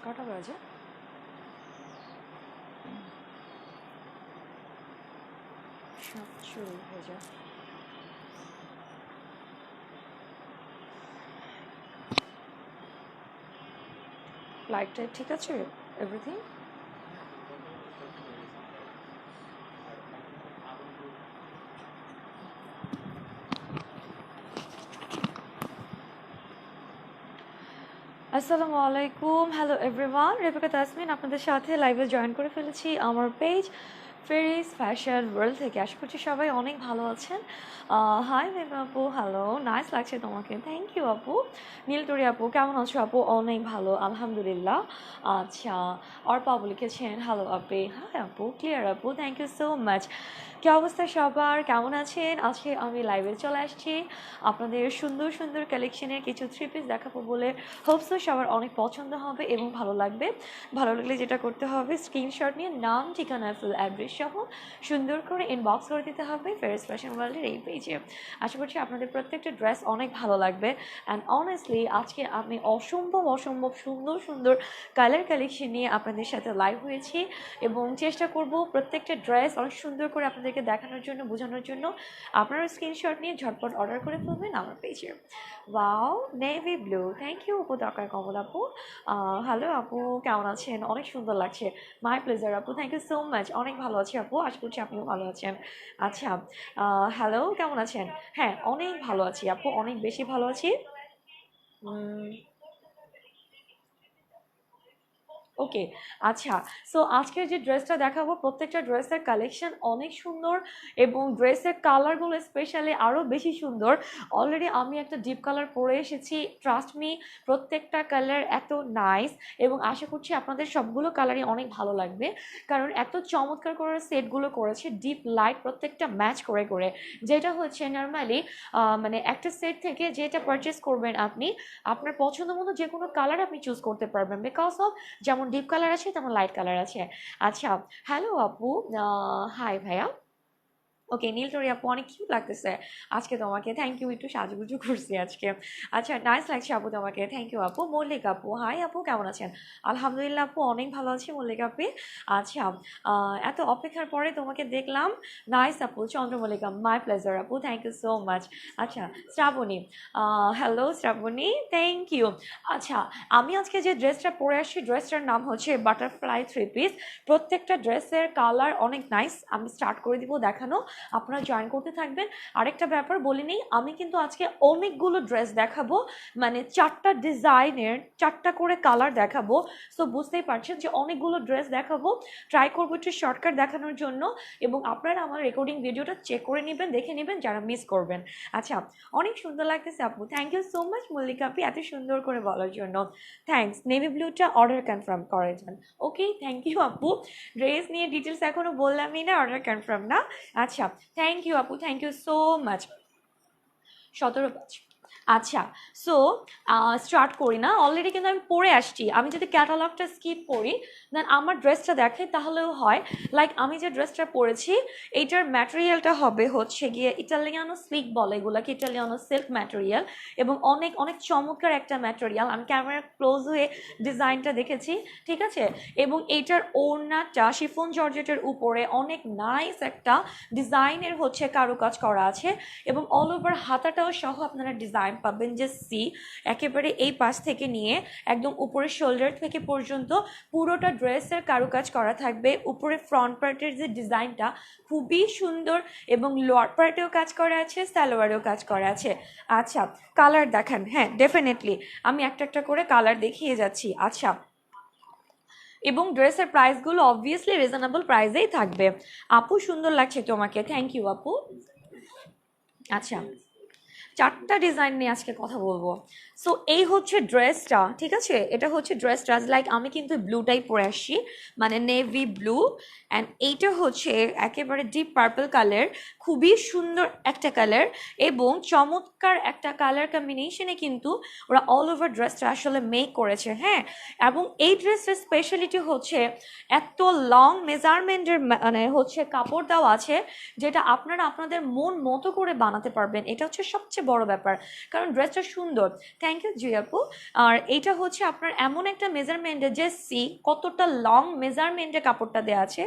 কটা বাজে? 7 হয়ে যায়। লাইট ঠিক আছে, এভরিথিং? আসসালামু আলাইকুম, হ্যালো এভরিওয়ান, রেবেকা তাসমিন আপনাদের সাথে লাইভে জয়েন করে ফেলেছি আমার পেজ ফেরিস ফ্যাশন ওয়ার্ল্ড থেকে। আশা করছি সবাই অনেক ভালো আছেন। হাই মেঘা আপু, হ্যালো, নাইস লাগছে তোমাকে, থ্যাংক ইউ আপু। নীলতরি আপু কেমন আছো আপু? অনেক ভালো আলহামদুলিল্লাহ। আচ্ছা, অর্পা আপু লিখেছেন হ্যালো আপু। হাই আপু, ক্লিয়ার আপু, থ্যাংক ইউ সো মাচ। কী অবস্থা সবার, কেমন আছেন? আজকে আমি লাইভে চলে আসছি আপনাদের সুন্দর সুন্দর কালেকশনের কিছু থ্রি পিস দেখাবো বলে। হোপসো সবার অনেক পছন্দ হবে এবং ভালো লাগবে। ভালো লাগলে যেটা করতে হবে, স্ক্রিনশট নিয়ে নাম, ঠিকানা, ফুল অ্যাড্রেস সহ সুন্দর করে ইনবক্স করে দিতে হবে ফেরিস ফ্যাশন ওয়ার্ল্ডের এই পেজে। আশা করছি আপনাদের প্রত্যেকটা ড্রেস অনেক ভালো লাগবে। অ্যান্ড অনেস্টলি আজকে আমি অসম্ভব অসম্ভব সুন্দর সুন্দর কালার কালেকশন নিয়ে আপনাদের সাথে লাইভ হয়েছি এবং চেষ্টা করব প্রত্যেকটা ড্রেস অনেক সুন্দর করে আপনাদেরকে দেখানোর জন্য, বোঝানোর জন্য। আপনারা স্ক্রিনশট নিয়ে ঝটপট অর্ডার করে ফেলবেন আমার পেজে। Wow, navy blue, thank you আপু, দরকার কমল আপু। হ্যালো আপু, কেমন আছেন? অনেক সুন্দর লাগছে, মাই প্লেজার আপু, থ্যাংক ইউ সো মাচ। অনেক ভালো আছি আপু, আশা করছি আপনিও ভালো আছেন। আচ্ছা, হ্যালো, কেমন আছেন? হ্যাঁ, অনেক ভালো আছি আপু, অনেক বেশি ভালো আছি। ওকে, আচ্ছা। সো আজকের যে ড্রেসটা দেখাবো, প্রত্যেকটা ড্রেসের কালেকশন অনেক সুন্দর এবং ড্রেসের কালারগুলো স্পেশালি আরও বেশি সুন্দর। অলরেডি আমি একটা ডিপ কালার পরে এসেছি, ট্রাস্ট মি, প্রত্যেকটা কালার এত নাইস এবং আশা করছি আপনাদের সবগুলো কালারই অনেক ভালো লাগবে, কারণ এত চমৎকার করে সেটগুলো করেছে ডিপ লাইট প্রত্যেকটা ম্যাচ করে করে, যেটা হচ্ছে নর্মালি মানে একটা সেট থেকে যেটা পারচেস করবেন আপনি, আপনার পছন্দ মতো যে কোনো কালার আপনি চুজ করতে পারবেন, বিকজ অফ যেমন ডিপ কালার আছে তেমন লাইট কালার আছে। আচ্ছা, হ্যালো আপু, হাই ভাইয়া। ওকে, নীলটরি আপু, অনেক কিউট লাগতেছে আজকে তোমাকে, থ্যাংক ইউ, একটু সাজুগুজু করছি আজকে। আচ্ছা, নাইস লাগছে আপু তোমাকে, থ্যাংক ইউ আপু। মল্লিক আপু, হাই আপু, কেমন আছেন? আলহামদুলিল্লাহ আপু, অনেক ভালো আছি মল্লিক আপু। আচ্ছা, এত অপেক্ষার পরে তোমাকে দেখলাম, নাইস আপু। চন্দ্রমল্লিকা, মাই প্লেজার আপু, থ্যাংক ইউ সো মাচ। আচ্ছা, Shrabani, hello Shrabani, thank you. আচ্ছা, আমি আজকে যে ড্রেসটা পরে আসছি, ড্রেসটার নাম হচ্ছে বাটারফ্লাই থ্রি পিস। প্রত্যেকটা ড্রেসের কালার অনেক নাইস, আমি স্টার্ট করে দিব দেখানো, আপনারা জয়েন করতে থাকবেন। আরেকটা ব্যাপার বলে নেই, আমি কিন্তু আজকে অনেকগুলো ড্রেস দেখাবো, মানে 4টা ডিজাইনের 4টা করে কালার দেখাবো। সো বুঝতেই পারছেন যে অনেকগুলো ড্রেস দেখাবো, ট্রাই করবো একটু শর্টকাট দেখানোর জন্য এবং আপনারা আমার রেকর্ডিং ভিডিওটা চেক করে নেবেন, দেখে নেবেন যারা মিস করবেন। আচ্ছা, অনেক সুন্দর লাগতেছে আপু, thank you so much Mallika আপু, এত সুন্দর করে বলার জন্য থ্যাংকস। নেভি ব্লুটা অর্ডার কনফার্ম করে যান। ওকে, থ্যাংক ইউ আপু। ড্রেস নিয়ে ডিটেলস এখনো বললামই না, অর্ডার কনফার্ম না। আচ্ছা, থ্যাংক ইউ আপু, থ্যাংক ইউ সো মাচ। 17 আচ্ছা, সো স্টার্ট করি না, অলরেডি কিন্তু আমি পরে আসছি, আমি যদি ক্যাটালগটা স্কিপ করি দেন আমার ড্রেসটা দেখাই তাহলেও হয়। লাইক আমি যে ড্রেসটা পরেছি, এইটার ম্যাটেরিয়ালটা হবে হচ্ছে গিয়ে ইটালিয়ানো সিল্ক, বলে এগুলাকে ইটালিয়ানো সিল্ক ম্যাটেরিয়াল, এবং অনেক অনেক চমৎকার একটা ম্যাটেরিয়াল। আমি ক্যামেরা ক্লোজ হয়ে ডিজাইনটা দেখেছি, ঠিক আছে। এবং এইটার ওড়নাটা শিফন জর্জেটের উপরে অনেক নাইস একটা ডিজাইনের হচ্ছে কারুকাজ করা আছে এবং অল ওভার হাতাটাও সহ আপনারা ডিজাইন পাবেন যে সি, একেবারে এই পাশ থেকে নিয়ে একদম উপরে শোল্ডার থেকে পর্যন্ত পুরোটা ড্রেসের কারুকাজ করা থাকবে। উপরে ফ্রন্ট পার্টের যে ডিজাইনটা খুবই সুন্দর এবং লোয়ার পার্টেও কাজ করা আছে, সালোয়ারেও কাজ করা আছে। আচ্ছা, কালার দেখান, হ্যাঁ ডেফিনেটলি আমি একটা একটা করে কালার দেখিয়ে যাচ্ছি। আচ্ছা, এবং ড্রেসের প্রাইসগুলো অবভিয়াসলি রিজনেবল প্রাইসেই থাকবে। আপু সুন্দর লাগছে তোমাকে, থ্যাংক ইউ আপু। আচ্ছা, 4টা ডিজাইন নিয়ে আজকে কথা বলবো। সো এই হচ্ছে ড্রেসটা, ঠিক আছে, এটা হচ্ছে ড্রেসটা। লাইক আমি কিন্তু ব্লুটাই পরে আসছি, মানে নেভি ব্লু, অ্যান্ড এইটা হচ্ছে একেবারে ডিপ পার্পল কালার, খুবই সুন্দর একটা কালার এবং চমৎকার একটা কালার কম্বিনেশনে কিন্তু ওরা অল ওভার ড্রেসটা আসলে মেক করেছে, হ্যাঁ। এবং এই ড্রেসটার স্পেশালিটি হচ্ছে এত লং মেজারমেন্টের মানে হচ্ছে কাপড় দেওয়া আছে, যেটা আপনারা আপনাদের মন মতো করে বানাতে পারবেন, এটা হচ্ছে সবচেয়ে বড় ব্যাপার, কারণ ড্রেসটা সুন্দর। থ্যাংক থ্যাংক ইউ জি আপু। আর এটা হচ্ছে আপনার এমন একটা মেজারমেন্টে যে সি কতটা লং মেজারমেন্টে কাপড়টা দেওয়া আছে,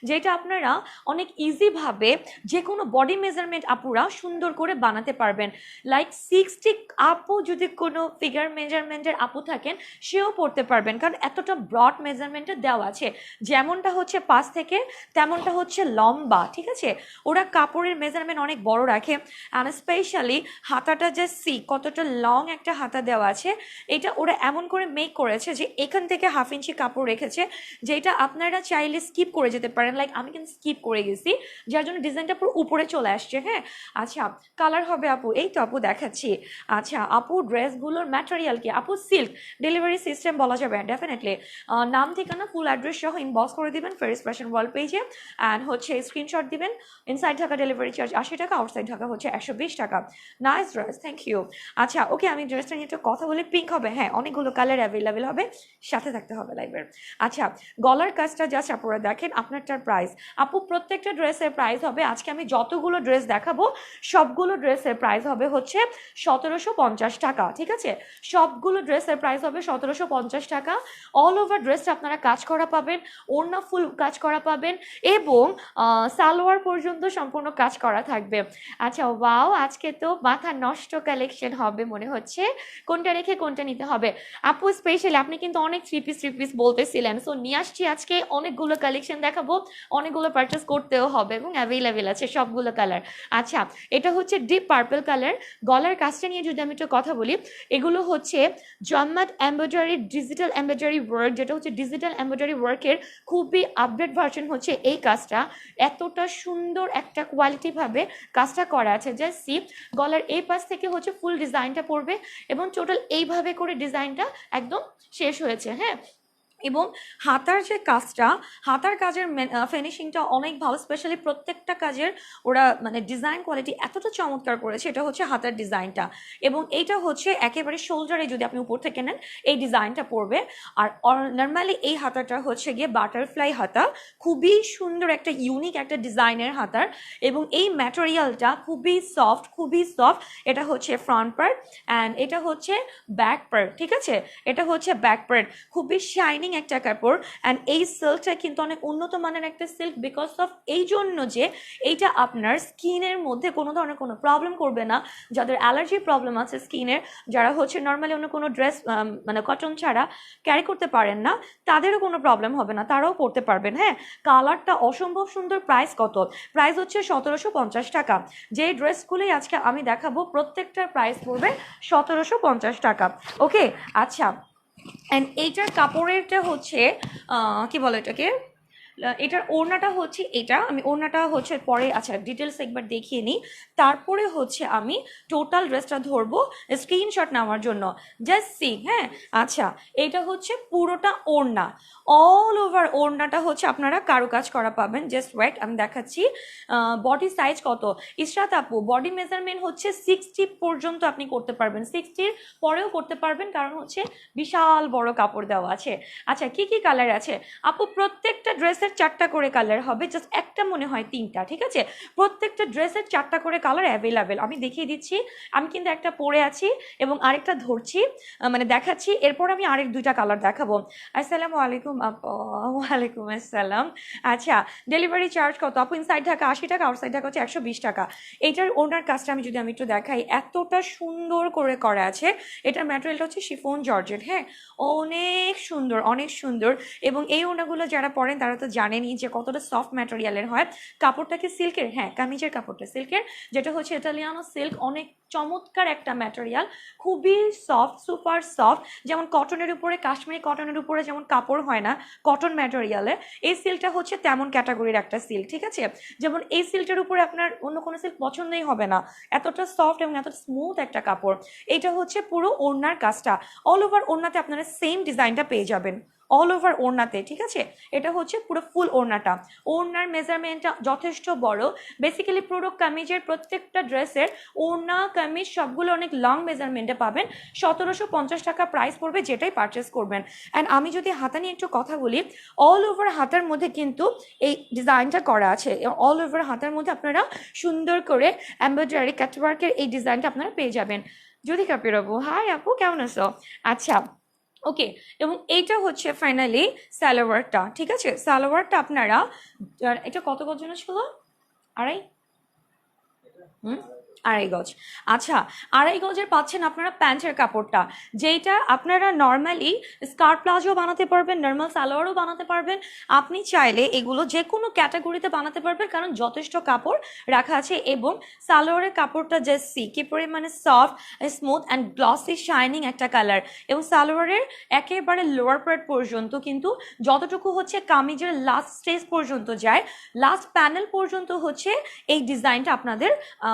যেটা আপনারা অনেক ইজিভাবে যে কোনো বডি মেজারমেন্ট আপুরা সুন্দর করে বানাতে পারবেন। লাইক 60 আপু যদি কোনো ফিগার মেজারমেন্টের আপু থাকেন সেও পড়তে পারবেন, কারণ এতটা ব্রড মেজারমেন্টে দেওয়া আছে। যেমনটা হচ্ছে পাশ থেকে তেমনটা হচ্ছে লম্বা, ঠিক আছে। ওরা কাপড়ের মেজারমেন্ট অনেক বড় রাখে, অ্যান্ড স্পেশালি হাতাটা যে সি কতটা লং একটা হাতা দেওয়া আছে, এটা ওরা এমন করে মেক করেছে যে এখান থেকে 1/2 ইঞ্চি কাপড় রেখেছে, যেটা আপনারা চাইলে স্কিপ করে যেতে পারেন। লাইক আমি কিন্তু স্কিপ করে গেছি, যার জন্য ডিজাইনটা পুরো উপরে চলে আসছে। হ্যাঁ, আচ্ছা কালার হবে আপু, এই তো আপু দেখাচ্ছি। আচ্ছা আপু ড্রেসগুলোর ম্যাটেরিয়াল কি? আপু সিল্ক, ডেলিভারি সিস্টেম বলা যাবে ডেফিনেটলি। নাম ঠিকানা ফুল অ্যাড্রেস সহ ইনবক্স করে দিবেন ফেরিস ফ্যাশন ওয়ার্ল্ড পেজে, অ্যান্ড হচ্ছে স্ক্রিনশট দিবেন। ইনসাইড ঢাকা ডেলিভারি চার্জ 80 টাকা, আউটসাইড ঢাকা হচ্ছে 120 টাকা। Nice dress, thank you. আচ্ছা ওকে, আমি ড্রেসটা নিয়ে একটু কথা বলি। পিঙ্ক হবে, হ্যাঁ অনেকগুলো কালার অ্যাভেলেবেল হবে, সাথে থাকতে হবে লাইভের। আচ্ছা গলার কাজটা জাস্ট আপনারা দেখেন, আপনারটার প্রাইস আপু প্রত্যেকটা ড্রেসের প্রাইস হবে, আজকে আমি যতগুলো ড্রেস দেখাবো সবগুলো ড্রেসের প্রাইস হবে হচ্ছে 1750 টাকা, ঠিক আছে। সবগুলো ড্রেসের প্রাইস হবে 1750 টাকা। অল ওভার ড্রেসটা আপনারা কাজ করা পাবেন, ওড়না ফুল কাজ করা পাবেন, এবং সালোয়ার পর্যন্ত সম্পূর্ণ কাজ করা থাকবে। আচ্ছা ওয়াও, আজকে তো মাথা নষ্ট কালেকশন হবে মনে হচ্ছে, কোনটা রেখে কোনটা নিতে হবে। আপু স্পেশালি আপনি কিন্তু অনেক থ্রি পিস বলতেছিলেন, সো নিয়ে আসছি আজকে অনেকগুলো কালেকশন দেখাবো, অনেকগুলো পারচেস করতেও হবে এবং অ্যাভেলেবেল আছে সবগুলো কালার। আচ্ছা এটা হচ্ছে ডিপ পার্পল কালার। গলার কাজটা নিয়ে যদি আমি একটু কথা বলি, এগুলো হচ্ছে জম্মাট এমব্রয়ডারি ডিজিটাল এমব্রয়ডারি ওয়ার্ক, যেটা হচ্ছে ডিজিটাল এমব্রয়ডারি ওয়ার্কের খুবই আপডেট ভার্সন হচ্ছে এই কাজটা। এতটা সুন্দর একটা কোয়ালিটি ভাবে কাজটা করা আছে, যে সি গলার এই পাশ থেকে হচ্ছে ফুল ডিজাইনটা পড়বে, এবং টোটাল এইভাবে করে ডিজাইনটা একদম শেষ হয়েছে। হ্যাঁ, এবং হাতার যে কাজটা, হাতার কাজের ফিনিশিংটা অনেক ভালো, স্পেশালি প্রত্যেকটা কাজের ওরা মানে ডিজাইন কোয়ালিটি এতটা চমৎকার করেছে। এটা হচ্ছে হাতার ডিজাইনটা, এবং এইটা হচ্ছে একেবারে শোল্ডারে যদি আপনি উপর থেকে নেন এই ডিজাইনটা পড়বে। আর নর্মালি এই হাতাটা হচ্ছে গিয়ে বাটারফ্লাই হাতা, খুবই সুন্দর একটা ইউনিক একটা ডিজাইনের হাতার, এবং এই ম্যাটেরিয়ালটা খুবই সফট, খুবই সফট। এটা হচ্ছে ফ্রন্ট পার্ট অ্যান্ড এটা হচ্ছে ব্যাক পার্ট, ঠিক আছে। এটা হচ্ছে ব্যাক পার্ট, খুবই শাইনিং একটা কাপড়। অ্যান্ড এই সিল্কটা কিন্তু অনেক উন্নত মানের একটা সিল্ক, বিকজ অফ এই জন্য যে এইটা আপনার স্কিনের মধ্যে কোনো ধরনের কোনো প্রবলেম করবে না। যাদের অ্যালার্জির প্রবলেম আছে স্কিনের, যারা হচ্ছে নর্মালি অন্য কোনো ড্রেস মানে কটন ছাড়া ক্যারি করতে পারেন না, তাদেরও কোনো প্রবলেম হবে না, তারাও পরতে পারবেন। হ্যাঁ, কালারটা অসম্ভব সুন্দর। প্রাইস কত? প্রাইস হচ্ছে 1750 টাকা। যে ড্রেসগুলোই আজকে আমি দেখাবো প্রত্যেকটার প্রাইস পড়বে 1750 টাকা। ওকে আচ্ছা, অ্যান্ড এইটার কাপড়েরটা হচ্ছে কি বলে এটাকে, এটার ওড়নাটা হচ্ছে এটা, আমি ওড়নাটা হচ্ছে পরে আচ্ছা ডিটেলস একবার দেখিয়ে নিই, তারপরে হচ্ছে আমি টোটাল ড্রেসটা ধরবো স্ক্রিনশট নেওয়ার জন্য। Just see. হ্যাঁ আচ্ছা, এটা হচ্ছে পুরোটা ওড়না, অল ওভার ওড়নাটা হচ্ছে আপনারা কারুকাজ করা পাবেন। জাস্ট ওয়েট, আমি দেখাচ্ছি। বডি সাইজ কত ইশরাত আপু? বডি মেজারমেন্ট হচ্ছে 60 পর্যন্ত আপনি করতে পারবেন, 60-র পরেও করতে পারবেন, কারণ হচ্ছে বিশাল বড় কাপড় দেওয়া আছে। আচ্ছা কি কি কালার আছে আপু? প্রত্যেকটা ড্রেসের 4টা করে কালার হবে, জাস্ট একটা মনে হয় 3টা, ঠিক আছে। প্রত্যেকটা ড্রেসের 4টা করে কালার অ্যাভেলেবেল। আমি দেখিয়ে দিচ্ছি, আমি কিন্তু একটা পরে আছি এবং আরেকটা ধরছি, মানে দেখাচ্ছি, এরপর আমি আরেক 2টা কালার দেখাবো। আসসালামু আলাইকুম আপু। ওয়ালাইকুম আসসালাম। আচ্ছা ডেলিভারি চার্জ কত আপু? ইনসাইড ঢাকা 80 টাকা, আউটসাইড ঢাকা হচ্ছে 120 টাকা। এটার ওনার কাজটা আমি যদি একটু দেখাই, এতটা সুন্দর করে করা আছে। এটার ম্যাটেরিয়ালটা হচ্ছে শিফন জর্জেট। হ্যাঁ, অনেক সুন্দর, অনেক সুন্দর। এবং এই ওড়নাগুলো যারা পরেন তারা তো জানেনই যে কতটা সফট ম্যাটেরিয়ালের হয়। কাপড়টা কি সিল্কের? হ্যাঁ, কামিজের কাপড়টা সিল্কের, যেটা হচ্ছে ইটালিয়ানো সিল্ক, অনেক চমৎকার একটা ম্যাটেরিয়াল, খুবই সফট, সুপার সফট। যেমন কটনের উপরে, কাশ্মীরি কটনের উপরে যেমন কাপড় হয় না কটন ম্যাটেরিয়ালে, এই সিল্কটা হচ্ছে তেমন ক্যাটাগরির একটা সিল্ক, ঠিক আছে। যেমন এই সিল্কটার উপরে আপনার অন্য কোনো সিল্ক পছন্দই হবে না, এতটা সফট এবং এত স্মুথ একটা কাপড়। এটা হচ্ছে পুরো ওড়নার কাজটা, অল ওভার ওড়নাতে আপনারা সেম ডিজাইনটা পেয়ে যাবেন, অল ওভার ওড়নাতে, ঠিক আছে। এটা হচ্ছে পুরো ফুল ওড়নাটা, ওড়নার মেজারমেন্টটা যথেষ্ট বড়। বেসিক্যালি পুরো কামিজের প্রত্যেকটা ড্রেসের ওড়না কামিজ সবগুলো অনেক লং মেজারমেন্টে পাবেন। 1750 টাকা প্রাইস পড়বে যেটাই পারচেস করবেন। অ্যান্ড আমি যদি হাতা নিয়ে একটু কথা বলি, অল ওভার হাতার মধ্যে কিন্তু এই ডিজাইনটা করা আছে, অল ওভার হাতার মধ্যে আপনারা সুন্দর করে এমব্রয়ডারি কাটওয়ার্কের এই ডিজাইনটা আপনারা পেয়ে যাবেন। জ্যোতিকা পিরবু, হাই আপু, কেমন আছো? আচ্ছা, ওকে। এবং এইটা হচ্ছে ফাইনালি সালোয়ারটা, ঠিক আছে? সালোয়ারটা আপনারা এটা কত গজ জন্য ছিল? আড়াই? হুম, আড়াই গজ। আচ্ছা, আড়াই গজের পাচ্ছেন আপনারা প্যান্টের কাপড়টা, যেইটা আপনারা নর্মালি স্কার্ট প্লাজো বানাতে পারবেন, নর্মাল সালোয়ারও বানাতে পারবেন। আপনি চাইলে এগুলো যে কোনো ক্যাটাগরিতে বানাতে পারবেন, কারণ যথেষ্ট কাপড় রাখা আছে। এবং সালোয়ারের কাপড়টা যে কি পরিমাণে soft, smooth and glossy shining একটা কালার। এবং সালোয়ারের একেবারে লোয়ার পার্ট পর্যন্ত কিন্তু যতটুকু হচ্ছে কামিজের লাস্ট স্টেজ পর্যন্ত যায়, লাস্ট প্যানেল পর্যন্ত হচ্ছে এই ডিজাইনটা আপনাদের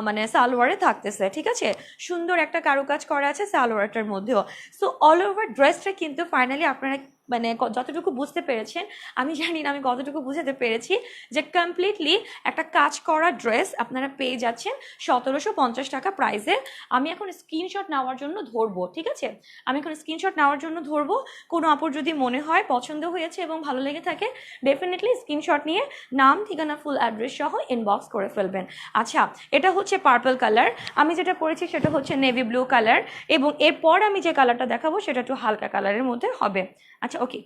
মানে সালোয়ারে থাকতেছে, ঠিক আছে? সুন্দর একটা কারুকাজ করা আছে সালোয়ারটার মধ্যেও। সো অল ওভার ড্রেসটা কিন্তু ফাইনালি আপনারা মানে যতটুকু বুঝতে পেরেছেন, আমি জানি না আমি কতটুকু বুঝাতে পেরেছি, যে কমপ্লিটলি একটা কাজ করা ড্রেস আপনারা পেয়ে যাচ্ছেন 1750 টাকা প্রাইসে। আমি এখন স্ক্রিনশট নেওয়ার জন্য ধরবো, ঠিক আছে? আমি এখন স্ক্রিনশট নেওয়ার জন্য ধরবো। কোনো আপুর যদি মনে হয় পছন্দ হয়েছে এবং ভালো লেগে থাকে, ডেফিনেটলি স্ক্রিনশট নিয়ে নাম, ঠিকানা, ফুল অ্যাড্রেস সহ ইনবক্স করে ফেলবেন। আচ্ছা, এটা হচ্ছে পার্পল কালার, আমি যেটা পরেছি সেটা হচ্ছে নেভি ব্লু কালার, এবং এরপর আমি যে কালারটা দেখাবো সেটা একটু হালকা কালারের মধ্যে হবে। আচ্ছা, ওকে।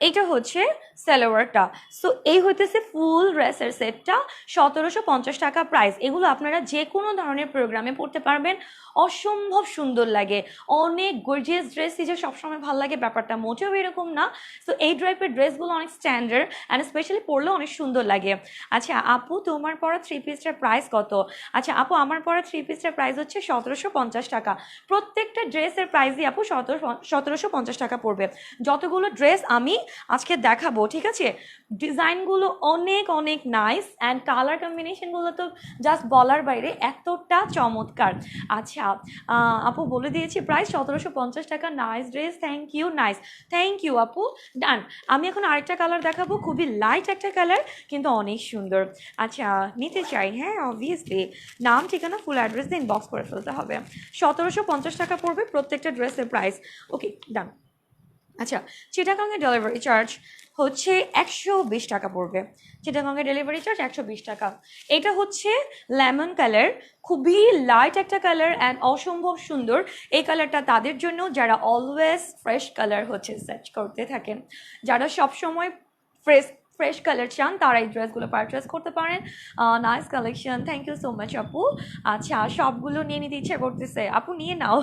এইটা হচ্ছে সালোয়ারটা। সো এই হইতেছে ফুল ড্রেসের সেটটা, 1750 টাকা প্রাইস। এগুলো আপনারা যে কোনো ধরনের প্রোগ্রামে পড়তে পারবেন, অসম্ভব সুন্দর লাগে। অনেক গর্জিয়াস ড্রেসই যে সবসময় ভালো লাগে ব্যাপারটা মোটেও এরকম না। সো এই টাইপের ড্রেসগুলো অনেক স্ট্যান্ডার্ড অ্যান্ড স্পেশালি পরলেও অনেক সুন্দর লাগে। আচ্ছা আপু, তোমার পরা থ্রি পিসটার প্রাইস কত? আচ্ছা আপু, আমার পরা থ্রি পিসটার প্রাইস হচ্ছে 1750 টাকা। প্রত্যেকটা ড্রেসের প্রাইসই আপু 1750 টাকা পড়বে। যতগুলো ড্রেস আমি আজকে দেখাবো, ঠিক আছে? ডিজাইনগুলো অনেক অনেক নাইস অ্যান্ড কালার কম্বিনেশনগুলো তো জাস্ট বলার বাইরে, এতটা চমৎকার। আচ্ছা আপু, বলে দিয়েছি প্রাইস 1750 টাকা। Nice dress, thank you, nice, thank you আপু, ডান। আমি এখন আরেকটা কালার দেখাবো, খুবই লাইট একটা কালার কিন্তু অনেক সুন্দর। আচ্ছা, নিতে চাই, হ্যাঁ অবভিয়াসলি নাম, ঠিকানা, ফুল অ্যাড্রেস দিয়ে ইনবক্স করে ফেলতে হবে। 1750 টাকা পড়বে প্রত্যেকটা ড্রেসের প্রাইস। ওকে, ডান। আচ্ছা, চিটাগাংয়ের ডেলিভারি চার্জ হচ্ছে 120 টাকা পড়বে। চিটাগাংয়ের ডেলিভারি চার্জ 120 টাকা। এটা হচ্ছে লেমন কালার, খুবই লাইট একটা কালার অ্যান্ড অসম্ভব সুন্দর। এই কালারটা তাদের জন্য যারা অলওয়েজ ফ্রেশ কালার হচ্ছে সার্চ করতে থাকেন, যারা সবসময় ফ্রেশ ফ্রেশ কালার চান, তারা এই ড্রেসগুলো পারচেস করতে পারেন। Nice collection, thank you so much আপু। আচ্ছা, সবগুলো নিয়ে নিতে ইচ্ছা করতেছে, আপু নিয়ে নাও।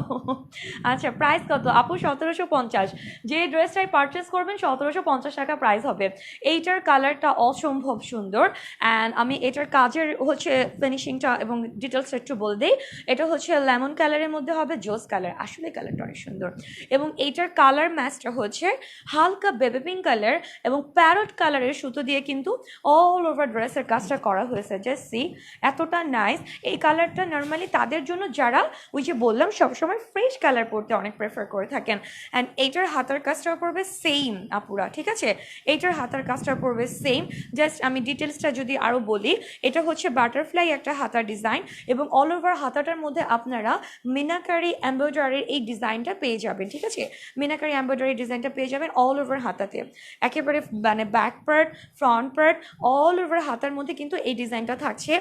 আচ্ছা, প্রাইস কত আপু? 1750। যে ড্রেসটাই পারচেস করবেন 1750 টাকা প্রাইস হবে। এইটার কালারটা অসম্ভব সুন্দর অ্যান্ড আমি এটার কাজের হচ্ছে ফিনিশিংটা এবং ডিটেলসটা একটু বলে দিই। এটা হচ্ছে লেমন কালারের মধ্যে হবে, জোস কালার, আসলে কালারটা অনেক সুন্দর। এবং এইটার কালার ম্যাচটা হচ্ছে হালকা বেবি পিঙ্ক কালার এবং প্যারট কালারের সুতো দিয়ে কিন্তু অল ওভার ড্রেসের কাজটা করা হয়েছে। জাস্ট সি, এতটা নাইস। এই কালারটা নর্মালি তাদের জন্য যারা ওই যে বললাম সবসময় ফ্রেশ কালার পরতে অনেক প্রেফার করে থাকেন। অ্যান্ড এইটার হাতার কাজটা পড়বে সেম আপুরা, ঠিক আছে? এইটার হাতার কাজটা পড়বে সেম। জাস্ট আমি ডিটেলসটা যদি আরও বলি, এটা হচ্ছে বাটারফ্লাই একটা হাতার ডিজাইন এবং অল ওভার হাতাটার মধ্যে আপনারা মিনাকারি এমব্রয়ডারির এই ডিজাইনটা পেয়ে যাবেন, ঠিক আছে? মিনাকারি এমব্রয়ডারি ডিজাইনটা পেয়ে যাবেন অল ওভার হাতাতে, একেবারে মানে back part, front part, all over হাতার মধ্যে কিন্তু এই ডিজাইনটা থাকছে।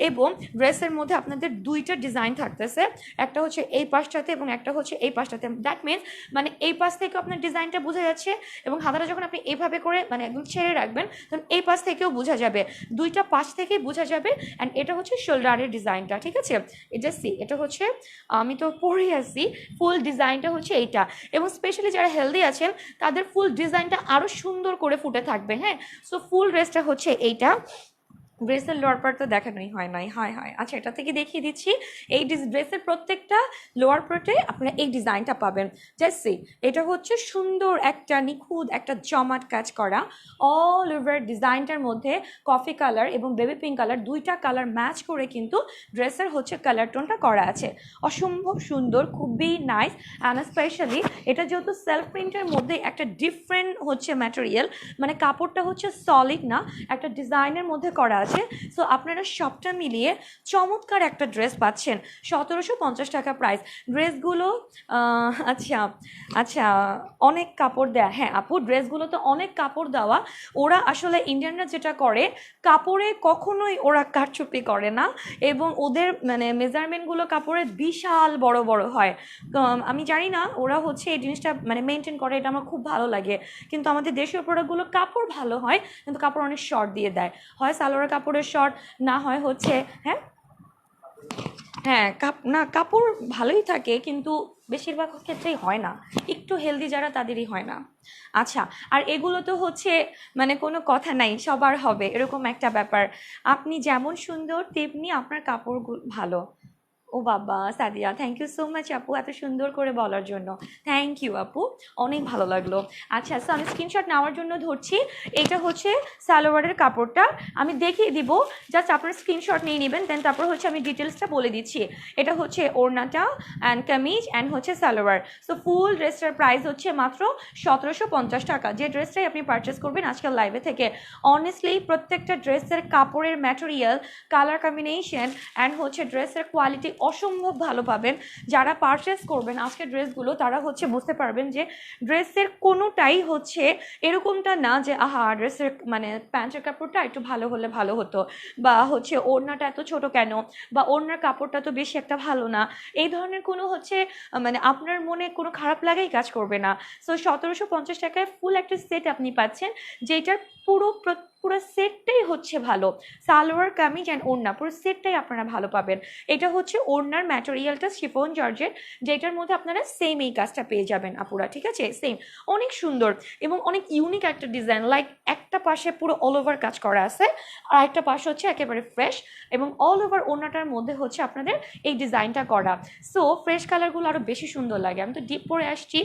এবং ড্রেসের মধ্যে আপনাদের দুইটা ডিজাইন থাকতেছে, একটা হচ্ছে এই পাশটাতে এবং একটা হচ্ছে এই পাশটাতে। দ্যাট মিনস মানে এই পাশ থেকে আপনার ডিজাইনটা বোঝা যাচ্ছে এবং হাতাটা যখন আপনি এইভাবে করে মানে একদম ছেড়ে রাখবেন তখন এই পাশ থেকেও বোঝা যাবে, দুইটা পাশ থেকেই বোঝা যাবে। অ্যান্ড এটা হচ্ছে শোল্ডারের ডিজাইনটা, ঠিক আছে? এটা সি, এটা হচ্ছে আমি তো পরে আসি, ফুল ডিজাইনটা হচ্ছে এইটা। এবং স্পেশালি যারা হেলদি আছেন তাদের ফুল ডিজাইনটা আরও সুন্দর করে ফুটে থাকবে। হ্যাঁ, সো ফুল ড্রেসটা হচ্ছে এইটা। ড্রেসের লোয়ার পার্ট তো দেখানোই হয় নাই, হয় হয়। আচ্ছা, এটা থেকে দেখিয়ে দিচ্ছি। এই ড্রেসের প্রত্যেকটা লোয়ার পার্টে আপনারা এই ডিজাইনটা পাবেন। জাস্ট সি, এটা হচ্ছে সুন্দর একটা নিখুঁত একটা জমাট কাজ করা অল ওভার ডিজাইনটার মধ্যে কফি কালার এবং বেবি পিঙ্ক কালার, দুইটা কালার ম্যাচ করে কিন্তু ড্রেসের হচ্ছে কালার টোনটা করা আছে। অসম্ভব সুন্দর, খুবই নাইস। অ্যান্ড স্পেশালি এটা যেহেতু সেলফ প্রিন্টের মধ্যে একটা ডিফারেন্ট হচ্ছে ম্যাটেরিয়াল, মানে কাপড়টা হচ্ছে সলিড না, একটা ডিজাইনের মধ্যে করা আছে। সো আপনারা সবটা মিলিয়ে চমৎকার একটা ড্রেস পাচ্ছেন, 1750 টাকা প্রাইস। ড্রেসগুলো আচ্ছা আচ্ছা, অনেক কাপড় দেয়া, হ্যাঁ আপু ড্রেসগুলো তো অনেক কাপড় দেওয়া। ওরা আসলে ইন্ডিয়ানরা যেটা করে, কাপড়ে কখনোই ওরা কারচুপি করে না, এবং ওদের মানে মেজারমেন্টগুলো কাপড়ের বিশাল বড় বড় হয়। আমি জানি না ওরা হচ্ছে এই জিনিসটা মানে মেনটেন করে, এটা আমার খুব ভালো লাগে। কিন্তু আমাদের দেশীয় প্রোডাক্টগুলো কাপড় ভালো হয় কিন্তু কাপড় অনেক শর্ট দিয়ে দেয়, হয় সালোয়ার কাপড়ের শর্ট, না হয় হচ্ছে হ্যাঁ হ্যাঁ না কাপড় ভালোই থাকে কিন্তু বেশিরভাগ ক্ষেত্রেই হয় না, একটু হেলদি যারা তাদেরই হয় না। আচ্ছা, আর এগুলো তো হচ্ছে মানে কোনো কথা নাই, সবার হবে এরকম একটা ব্যাপার। আপনি যেমন সুন্দর তেমনি আপনার কাপড় ভালো। ও বাবা Sadia, thank you so much আপু এত সুন্দর করে বলার জন্য। থ্যাংক ইউ আপু, অনেক ভালো লাগলো। আচ্ছা, সো আমি স্ক্রিনশট নেওয়ার জন্য ধরছি। এটা হচ্ছে সালোয়ারের কাপড়টা, আমি দেখিয়ে দিব, জাস্ট আপনার স্ক্রিনশট নিয়ে নেবেন, দেন তারপর হচ্ছে আমি ডিটেলসটা বলে দিচ্ছি। এটা হচ্ছে ওড়নাটা অ্যান্ড কামিজ অ্যান্ড হচ্ছে সালোয়ার। সো ফুল ড্রেসটার প্রাইস হচ্ছে মাত্র 1750 টাকা। যে ড্রেসটাই আপনি পারচেস করবেন আজকাল লাইভে থেকে, অনেস্টলি প্রত্যেকটা ড্রেসের কাপড়ের ম্যাটেরিয়াল, কালার কম্বিনেশন অ্যান্ড হচ্ছে ড্রেসের কোয়ালিটি অসম্ভব ভালো পাবেন। যারা পারচেস করবেন আজকের ড্রেসগুলো তারা হচ্ছে বুঝতে পারবেন যে ড্রেসের কোনোটাই হচ্ছে এরকমটা না যে আহা ড্রেসের মানে প্যান্টের কাপড়টা একটু ভালো হলে ভালো হতো, বা হচ্ছে ওড়নাটা এত ছোট কেন, বা ওড়নার কাপড়টা তো বেশি একটা ভালো না, এই ধরনের কোনো হচ্ছে মানে আপনার মনে কোনো খারাপ লাগাই কাজ করবে না। সো 1750 টাকায় ফুল একটা সেট আপনি পাচ্ছেন, যেটার পুরো পুরো সেটটাই হচ্ছে ভালো। সালোয়ার কামিজ অ্যান্ড ওড়না পুরো সেটটাই আপনারা ভালো পাবেন। এটা হচ্ছে ওড়নার ম্যাটেরিয়ালটা শিফন জর্জেট, যেটার মধ্যে আপনারা সেম এই কাজটা পেয়ে যাবেন আপুরা, ঠিক আছে? সেম, অনেক সুন্দর এবং অনেক ইউনিক একটা ডিজাইন, লাইক একটা পাশে পুরো অল ওভার কাজ করা আছে, আর একটা পাশে হচ্ছে একেবারে ফ্রেশ, এবং অল ওভার ওড়নাটার মধ্যে হচ্ছে আপনাদের এই ডিজাইনটা করা। সো ফ্রেশ কালারগুলো আরও বেশি সুন্দর লাগে। আমি তো ডিপ পরে আসছি,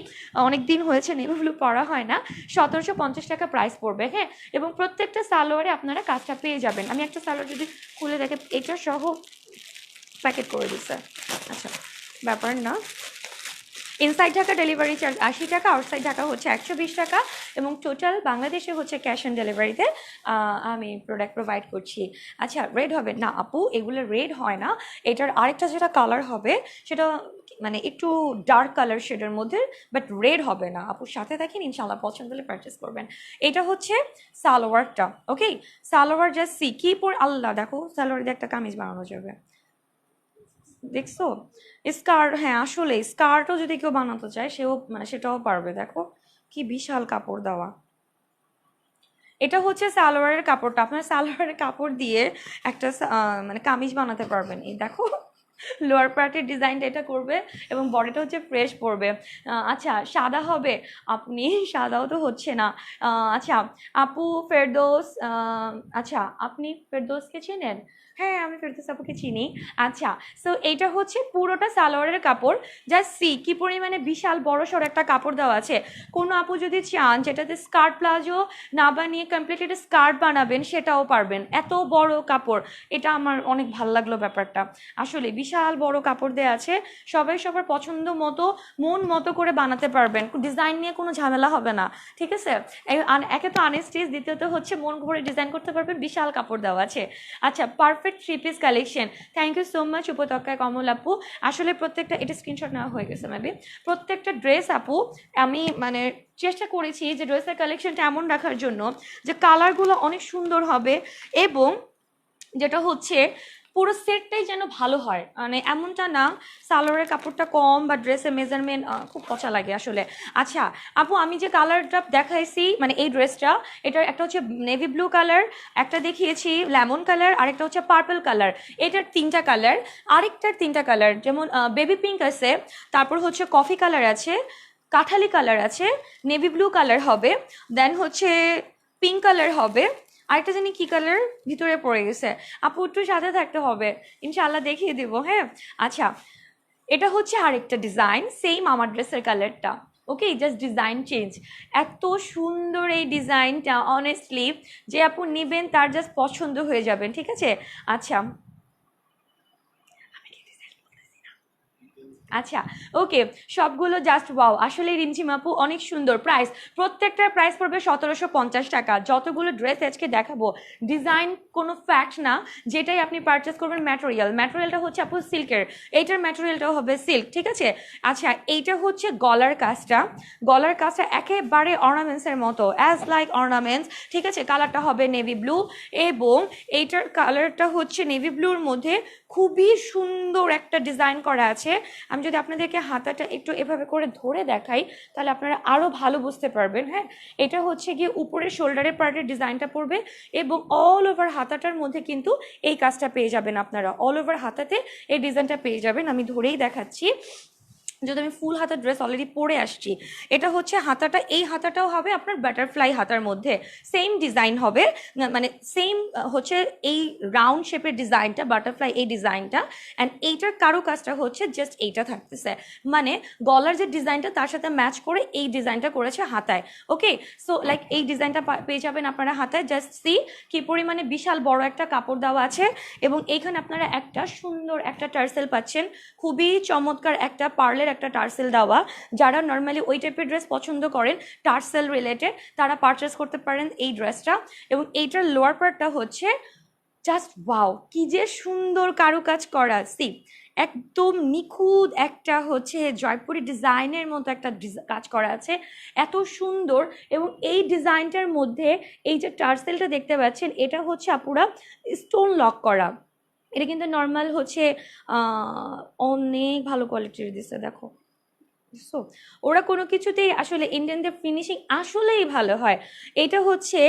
অনেক দিন হয়েছে নেভিগুলো পরা হয় না। 1750 টাকা প্রাইস পড়বে, হ্যাঁ, এবং প্রত্যেকটা সালোয়ারে আপনারা কাজটা পেয়ে যাবেন। আমি একটা সালোয়ার যদি খুলে দেখে, এটা সহ প্যাকেট করে দিচ্ছে। আচ্ছা, ব্যাপার না। ইনসাইড ঢাকা ডেলিভারি চার্জ 80 টাকা, আউটসাইড ঢাকা হচ্ছে 120 টাকা, এবং টোটাল বাংলাদেশে হচ্ছে ক্যাশ অন ডেলিভারিতে আমি প্রোডাক্ট প্রোভাইড করছি। আচ্ছা, রেড হবে না আপু, এগুলো রেড হয় না। এটার আরেকটা যেটা কালার হবে সেটা মানে একটু ডার্ক কালার শেডের মধ্যে, বাট রেড হবে না। আপুর সাথে থাকেন, ইনশাল্লাহ পছন্দ হলে পারচেস করবেন। এটা হচ্ছে সালোয়ারটা, ওকে? সালোয়ার জাস্ট সি কি পর আল্লাহ, দেখো সালোয়ার দিয়ে একটা কামিজ বানানো যাবে, দেখছো? স্কার্ট, হ্যাঁ আসলে স্কার্টও যদি কেউ বানাতে চায় সেও মানে সেটাও পারবে। দেখো কি বিশাল কাপড় দেওয়া। এটা হচ্ছে সালোয়ারের কাপড়টা, আপনার সালোয়ারের কাপড় দিয়ে একটা মানে কামিজ বানাতে পারবেন। এই দেখো লোয়ার পার্টের ডিজাইনটা এটা করবে এবং বডিটা হচ্ছে ফ্রেশ পড়বে। আচ্ছা, সাদা হবে আপনি, সাদাও তো হচ্ছে না। আচ্ছা আপু ফেরদৌস, আচ্ছা আপনি ফেরদৌসকে চেনেন? হ্যাঁ আমি ফেরদৌস আপুকে চিনি। আচ্ছা, সো এইটা হচ্ছে পুরোটা সালোয়ারের কাপড়, জাস্ট সি কি পরিমাণে বিশাল বড় সড় একটা কাপড় দেওয়া আছে। কোনো আপু যদি চান যেটাতে স্কার্ট প্লাজো না বানিয়ে কমপ্লিট একটা স্কার্ট বানাবেন সেটাও পারবেন, এত বড় কাপড়। এটা আমার অনেক ভালো লাগলো ব্যাপারটা, আসলে বিশাল বড় কাপড় দেওয়া আছে, সবাই সবার পছন্দ মতো মন মতো করে বানাতে পারবেন, ডিজাইন নিয়ে কোনো ঝামেলা হবে না, ঠিক আছে? একে তো আনস্টিচ, দ্বিতীয়ত হচ্ছে মন ভরে ডিজাইন করতে পারবেন, বিশাল কাপড় দেওয়া আছে। আচ্ছা, perfect three piece collection, thank you so much উপত্যকায় কমল আপু। আসলে প্রত্যেকটা, এটা স্ক্রিনশট নেওয়া হয়ে গেছে মেবি, প্রত্যেকটা ড্রেস আপু আমি মানে চেষ্টা করেছি যে ড্রেসের কালেকশনটা এমন রাখার জন্য যে কালারগুলো অনেক সুন্দর হবে, এবং যেটা হচ্ছে পুরো সেটটাই যেন ভালো হয়, মানে এমনটা না সালোয়ারের কাপড়টা কম বা ড্রেসের মেজারমেন্ট খুব পচা লাগে আসলে। আচ্ছা আপু, আমি যে কালারটা দেখাইছি মানে এই ড্রেসটা, এটার একটা হচ্ছে নেভি ব্লু কালার, একটা দেখিয়েছি লেমন কালার, আরেকটা হচ্ছে পার্পল কালার, এটার তিনটা কালার, আরেকটার তিনটা কালার, যেমন বেবি পিঙ্ক আছে, তারপর হচ্ছে কফি কালার আছে, কাঠালি কালার আছে, নেভি ব্লু কালার হবে, দেন হচ্ছে পিঙ্ক কালার হবে, আরেকটা জানি কি কালার ভিতরে পড়ে গেছে। আপু একটু সাথে থাকতে হবে, ইনশাআল্লাহ দেখিয়ে দেবো, হ্যাঁ? আচ্ছা, এটা হচ্ছে আরেকটা ডিজাইন, সেম আমার ড্রেসের কালারটা, ওকে, জাস্ট ডিজাইন চেঞ্জ। এত সুন্দর এই ডিজাইনটা, অনেস্টলি যে আপু নেবেন তার জাস্ট পছন্দ হয়ে যাবেন, ঠিক আছে? আচ্ছা, আচ্ছা, ওকে, সবগুলো জাস্ট ওয়াও, আসলে রিমঝিম আপু অনেক সুন্দর। প্রাইস, প্রত্যেকটার প্রাইস পড়বে 1750 টাকা। যতগুলো ড্রেস আজকে দেখাবো, ডিজাইন কোনো ফ্যাক্ট না, যেটাই আপনি পারচেস করবেন ম্যাটেরিয়ালটা হচ্ছে আপু সিল্কের, এইটার ম্যাটেরিয়ালটাও হবে সিল্ক, ঠিক আছে। আচ্ছা, এইটা হচ্ছে গলার কাজটা একেবারে অর্নামেন্টসের মতো, অ্যাজ লাইক অর্নামেন্টস, ঠিক আছে। কালারটা হবে নেভি ব্লু, এবং এইটার কালারটা হচ্ছে নেভি ব্লুর মধ্যে খুবই সুন্দর একটা ডিজাইন করা আছে। আমি যদি আপনাদেরকে হাতাটা একটু এভাবে করে ধরে দেখাই, তাহলে আপনারা আরো ভালো বুঝতে পারবেন। হ্যাঁ, এটা হচ্ছে গিয়ে উপরের শোল্ডারের পার্টের ডিজাইনটা পড়বে, এবং অল ওভার হাতাটার মধ্যে কিন্তু এই কাজটা পেয়ে যাবেন আপনারা। অল ওভার হাতাতে এই ডিজাইনটা পেয়ে যাবেন। আমি ধরেই দেখাচ্ছি, যদি আমি ফুল হাতার ড্রেস অলরেডি পরে আসছি। এটা হচ্ছে হাতাটা, এই হাতাটাও হবে আপনার বাটারফ্লাই হাতার মধ্যে, সেম ডিজাইন হবে, মানে সেম হচ্ছে এই রাউন্ড শেপের ডিজাইনটা, বাটারফ্লাই এই ডিজাইনটা। অ্যান্ড এইটার কাজটা হচ্ছে জাস্ট এইটা থাকতেছে, মানে গলার যে ডিজাইনটা তার সাথে ম্যাচ করে এই ডিজাইনটা করেছে হাতায়। ওকে, সো লাইক এই ডিজাইনটা পেয়ে যাবেন আপনারা হাতায়। জাস্ট সি কি পরিমাণে বিশাল বড় একটা কাপড় দেওয়া আছে, এবং এইখানে আপনারা একটা সুন্দর একটা টার্সেল পাচ্ছেন, খুবই চমৎকার একটা পার্লের একটা টার্সেল দেওয়া। যারা নর্মালি ওই টাইপের ড্রেস পছন্দ করেন টার্সেল রিলেটেড, তারা পারচেস করতে পারেন এই ড্রেসটা। এবং এইটার লোয়ার পার্টটা হচ্ছে জাস্ট ওয়াও, কি যে সুন্দর কারুকাজ করা। সি, একদম নিখুঁত একটা হচ্ছে জয়পুরি ডিজাইনের মতো একটা কাজ করা আছে, এত সুন্দর। এবং এই ডিজাইনটার মধ্যে এই যে টার্সেলটা দেখতে পাচ্ছেন, এটা হচ্ছে আপুরা স্টোন লক করা। এটা কিন্তু নর্মাল হচ্ছে অনেক ভালো কোয়ালিটির দিচ্ছে, দেখো। সো ওরা কোনো কিছুতেই আসলে ইন্ডিয়ানদের ফিনিশিং আসলেই ভালো হয়। এটা হচ্ছে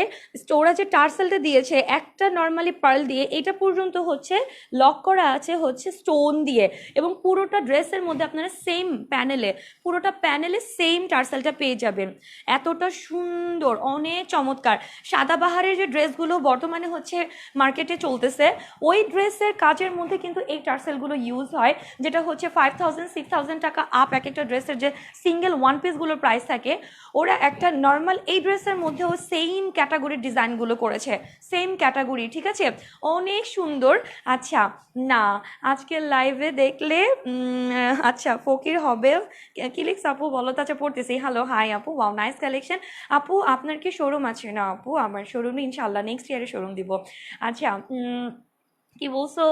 ওরা যে টার্সেলটা দিয়েছে একটা নর্মালি পার্ল দিয়ে, এটা পর্যন্ত হচ্ছে লক করা আছে হচ্ছে স্টোন দিয়ে, এবং পুরোটা ড্রেসের মধ্যে আপনারা পুরোটা প্যানেলে সেম টার্সেলটা পেয়ে যাবেন। এতটা সুন্দর, অনেক চমৎকার। সাদাবাহারের যে ড্রেসগুলো বর্তমানে হচ্ছে মার্কেটে চলতেছে, ওই ড্রেসের কাজের মধ্যে কিন্তু এই টার্সেলগুলো ইউজ হয়, যেটা হচ্ছে 5000 6000 টাকা আপ এক একটা ড্রেসের যে সিঙ্গেল ওয়ান পিসগুলোর প্রাইস থাকে। ওরা একটা নর্মাল এই ড্রেসের মধ্যেও সেম ক্যাটাগরির ডিজাইনগুলো করেছে, সেম ক্যাটাগরি, ঠিক আছে, অনেক সুন্দর। আচ্ছা, না আজকে লাইভে দেখলে আচ্ছা ফকির হবে কি লিখছ আপু বলো তো? আচ্ছা পড়তেছি। হ্যালো, হাই আপু, ওয়াও নাইস কালেকশন। আপু আপনার কি শোরুম আছে? না আপু, আমার শোরুমে ইনশাল্লাহ নেক্সট ইয়ারে শোরুম দিব। আচ্ছা, কি বলছো?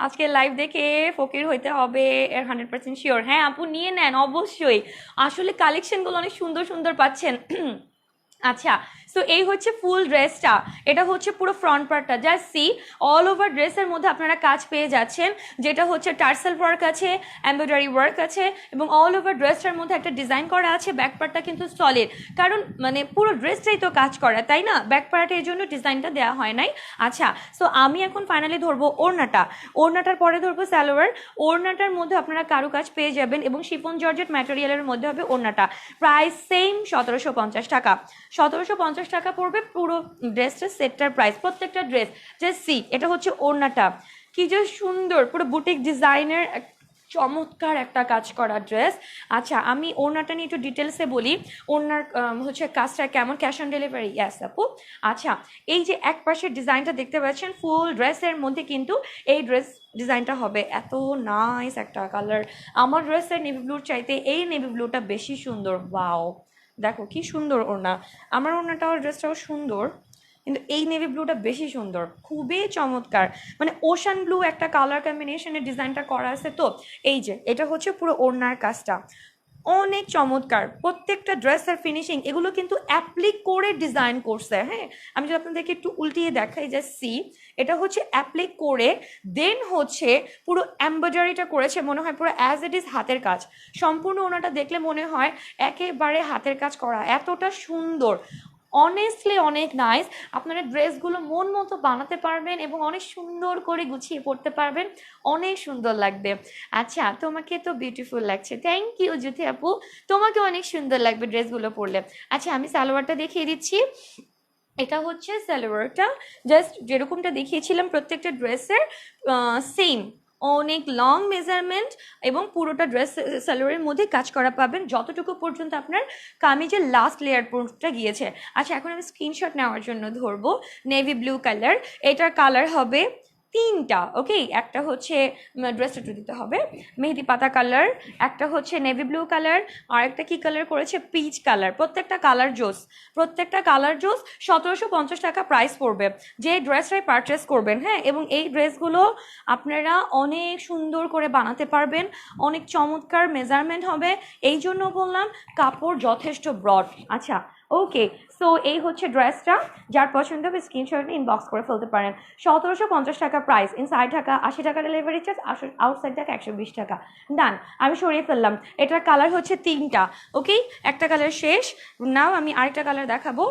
আজকে লাইভ দেখে ফকির হইতে হবে এর 100% শিওর। হ্যাঁ আপু, নিয়ে নেন অবশ্যই, আসলে কালেকশনগুলো অনেক সুন্দর সুন্দর পাচ্ছেন। আচ্ছা, সো এই হচ্ছে ফুল ড্রেসটা, এটা হচ্ছে পুরো ফ্রন্ট পার্টটা। জাস্ট সি, অল ওভার ড্রেসের মধ্যে আপনারা কাজ পেয়ে যাচ্ছেন, যেটা হচ্ছে টার্সেল ওয়ার্ক আছে, এমব্রয়ডারি ওয়ার্ক আছে, এবং অল ওভার ড্রেসটার মধ্যে একটা ডিজাইন করা আছে। ব্যাক পার্টটা কিন্তু সলিড, কারণ মানে পুরো ড্রেসটাই তো কাজ করা, তাই না? ব্যাক পার্টে এই জন্য ডিজাইনটা দেওয়া হয় নাই। আচ্ছা, সো আমি এখন ফাইনালি ধরবো ওড়নাটার পরে ধরবো সালোয়ার। ওড়নাটার মধ্যে আপনারা কারুকাজ পেয়ে যাবেন, এবং শিফন জর্জেট ম্যাটেরিয়ালের মধ্যে হবে ওড়নাটা। প্রাইস সেম 1750 টাকা। 1750 টাকা পড়বে পুরো ড্রেসটার সেটটার প্রাইস, প্রত্যেকটা ড্রেস। জাস্ট সি, এটা হচ্ছে ওড়নাটা, কি যে সুন্দর, পুরো বুটিক ডিজাইনের চমৎকার একটা কাজ করা ড্রেস। আচ্ছা, আমি ওড়নাটা নিয়ে একটু ডিটেলসে বলি। ওড়নার হচ্ছে কাজটা কেমন, ক্যাশ অন ডেলিভারি? ইয়াস আপু। আচ্ছা, এই যে এক পাশের ডিজাইনটা দেখতে পাচ্ছেন, ফুল ড্রেসের মধ্যে কিন্তু এই ড্রেস ডিজাইনটা হবে। এত নাইস একটা কালার, আমার ড্রেসের নেভি ব্লুর চাইতে এই নেভি ব্লুটা বেশি সুন্দর। ওয়াও, দেখো কি সুন্দর ওড়না। আমার ওড়নাটাও ড্রেসটাও সুন্দর, কিন্তু এই নেভি ব্লুটা বেশি সুন্দর, খুবই চমৎকার। মানে ওশান ব্লু একটা কালার কম্বিনেশনের ডিজাইনটা করা আছে। তো এই যে এটা হচ্ছে পুরো ওড়নার কাজটা, অনেক চমৎকার। প্রত্যেকটা ড্রেসের ফিনিশিং এগুলো কিন্তু অ্যাপ্লিক করে ডিজাইন করছে। হ্যাঁ, আমি যদি আপনাদেরকে একটু উল্টিয়ে দেখাই, যে সি, এটা হচ্ছে অ্যাপ্লিক করে দেন হচ্ছে পুরো এমব্রয়ডারিটা করেছে, মনে হয় পুরো অ্যাজ ইট ইজ হাতের কাজ। সম্পূর্ণ ওনাটা দেখলে মনে হয় একেবারে হাতের কাজ করা, এতটা সুন্দর। অনেস্টলি অনেক নাইস। আপনারা ড্রেসগুলো মন মতো বানাতে পারবেন এবং অনেক সুন্দর করে গুছিয়ে পড়তে পারবেন, অনেক সুন্দর লাগবে। আচ্ছা, তোমাকে তো বিউটিফুল লাগছে, থ্যাংক ইউ জ্যোতি আপু, তোমাকে অনেক সুন্দর লাগবে ড্রেসগুলো পরলে। আচ্ছা, আমি সালোয়ারটা দেখিয়ে দিচ্ছি। এটা হচ্ছে সালোয়ারটা, জাস্ট যেরকমটা দেখিয়েছিলাম প্রত্যেকটা ড্রেসের সেম, অনেক লং মেজারমেন্ট, এবং পুরোটা ড্রেস সালোয়ারের মধ্যে কাজ করা পাবেন, যতটুকু পর্যন্ত আপনার কামিজের লাস্ট লেয়ার পর্যন্ত গিয়েছে। আচ্ছা, এখন আমি স্ক্রিনশট নেওয়ার জন্য ধরবো নেভি ব্লু কালার। এটার কালার হবে তিনটা, ওকে। একটা হচ্ছে ড্রেসটা একটু দিতে হবে, মেহেদি পাতা কালার, একটা হচ্ছে নেভি ব্লু কালার, আর একটা কি কালার করেছে, পিচ কালার। প্রত্যেকটা কালার জোস, প্রত্যেকটা কালার জোস। 1750 টাকা প্রাইস পড়বে যে ড্রেসটাই পারচেস করবেন, হ্যাঁ। এবং এই ড্রেসগুলো আপনারা অনেক সুন্দর করে বানাতে পারবেন, অনেক চমৎকার মেজারমেন্ট হবে। এই জন্য বললাম কাপড় যথেষ্ট ব্রড। আচ্ছা, ওকে। সো এই হচ্ছে ড্রেসটা, যার পছন্দ হবে স্ক্রিনশট ইনবক্স করে ফেলতে পারেন। 1750 টাকা প্রাইস, ইনসাইড ঢাকা 80 টাকা ডেলিভারি চার্জ, আউটসাইড ঢাকা 120 টাকা। ডান, আমি সরিয়ে ফেললাম। এটার কালার হচ্ছে তিনটা, ওকে। একটা কালার শেষ, নাও আমি আরেকটা কালার দেখাবো।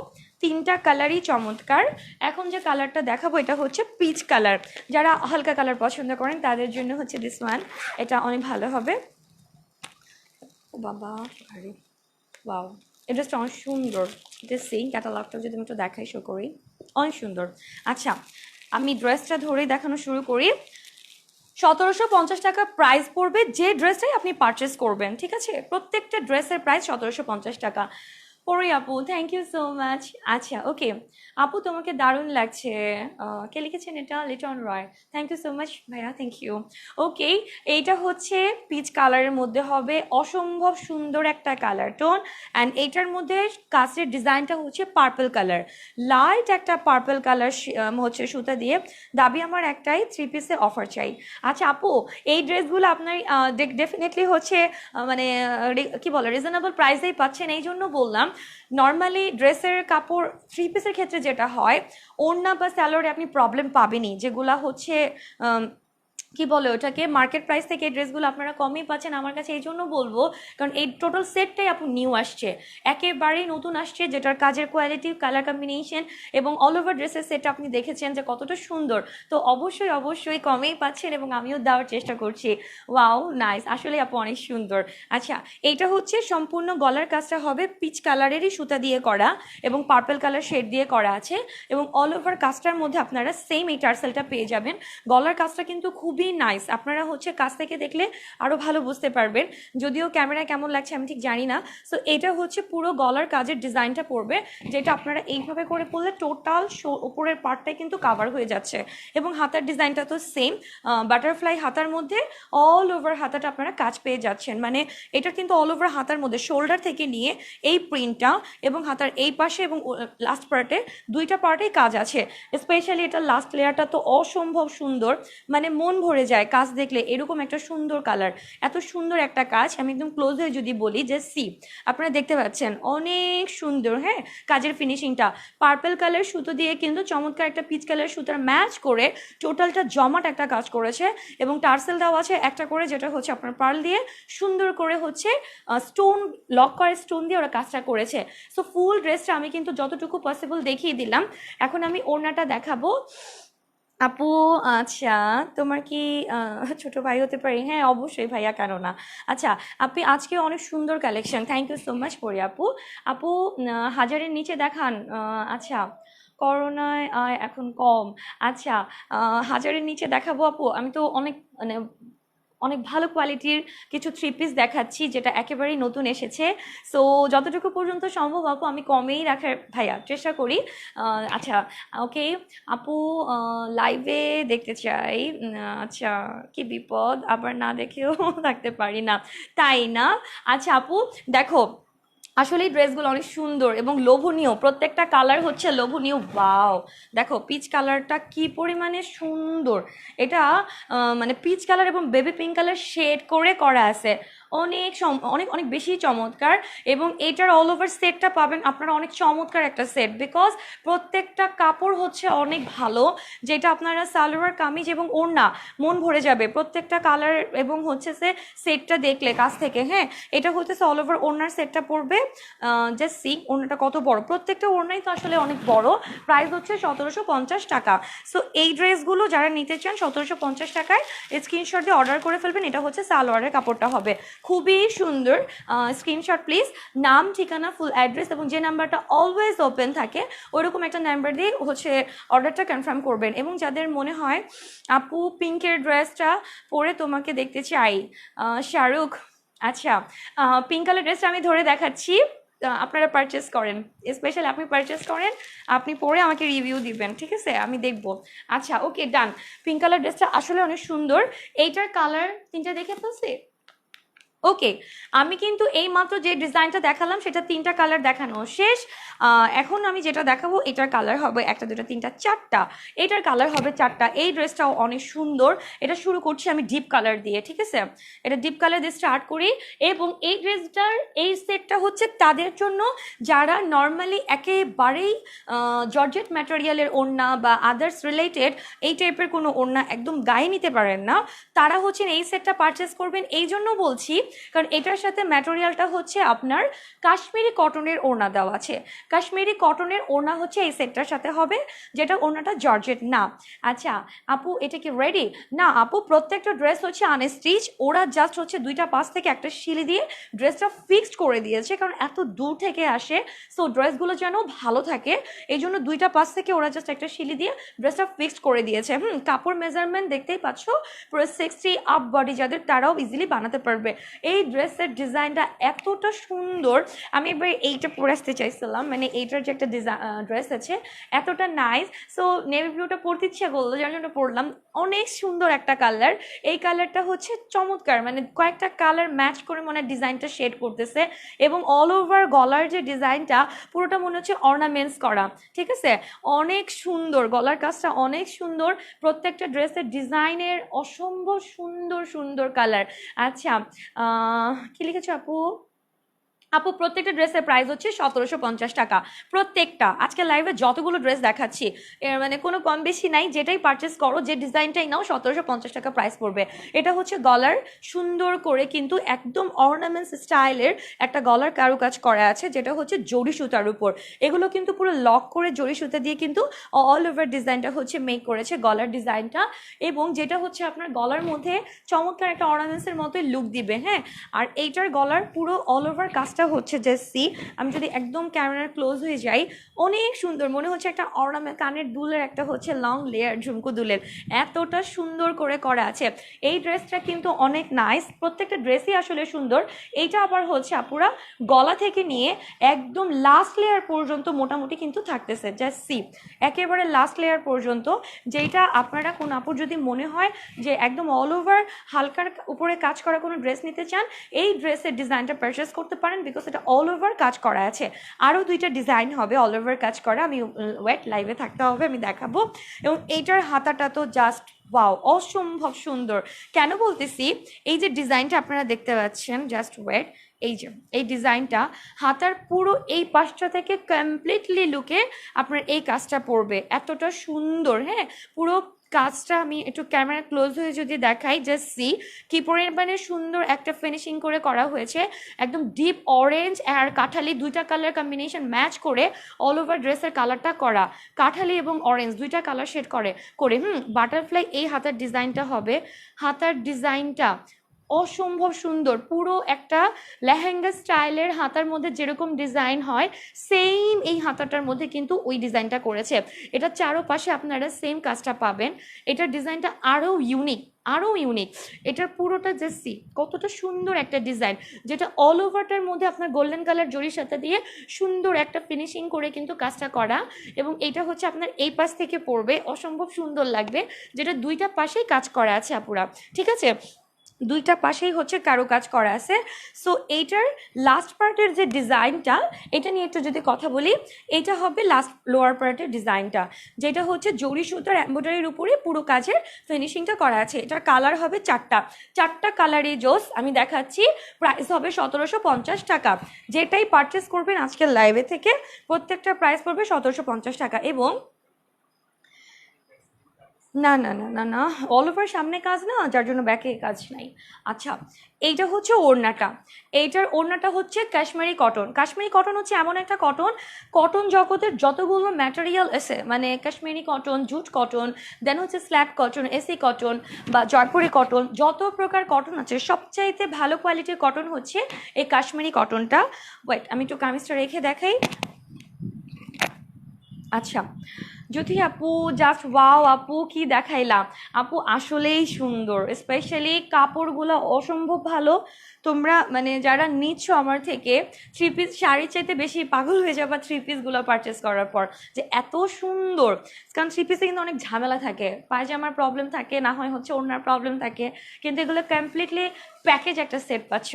তিনটা কালারই চমৎকার। এখন যে কালারটা দেখাবো এটা হচ্ছে পিচ কালার। যারা হালকা কালার পছন্দ করেন তাদের জন্য হচ্ছে দিস ওয়ান, এটা অনেক ভালো হবে। ও বাবা, আরে ওয়াও, এই ড্রেসটা অনেক সুন্দর। এটা সেম ক্যাটালগটা যদি আমি একটু দেখাই, শো করি, অনেক সুন্দর। আচ্ছা, আমি ড্রেসটা ধরেই দেখানো শুরু করি। 1750 টাকা প্রাইস পড়বে যে ড্রেসটাই আপনি পারচেস করবেন, ঠিক আছে। প্রত্যেকটা ড্রেসের প্রাইস 1750 টাকা। পরি আপু, থ্যাংক ইউ সো মাচ। আচ্ছা, ওকে আপু, তোমাকে দারুণ লাগছে। কে লিখেছেন এটা? লিটন রয়, থ্যাংক ইউ সো মাচ ভাইয়া, থ্যাংক ইউ। ওকে, এইটা হচ্ছে পিচ কালারের মধ্যে হবে, অসম্ভব সুন্দর একটা কালার টোন। অ্যান্ড এইটার মধ্যে কাজের ডিজাইনটা হচ্ছে পার্পল কালার, লাইট একটা পার্পল কালার হচ্ছে সুতা দিয়ে। দাবি আমার একটাই, 3 পিসে অফার চাই। আচ্ছা আপু, এই ড্রেসগুলো আপনার ডেফিনেটলি হচ্ছে মানে কি বলে রিজনেবল প্রাইসেই পাচ্ছেন। এই জন্য বললাম, নর্মালি ড্রেসের কাপড় 3 পিসের ক্ষেত্রে যেটা হয়, ওড়না বা স্যালোরে আপনি প্রবলেম পাবেনই, যেগুলা হচ্ছে কি বলে ওটাকে, মার্কেট প্রাইস থেকে এই ড্রেসগুলো আপনারা কমই পাচ্ছেন আমার কাছে। এই জন্য বলবো, কারণ এই টোটাল সেটটাই আপু নিউ আসছে, একেবারেই নতুন আসছে, যেটার কাজের কোয়ালিটি, কালার কম্বিনেশন এবং অল ওভার ড্রেসের সেট আপনি দেখেছেন যে কতটা সুন্দর। তো অবশ্যই অবশ্যই কমেই পাচ্ছেন এবং আমিও দেওয়ার চেষ্টা করছি। ওয়াও, নাইস, আসলে আপু অনেক সুন্দর। আচ্ছা, এইটা হচ্ছে সম্পূর্ণ গলার কাজটা হবে পিচ কালারেরই সুতা দিয়ে করা এবং পার্পল কালার শেড দিয়ে করা আছে, এবং অল ওভার কাজটার মধ্যে আপনারা সেম এই টার্সেলটা পেয়ে যাবেন। গলার কাজটা কিন্তু খুবই নাইস, আপনারা হচ্ছে কাছ থেকে দেখলে আরো ভালো বুঝতে পারবেন, যদিও ক্যামেরায় কেমন লাগছে আমি ঠিক জানি না। সো এটা হচ্ছে পুরো গলার কাজের ডিজাইনটা পড়বে, যেটা আপনারা এইভাবে করে পরলে টোটাল উপরের পার্টটাই কিন্তু কাভার হয়ে যাচ্ছে। এবং হাতার ডিজাইনটা তো সেম, বাটারফ্লাই হাতার মধ্যে অল ওভার হাতাটা আপনারা কাজ পেয়ে যাচ্ছেন। মানে এটা কিন্তু অল ওভার হাতার মধ্যে শোল্ডার থেকে নিয়ে এই প্রিন্টটা এবং হাতার এই পাশে এবং লাস্ট পার্টে, দুইটা পার্টেই কাজ আছে। স্পেশালি এটা লাস্ট লেয়ারটা তো অসম্ভব সুন্দর, মানে মন ভরে যায় কাজ দেখলে। এরকম একটা সুন্দর কালার, এত সুন্দর একটা কাজ। আমি একদম ক্লোজ হয়ে যদি বলি যে সি, আপনারা দেখতে পাচ্ছেন অনেক সুন্দর, হ্যাঁ, কাজের ফিনিশিংটা। পার্পল কালার সুতো দিয়ে কিন্তু চমৎকার একটা পিচ কালার সুতার ম্যাচ করে টোটালটা জমাট একটা কাজ করেছে, এবং টার্সেল দেওয়া আছে একটা করে, যেটা হচ্ছে আপনার পার্ল দিয়ে সুন্দর করে হচ্ছে স্টোন লক করে স্টোন দিয়ে ওরা কাজটা করেছে। সো ফুল ড্রেসটা আমি কিন্তু যতটুকু পসিবল দেখিয়ে দিলাম। এখন আমি ওড়নাটা দেখাবো। আপু, আচ্ছা, তোমার কি ছোট ভাই হতে পারি? হ্যাঁ অবশ্যই ভাইয়া, কেন না। আচ্ছা, আপনি আজকে অনেক সুন্দর collection, thank you so much Pori আপু। আপু, হাজারের নিচে দেখান। আচ্ছা, করোনায় এখন কম। আচ্ছা, হাজারের নিচে দেখাবো আপু। আমি তো অনেক মানে অনেক ভালো কোয়ালিটির কিছু 3 পিস দেখাচ্ছি, যেটা একেবারেই নতুন এসেছে। সো যতটুকু পর্যন্ত সম্ভব আপু আমি কমেই রাখার ভাইয়া চেষ্টা করি। আচ্ছা, ওকে আপু, লাইভে দেখতে চাই। আচ্ছা, কি বিপদ, আবার না দেখেও থাকতে পারি না, তাই না? আচ্ছা আপু, দেখো আসলে ড্রেসগুলো অনেক সুন্দর এবং লোভনীয়, প্রত্যেকটা কালার হচ্ছে লোভনীয়। ওয়াও, দেখো পিচ কালারটা কি পরিমাণে সুন্দর। এটা মানে পিচ কালার এবং বেবি পিঙ্ক কালার শেড করে করা আছে, অনেক অনেক অনেক বেশি চমৎকার। এবং এটার অল ওভার সেটটা পাবেন আপনারা অনেক চমৎকার একটা সেট, বিকজ প্রত্যেকটা কাপড় হচ্ছে অনেক ভালো, যেটা আপনারা সালোয়ার কামিজ এবং ওড়না মন ভরে যাবে প্রত্যেকটা কালার এবং হচ্ছে সে সেটটা দেখলে কাছ থেকে। হ্যাঁ, এটা হচ্ছে অল ওভার ওড়নার সেটটা পড়বে। জাস্ট সি ওড়নাটা কত বড়, প্রত্যেকটা ওড়নাই তো আসলে অনেক বড়। প্রাইস হচ্ছে 1750 টাকা। সো এই ড্রেসগুলো যারা নিতে চান 1750 টাকায় স্ক্রিনশট দিয়ে অর্ডার করে ফেলবেন। এটা হচ্ছে সালোয়ারের কাপড়টা হবে, খুবই সুন্দর। স্ক্রিনশট প্লিজ, নাম, ঠিকানা, ফুল অ্যাড্রেস এবং যে নাম্বারটা অলওয়েজ ওপেন থাকে ওইরকম একটা নাম্বার দিয়ে হচ্ছে অর্ডারটা কনফার্ম করবেন। এবং যাদের মনে হয় আপু পিঙ্কের ড্রেসটা পরে তোমাকে দেখতে চাই, শাহরুখ, আচ্ছা পিঙ্ক কালার ড্রেসটা আমি ধরে দেখাচ্ছি। আপনারা পারচেস করেন, স্পেশালি আপনি পারচেস করেন, আপনি পরে আমাকে রিভিউ দিবেন, ঠিক আছে, আমি দেখব। আচ্ছা ওকে ডান। পিঙ্ক কালার ড্রেসটা আসলে অনেক সুন্দর। এইটার কালার তিনটা দেখে ফেলছি। ওকে, আমি কিন্তু এই মাত্র যে ডিজাইনটা দেখালাম সেটা তিনটা কালার দেখানো শেষ। এখন আমি যেটা দেখাবো এটার কালার হবে একটা, দুটো, তিনটা, চারটা। এটার কালার হবে চারটা। এই ড্রেসটাও অনেক সুন্দর। এটা শুরু করছি আমি ডিপ কালার দিয়ে, ঠিক আছে, এটা ডিপ কালার দিয়ে স্টার্ট করি। এবং এই ড্রেসটার এই সেটটা হচ্ছে তাদের জন্য যারা নর্মালি একেবারেই জর্জেট ম্যাটেরিয়ালের ওড়না বা আদার্স রিলেটেড এই টাইপের কোনো ওড়না একদম গায়ে নিতে পারেন না, তারা হচ্ছেন এই সেটটা পারচেস করবেন। এই জন্য বলছি কারণ এটার সাথে ম্যাটেরিয়ালটা হচ্ছে আপনার কাশ্মীরি কটনের ওড়না দেওয়া আছে। কাশ্মীরি কটনের ওড়না হচ্ছে এই সেটটার সাথে হবে, যেটা ওড়নাটা জর্জেট না। আচ্ছা আপু এটা কি রেডি? না আপু, প্রত্যেকটা ড্রেস হচ্ছে আনস্টিচ। ওরা জাস্ট হচ্ছে দুইটা পাশ থেকে একটা সিলি দিয়ে ড্রেসটা ফিক্সড করে দিয়েছে, কারণ এত দূর থেকে আসে, সো ড্রেসগুলো যেন ভালো থাকে এই জন্য দুইটা পাশ থেকে ওরা জাস্ট একটা সিলি দিয়ে ড্রেসটা ফিক্সড করে দিয়েছে। কাপড় মেজারমেন্ট দেখতেই পাচ্ছ, পুরো 60 আপ বডি যাদের তারাও ইজিলি বানাতে পারবে। এই ড্রেসের ডিজাইনটা এতটা সুন্দর, আমি এবার এইটা পরে আসতে চাইছিলাম, মানে এইটার যে একটা ড্রেস আছে এতটা নাইস, সো নেভি ব্লুটা পরতে ইচ্ছা করলো, যার জন্য পরলাম। অনেক সুন্দর একটা কালার, এই কালারটা হচ্ছে চমৎকার, মানে কয়েকটা কালার ম্যাচ করে মনে হয় ডিজাইনটা শেড করতেছে। এবং অল ওভার গলার যে ডিজাইনটা পুরোটা মনে হচ্ছে অর্নামেন্টস করা, ঠিক আছে, অনেক সুন্দর গলার কাজটা, অনেক সুন্দর। প্রত্যেকটা ড্রেসের ডিজাইনের অসম্ভব সুন্দর সুন্দর কালার। আচ্ছা কি লিখেছো আপু? আপু প্রত্যেকটা ড্রেসের প্রাইস হচ্ছে 1750 টাকা প্রত্যেকটা। আজকে লাইভে যতগুলো ড্রেস দেখাচ্ছি এর মানে কোনো কম বেশি নাই, যেটাই পারচেস করো যে ডিজাইনটাই নাও 1750 টাকা প্রাইস পড়বে। এটা হচ্ছে গলার সুন্দর করে কিন্তু একদম অর্নামেন্টস স্টাইলের একটা গলার কারুকাজ করা আছে, যেটা হচ্ছে জরি সুতার উপর। এগুলো কিন্তু পুরো লক করে জরি সুতা দিয়ে কিন্তু অল ওভার ডিজাইনটা হচ্ছে মেক করেছে গলার ডিজাইনটা, এবং যেটা হচ্ছে আপনার গলার মধ্যে চমৎকার একটা অর্নামেন্টসের মতোই লুক দিবে। হ্যাঁ, আর এইটার গলার পুরো অল ওভার কাজটা হচ্ছে যে সি, আমি যদি একদম ক্যামেরার ক্লোজ হয়ে যাই, অনেক সুন্দর মনে হচ্ছে একটা অর্নামেন্ট, কানের দুলের একটা হচ্ছে লং লেয়ার, ঝুমকো দুলের, এতটা সুন্দর করে করা আছে। এই ড্রেসটা কিন্তু অনেক নাইস, প্রত্যেকটা ড্রেসই আসলে সুন্দর। এইটা আবার হচ্ছে আপুরা গলা থেকে নিয়ে একদম লাস্ট লেয়ার পর্যন্ত মোটামুটি কিন্তু থাকতেছে, জাস্ট সি, একেবারে লাস্ট লেয়ার পর্যন্ত। যেটা আপনারা কোন আপুর যদি মনে হয় যে একদম অল ওভার হালকার উপরে কাজ করা কোনো ড্রেস নিতে চান, এই ড্রেসের ডিজাইনটা পারচেস করতে পারেন, বিকজ এটা অল ওভার কাজ করা আছে। আরও দুইটা ডিজাইন হবে অল ওভার কাজ করা, আমি ওয়েট লাইভে থাকতে হবে, আমি দেখাবো। এবং এইটার হাতাটা তো জাস্ট ওয়াও, অসম্ভব সুন্দর। কেন বলতেছি, এই যে ডিজাইনটা আপনারা দেখতে পাচ্ছেন, জাস্ট ওয়েট, এই যে এই ডিজাইনটা হাতার পুরো এই পাশটা থেকে কমপ্লিটলি লুকে আপনার এই কাজটা পড়বে, এতটা সুন্দর। হ্যাঁ, পুরো কাজটা আমি একটু ক্যামেরা ক্লোজ হয়ে যদি দেখাই, জাস্ট সি কি পরিমাণে সুন্দর একটা ফিনিশিং করে করা হয়েছে। একদম ডিপ অরেঞ্জ আর কাঠালি দুইটা কালার কম্বিনেশন ম্যাচ করে অল ওভার ড্রেসের কালারটা করা, কাঠালি এবং অরেঞ্জ দুইটা কালার শেড করে করে বাটারফ্লাই এই হাতার ডিজাইনটা হবে। হাতার ডিজাইনটা অসম্ভব সুন্দর, পুরো একটা লেহেঙ্গা স্টাইলের হাতার মধ্যে যেরকম ডিজাইন হয় সেম এই হাতাটার মধ্যে কিন্তু ওই ডিজাইনটা করেছে। এটা চারোপাশে আপনারা সেম কাজটা পাবেন। এটার ডিজাইনটা আরও ইউনিক, আরও ইউনিক। এটার পুরোটা যে সি কতটা সুন্দর একটা ডিজাইন, যেটা অল ওভারটার মধ্যে আপনার গোল্ডেন কালার জরির সাথে দিয়ে সুন্দর একটা ফিনিশিং করে কিন্তু কাজটা করা। এবং এটা হচ্ছে আপনার এই পাশ থেকে পড়বে, অসম্ভব সুন্দর লাগবে, যেটা দুইটা পাশেই কাজ করা আছে আপুরা, ঠিক আছে, দুইটা পাশেই হচ্ছে কারো কাজ করা আছে। সো এইটার লাস্ট পার্টের যে ডিজাইনটা, এটা নিয়ে একটু যদি কথা বলি, এটা হবে লাস্ট লোয়ার পার্টের ডিজাইনটা, যেটা হচ্ছে জরি সুতার এমব্রয়ডারির উপরে পুরো কাজের ফিনিশিংটা করা আছে। এটার কালার হবে চারটা, চারটা কালারই জোস, আমি দেখাচ্ছি। প্রাইস হবে 1750 টাকা। যেটাই পারচেস করবেন আজকের লাইভে থেকে প্রত্যেকটা প্রাইস পড়বে 1750 টাকা। এবং না না না না না, অল ওভার সামনে কাজ না, যার জন্য ব্যাকে কাজ নাই। আচ্ছা, এইটা হচ্ছে ওড়নাটা, এইটার ওড়নাটা হচ্ছে কাশ্মীরি কটন। কাশ্মীরি কটন হচ্ছে এমন একটা কটন, কটন জগতের যতগুলো ম্যাটেরিয়াল আছে, মানে কাশ্মীরি কটন, জুট কটন, দেন হচ্ছে স্ল্যাব কটন, এসি কটন বা জয়পুরি কটন, যত প্রকার কটন আছে সবচাইতে ভালো কোয়ালিটির কটন হচ্ছে এই কাশ্মীরি কটনটা। ওয়েট আমি একটু কামিজটা রেখে দেখাই। আচ্ছা, জ্যোতি আপু জাস্ট ওয়াও আপু, কি দেখাইলাম আপু, আসলেই সুন্দর, স্পেশালি কাপড়গুলো অসম্ভব ভালো। তোমরা মানে যারা নিচ্ছ আমার থেকে থ্রি পিস শাড়ির চাইতে বেশি পাগল হয়ে যাবা থ্রি পিসগুলো পারচেস করার পর, যে এত সুন্দর। কারণ থ্রি পিসে কিন্তু অনেক ঝামেলা থাকে, পায়জামার প্রবলেম থাকে, না হয় হচ্ছে ওড়নার প্রবলেম থাকে, কিন্তু এগুলো কমপ্লিটলি প্যাকেজ একটা সেট পাচ্ছ।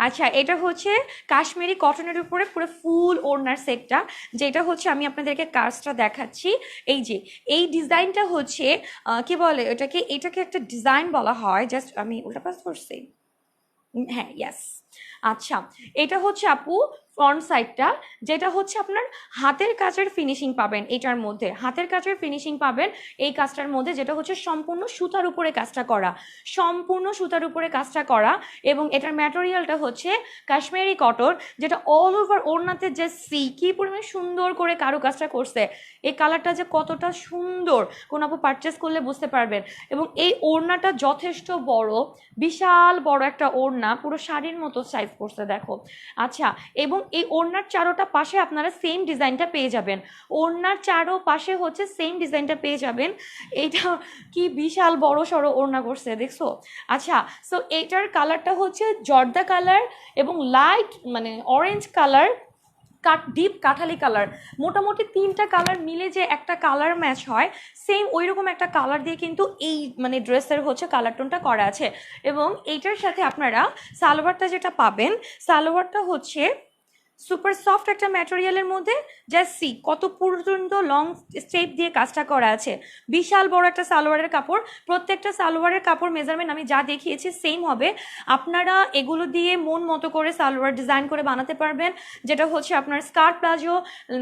আচ্ছা, এটা হচ্ছে কাশ্মীরি কটনের উপরে পুরো ফুল ওড়নার সেটটা, যেটা হচ্ছে আমি আপনাদেরকে কাজটা দেখাচ্ছি। এই যে এই ডিজাইনটা হচ্ছে কি বলে এটাকে একটা ডিজাইন বলা হয়, জাস্ট আমি ওটা পাস করছি, হ্যাঁ ইয়াস। আচ্ছা, এটা হচ্ছে আপু ফ্রন্ট সাইডটা, যেটা হচ্ছে আপনার হাতের কাজের ফিনিশিং পাবেন, এটার মধ্যে হাতের কাজের ফিনিশিং পাবেন এই কাজটার মধ্যে, যেটা হচ্ছে সম্পূর্ণ সুতার উপরে কাজটা করা, সম্পূর্ণ সুতার উপরে কাজটা করা। এবং এটার ম্যাটেরিয়ালটা হচ্ছে কাশ্মীরি কটন, যেটা অল ওভার ওড়নাতে যে কি পরিমাণে সুন্দর করে কারু কাজটা করছে, এই কালারটা যে কতটা সুন্দর কোন আপু পারচেস করলে বুঝতে পারবেন। এবং এই ওড়নাটা যথেষ্ট বড়, বিশাল বড় একটা ওড়না, পুরো শাড়ির মতো সাইজ করছে দেখো। আচ্ছা, এবং এই ওড়নার চারোটা পাশে আপনারা সেম ডিজাইনটা পেয়ে যাবেন, ওড়নার চারো পাশে হচ্ছে সেম ডিজাইনটা পেয়ে যাবেন। এটা কি বিশাল বড় সড়ো ওড়না করছে দেখছো। আচ্ছা, সো এইটার কালারটা হচ্ছে জর্দা কালার এবং লাইট মানে orange colour, deep Kathali colour, মোটামুটি তিনটা কালার মিলে যে একটা কালার ম্যাচ হয়, সেম ওই রকম একটা কালার দিয়ে কিন্তু এই মানে ড্রেসের হচ্ছে কালার টোনটা করা আছে। এবং এইটার সাথে আপনারা সালোয়ারটা যেটা পাবেন, সালোয়ারটা হচ্ছে সুপার সফট একটা ম্যাটেরিয়ালের মধ্যে, জাস্ট সি কত পর্যন্ত লং স্টেপ দিয়ে কাজটা করা আছে, বিশাল বড় একটা সালোয়ারের কাপড়। প্রত্যেকটা সালোয়ারের কাপড় মেজারমেন্ট আমি যা দেখিয়েছি সেম হবে, আপনারা এগুলো দিয়ে মন মতো করে সালোয়ার ডিজাইন করে বানাতে পারবেন, যেটা হচ্ছে আপনার স্কার্ট প্লাজো,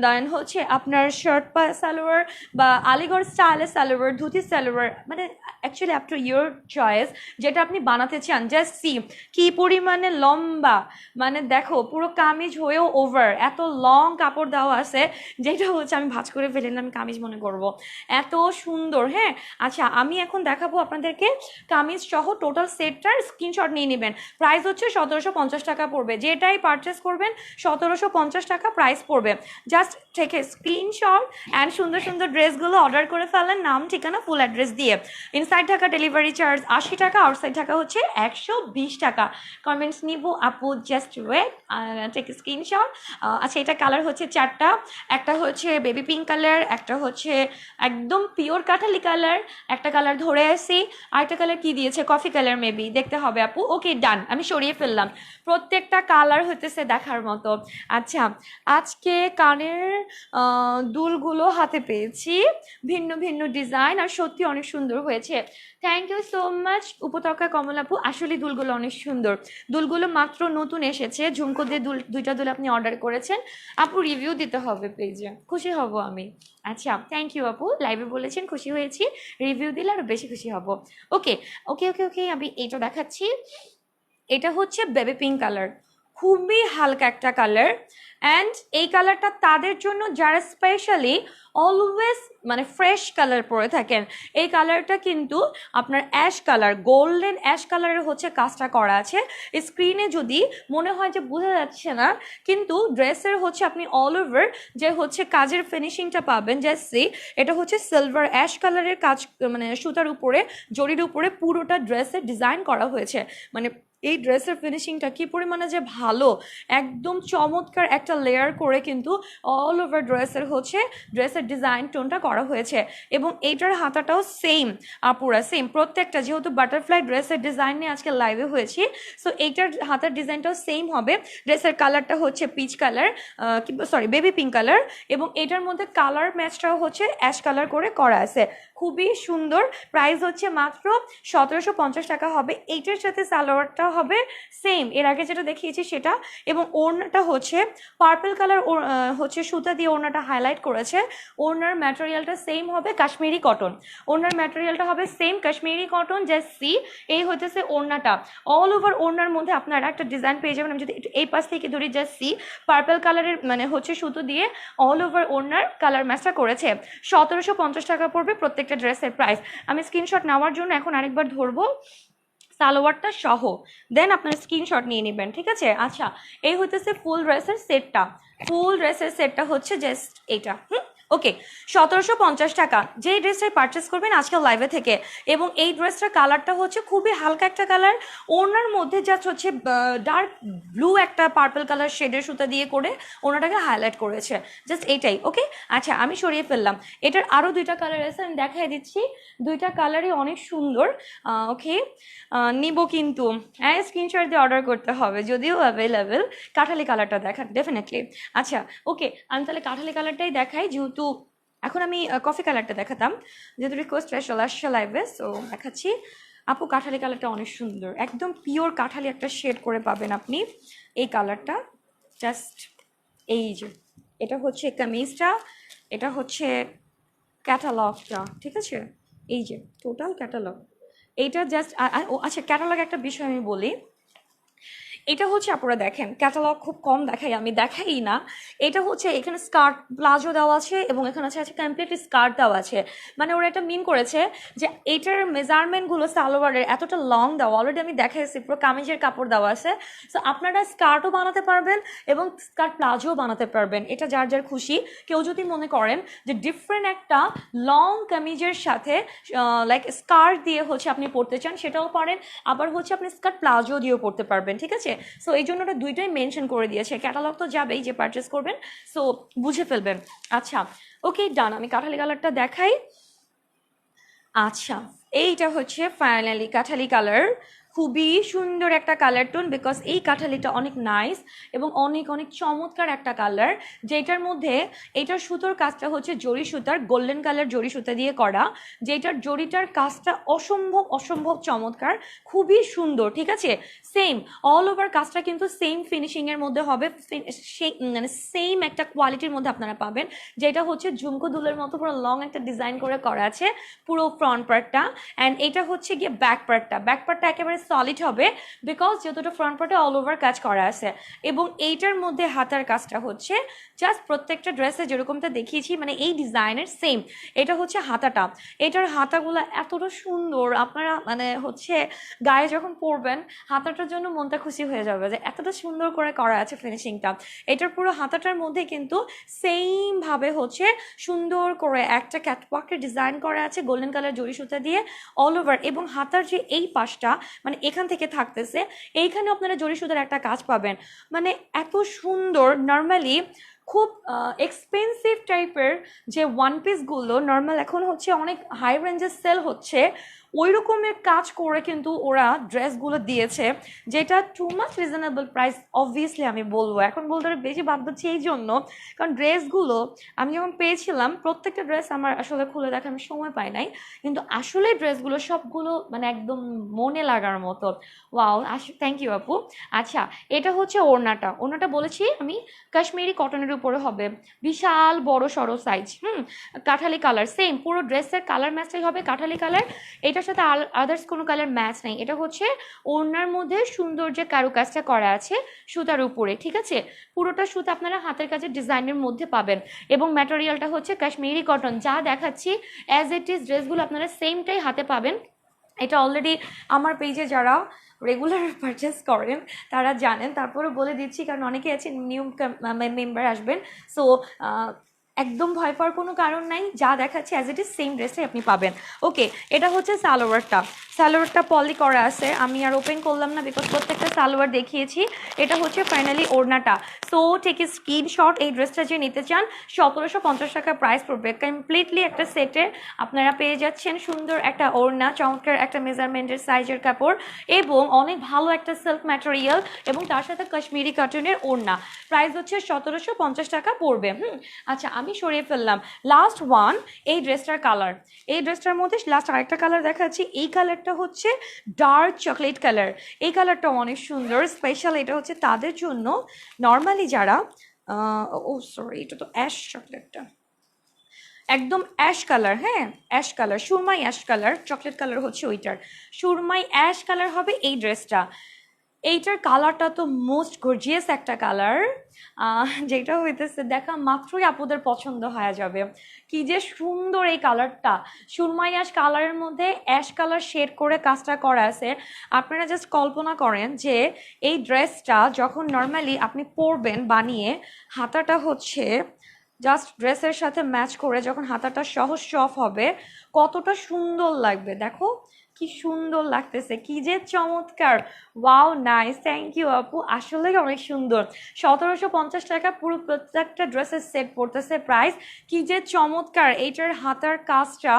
দেন হচ্ছে আপনার শার্ট সালোয়ার বা আলিগড় স্টাইলের সালোয়ার, ধুতি সালোয়ার, মানে actually up to your choice যেটা আপনি বানাতে চান। জাস্ট সি কি পরিমাণে লম্বা, মানে দেখো পুরো কামিজ হয়েও ওভার, এত লং কাপড় দেওয়া আছে, যেটা হচ্ছে আমি ভাঁজ করে ফেলে আমি কামিজ মনে করব, এত সুন্দর। হ্যাঁ, আচ্ছা আমি এখন দেখাবো আপনাদেরকে কামিজ সহ টোটাল সেটটার স্ক্রিনশট নিয়ে নেবেন। প্রাইস হচ্ছে 1750 টাকা পড়বে, যেটাই পারচেস করবেন 1750 টাকা প্রাইস পড়বে। জাস্ট থেকে স্ক্রিনশট অ্যান্ড সুন্দর সুন্দর ড্রেসগুলো অর্ডার করে ফেলেন, নাম ঠিকানা ফুল অ্যাড্রেস দিয়ে। ইনসাইড ঢাকা ডেলিভারি চার্জ 80 টাকা, আউটসাইড ঢাকা হচ্ছে 120 টাকা। কমেন্টস নিব আপু, জাস্ট ওয়েট, টেক স্ক্রিনশট। আচ্ছা, এটা কালার হচ্ছে চারটা, একটা হচ্ছে বেবি পিঙ্ক কালার, একটা হচ্ছে একদম পিওর কাঠালি কালার, একটা কালার ধরে আসি, আরেকটা কালার কি দিয়েছে কফি কালার, মেবি দেখতে হবে আপু। ওকে ডান, আমি সরিয়ে ফেললাম। প্রত্যেকটা কালার হইতেছে দেখার মতো। আচ্ছা, আজকে কানের দুলগুলো হাতে পেয়েছি, ভিন্ন ভিন্ন ডিজাইন, আর সত্যি অনেক সুন্দর হয়েছে। থ্যাংক ইউ সো মাচ উপত্যকা কমল আপু, আসলে দুলগুলো অনেক সুন্দর। দুলগুলো মাত্র নতুন এসেছে, ঝুমকো দিয়ে দুইটা দুল আপনি অর্ডার করেছেন আপু, রিভিউ দিতে হবে পেজে, খুশি হব আমি। আচ্ছা, থ্যাংক ইউ আপু, লাইভে বলেছেন খুশি হয়েছি, রিভিউ দিলে আরো বেশি খুশি হব। ওকে ওকে ওকে ওকে, আমি এইটা দেখাচ্ছি। এটা হচ্ছে বেবি পিঙ্ক কালার, খুবই হালকা একটা কালার, অ্যান্ড এই কালারটা তাদের জন্য যারা স্পেশালি অলওয়েজ মানে ফ্রেশ কালার পরে থাকেন। এই কালারটা কিন্তু আপনার অ্যাশ কালার, গোল্ডেন অ্যাশ কালারের হচ্ছে কাজটা করা আছে। স্ক্রিনে যদি মনে হয় যে বোঝা যাচ্ছে না, কিন্তু ড্রেসের হচ্ছে আপনি অল ওভার যে হচ্ছে কাজের ফিনিশিংটা পাবেন, জাস্ট এটা হচ্ছে সিলভার অ্যাশ কালারের কাজ, মানে সুতার উপরে জরির উপরে পুরোটা ড্রেসের ডিজাইন করা হয়েছে। মানে এই ড্রেসের ফিনিশিংটা কি পরিমাণে যে ভালো, একদম চমৎকার একটা লেয়ার করে কিন্তু অল ওভার ড্রেসের হচ্ছে ড্রেসের ডিজাইন টোনটা করা হয়েছে। এবং এইটার হাতাটাও সেম আপুরা, সেম প্রত্যেকটা, যেহেতু বাটারফ্লাই ড্রেসের ডিজাইন নিয়ে আজকে লাইভে হয়েছি, সো এইটার হাতার ডিজাইনটাও সেম হবে। ড্রেসের কালারটা হচ্ছে peach colour, sorry baby pink colour, এবং এটার মধ্যে কালার ম্যাচটাও হচ্ছে অ্যাশ কালার করে করা আছে, খুবই সুন্দর। প্রাইস হচ্ছে মাত্র 1750 টাকা হবে। এইটার সাথে সালোয়ারটা হবে সেম এর আগে যেটা দেখিয়েছি সেটা, এবং ওড়নাটা হচ্ছে পার্পল কালার হচ্ছে সুতা দিয়ে ওড়নাটা হাইলাইট করেছে। ওড়নার ম্যাটেরিয়ালটা সেম হবে কাশ্মীরি কটন, ওড়নার ম্যাটেরিয়ালটা হবে same Kashmiri cotton, just see এই হইতেছে ওড়নাটা। অল ওভার ওড়নার মধ্যে আপনারা একটা ডিজাইন পেয়ে যাবেন। আমি যদি এই পাশ থেকে ধরি, জাস্ট সি পার্পল কালারের মানে হচ্ছে সুতো দিয়ে অল ওভার ওড়নার কালার ম্যাচটা করেছে। 1750 টাকা পড়বে প্রত্যেকটা ড্রেসের প্রাইস। আমি স্ক্রিনশট নেওয়ার জন্য এখন আরেকবার ধরবো সালোয়ারটা সহ, দেন আপনার স্ক্রিনশট নিয়ে নেবেন, ঠিক আছে। আচ্ছা, এই হইতেছে ফুল ড্রেসের সেটটা, ফুল ড্রেসের সেটটা হচ্ছে জাস্ট এইটা, ওকে, 1750 টাকা যেই ড্রেসটাই পারচেস করবেন আজকাল লাইভে থেকে। এবং এই ড্রেসটার কালারটা হচ্ছে খুবই হালকা একটা কালার, ওনার মধ্যে জাস্ট হচ্ছে ডার্ক ব্লু একটা পার্পল কালার শেডের সুতা দিয়ে করে ওনাটাকে হাইলাইট করেছে, জাস্ট এইটাই। ওকে, আচ্ছা আমি সরিয়ে ফেললাম। এটার আরও দুইটা কালার আছে, আমি দেখাই দিচ্ছি। দুইটা কালারই অনেক সুন্দর। ওকে, নিব কিন্তু হ্যাঁ, স্ক্রিনশট দিয়ে অর্ডার করতে হবে, যদিও অ্যাভেলেবেল। কাঠালি কালারটা দেখান ডেফিনেটলি। আচ্ছা ওকে, আমি তাহলে কাঠালি কালারটাই দেখাই, যেহেতু এখন আমি কফি কালারটা দেখাতাম, যেহেতু রিকোয়েস্ট চলে আসছে লাইভে, সো দেখাচ্ছি। আপু কাঠালি কালারটা অনেক সুন্দর, একদম পিওর কাঠালি একটা শেড করে পাবেন আপনি এই কালারটা। জাস্ট এই যে এটা হচ্ছে কামিজটা, এটা হচ্ছে ক্যাটালগটা, ঠিক আছে? এই যে টোটাল ক্যাটালগ এইটা জাস্ট। ও আচ্ছা, ক্যাটালগ একটা বিষয় আমি বলি, এটা হচ্ছে আপনারা দেখেন ক্যাটালগ খুব কম দেখাই, আমি দেখাই না। এটা হচ্ছে এখানে স্কার্ট প্লাজো দেওয়া আছে এবং এখানে আছে কমপ্লিটলি স্কার্ট দেওয়া আছে। মানে ওরা এটা মিন করেছে যে এটার মেজারমেন্টগুলো সালোয়ারের এতটা লং দেওয়া, অলরেডি আমি দেখাইছি, পুরো কামিজের কাপড় দেওয়া আছে। সো আপনারা স্কার্টও বানাতে পারবেন এবং স্কার্ট প্লাজোও বানাতে পারবেন, এটা যার যার খুশি। কেউ যদি মনে করেন যে ডিফারেন্ট একটা লং কামিজের সাথে লাইক স্কার্ট দিয়ে হচ্ছে আপনি পরতে চান, সেটাও পারেন। আবার হচ্ছে আপনি স্কার্ট প্লাজো দিয়েও পরতে পারবেন, ঠিক আছে? সো এই জন্য ওটা দুইটাই মেনশন করে দিয়েছে। ক্যাটালগ তো যাবেই, যে পারচেস করবেন সো বুঝে ফেলবেন। আচ্ছা ওকে ডান, আমি কাঠালি কালারটা দেখাই। আচ্ছা এইটা হচ্ছে ফাইনালি কাঠালি কালার, খুবই সুন্দর একটা কালার টোন, বিকজ এই কাঠালিটা অনেক নাইস এবং অনেক অনেক চমৎকার একটা কালার, যেটার মধ্যে এটার সুতোর কাজটা হচ্ছে জরি সুতার, গোল্ডেন কালার জরি সুতা দিয়ে করা, যেটার জরিটার কাজটা অসম্ভব অসম্ভব চমৎকার, খুবই সুন্দর, ঠিক আছে? সেম অল ওভার কাজটা কিন্তু সেম ফিনিশিংয়ের মধ্যে হবে, মানে সেম একটা কোয়ালিটির মধ্যে আপনারা পাবেন, যেটা হচ্ছে ঝুমকো দুলের মতো পুরো লং একটা ডিজাইন করে করা আছে পুরো ফ্রন্ট পার্টটা। অ্যান্ড এটা হচ্ছে গিয়ে ব্যাক পার্টটা একেবারে সলিড হবে, বিকজ যেহেতু ফ্রন্ট পার্টে অল ওভার কাজ করা আছে। এবং এইটার মধ্যে হাতার কাজটা হচ্ছে জাস্ট প্রত্যেকটা ড্রেসে যেরকমটা দেখিয়েছি, মানে এই ডিজাইনের সেম। এটা হচ্ছে হাতাটা, এটার হাতাগুলো এতটা সুন্দর, আপনারা মানে হচ্ছে গায়ে যখন পরবেন হাতাটার জন্য মনটা খুশি হয়ে যাবে যে এতটা সুন্দর করে করা আছে ফিনিশিংটা। এটার পুরো হাতাটার মধ্যে কিন্তু সেম ভাবে হচ্ছে সুন্দর করে একটা ক্যাটওয়াকের ডিজাইন করা আছে গোল্ডেন কালার জরি সুতা দিয়ে অল ওভার। এবং হাতার যে এই পাশটা মানে এখান থেকে থাকতেছে, এইখানে আপনারা জরি সুতার একটা কাজ পাবেন, মানে এত সুন্দর। নর্মালি খুব এক্সপেন্সিভ টাইপের যে ওয়ান পিসগুলো নর্মাল এখন হচ্ছে অনেক হাই রেঞ্জের সেল হচ্ছে, ওই রকমের কাজ করে কিন্তু ওরা ড্রেসগুলো দিয়েছে, যেটা too much reasonable price. Obviously আমি বলবো, এখন বলতে বেশি বাধ্য হচ্ছে এই জন্য, কারণ ড্রেসগুলো আমি যখন পেয়েছিলাম, প্রত্যেকটা ড্রেস আমার আসলে খুলে দেখা আমি সময় পাই নাই, কিন্তু আসলে ড্রেসগুলো সবগুলো মানে একদম মনে লাগার মতো। ওয়াও, থ্যাংক ইউ আপু। আচ্ছা এটা হচ্ছে ওড়নাটা বলেছি আমি কাশ্মীরি কটনের উপরে হবে, বিশাল বড় সড়ো সাইজ। কাঠালি কালার, সেম পুরো ড্রেসের কালার ম্যাচটাই হবে কাঠালি কালার, এটার সাথে আদার্স কোনো কালার ম্যাচ নেই। এটা হচ্ছে ওড়নার মধ্যে সুন্দর যে কারুকাজটা করা আছে সুতার উপরে, ঠিক আছে? পুরোটা সুতা আপনারা হাতের কাজের ডিজাইনের মধ্যে পাবেন এবং ম্যাটেরিয়ালটা হচ্ছে কাশ্মীরি কটন। যা দেখাচ্ছি অ্যাজ ইট ইজ ড্রেসগুলো আপনারা সেমটাই হাতে পাবেন। এটা অলরেডি আমার পেজে যারা রেগুলার পারচেস করেন তারা জানেন, তারপরে বলে দিচ্ছি কারণ অনেকে আছে নিউ মেম্বার আসবেন। সো একদম ভয় পাওয়ার কোনো কারণ নাই, যা দেখাচ্ছে অ্যাজ ইট ইজ সেম ড্রেসটাই আপনি পাবেন। ওকে, এটা হচ্ছে সালোয়ারটা পলি করা আছে, আমি আর ওপেন করলাম না বিকজ প্রত্যেকটা সালোয়ার দেখিয়েছি। এটা হচ্ছে ফাইনালি ওড়নাটা। সো টেক স্ক্রিনশট, এই ড্রেসটা যে নিতে চান 1750 টাকা প্রাইস পড়বে কমপ্লিটলি একটা সেটে। আপনারা পেয়ে যাচ্ছেন সুন্দর একটা ওড়না, চমৎকার একটা মেজারমেন্টের সাইজের কাপড় এবং অনেক ভালো একটা সিল্ক ম্যাটেরিয়াল এবং তার সাথে কাশ্মীরি কটনের ওড়না। প্রাইস হচ্ছে 1750 টাকা পড়বে। আচ্ছা আমি সরিয়ে ফেললাম। লাস্ট ওয়ান, এই ড্রেসটার কালার, এই ড্রেসটার মধ্যে লাস্ট আরেকটা কালার দেখাচ্ছি। এই কালারটা হচ্ছে ডার্ক চকলেট কালার, এই কালারটা অনেক সুন্দর, স্পেশাল। এটা হচ্ছে তাদের জন্য নর্মালি যারা ও সরি, এটা তো অ্যাশ চকলেটটা, একদম অ্যাশ কালার, হ্যাঁ অ্যাশ কালার, সুরমাই অ্যাশ কালার, চকলেট কালার হচ্ছে ওইটার, সুরমাই অ্যাশ কালার হবে এই ড্রেসটা। এইটার কালারটা তো মোস্ট গর্জিয়াস একটা কালার, যেটা হইতেছে দেখা মাত্রই আপুদের পছন্দ হয়ে যাবে। কি যে সুন্দর এই কালারটা, সুরমাই অ্যাশ কালারের মধ্যে অ্যাশ কালার শেড করে কাজটা করা আছে। আপনারা জাস্ট কল্পনা করেন যে এই ড্রেসটা যখন নর্মালি আপনি পরবেন বানিয়ে, হাতাটা হচ্ছে জাস্ট ড্রেসের সাথে ম্যাচ করে যখন হাতাটা সহ শফ হবে কতটা সুন্দর লাগবে দেখো, কি সুন্দর লাগতেছে, কি যে চমৎকার। ওয়াও নাইস, থ্যাংক ইউ আপু, আসলে অনেক সুন্দর। 1750 টাকা পুরো প্রত্যেকটা ড্রেসের সেট পড়তেছে প্রাইস। কি যে চমৎকার, এইটার হাতার কাজটা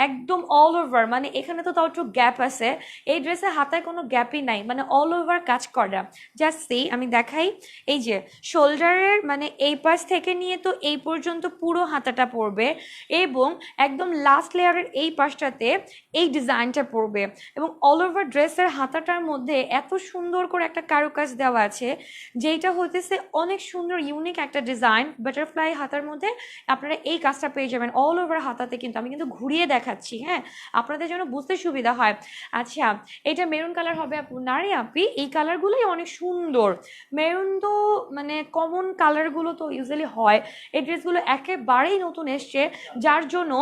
একদম অল ওভার, মানে এখানে তো তাও একটু গ্যাপ আছে, এই ড্রেসে হাতায় কোনো গ্যাপই নাই, মানে অল ওভার কাজ করা। জাস্ট সি, আমি দেখাই, এই যে শোল্ডারের মানে এই পাশ থেকে নিয়ে তো এই পর্যন্ত পুরো হাতাটা পড়বে, এবং একদম লাস্ট লেয়ারের এই পাশটাতে এই ডিজাইনটা পড়বে, এবং অল ওভার ড্রেসের হাতাটার মধ্যে এত সুন্দর করে একটা কারুকাজ দেওয়া আছে, যেটা হইতেছে অনেক সুন্দর ইউনিক একটা ডিজাইন। বাটারফ্লাই হাতার মধ্যে আপনারা এই কাজটা পেয়ে যাবেন অল ওভার হাতাতে, কিন্তু আমি কিন্তু ঘুরিয়ে দেখাচ্ছি, হ্যাঁ, আপনাদের জন্য বুঝতে সুবিধা হয়। আচ্ছা, এটা মেরুন কালার হবে আপু, না রে আপি, এই কালারগুলোই অনেক সুন্দর। মেরুন তো মানে কমন কালারগুলো তো ইউজুয়ালি হয়, এই ড্রেসগুলো একেবারেই নতুন এসছে, যার জন্য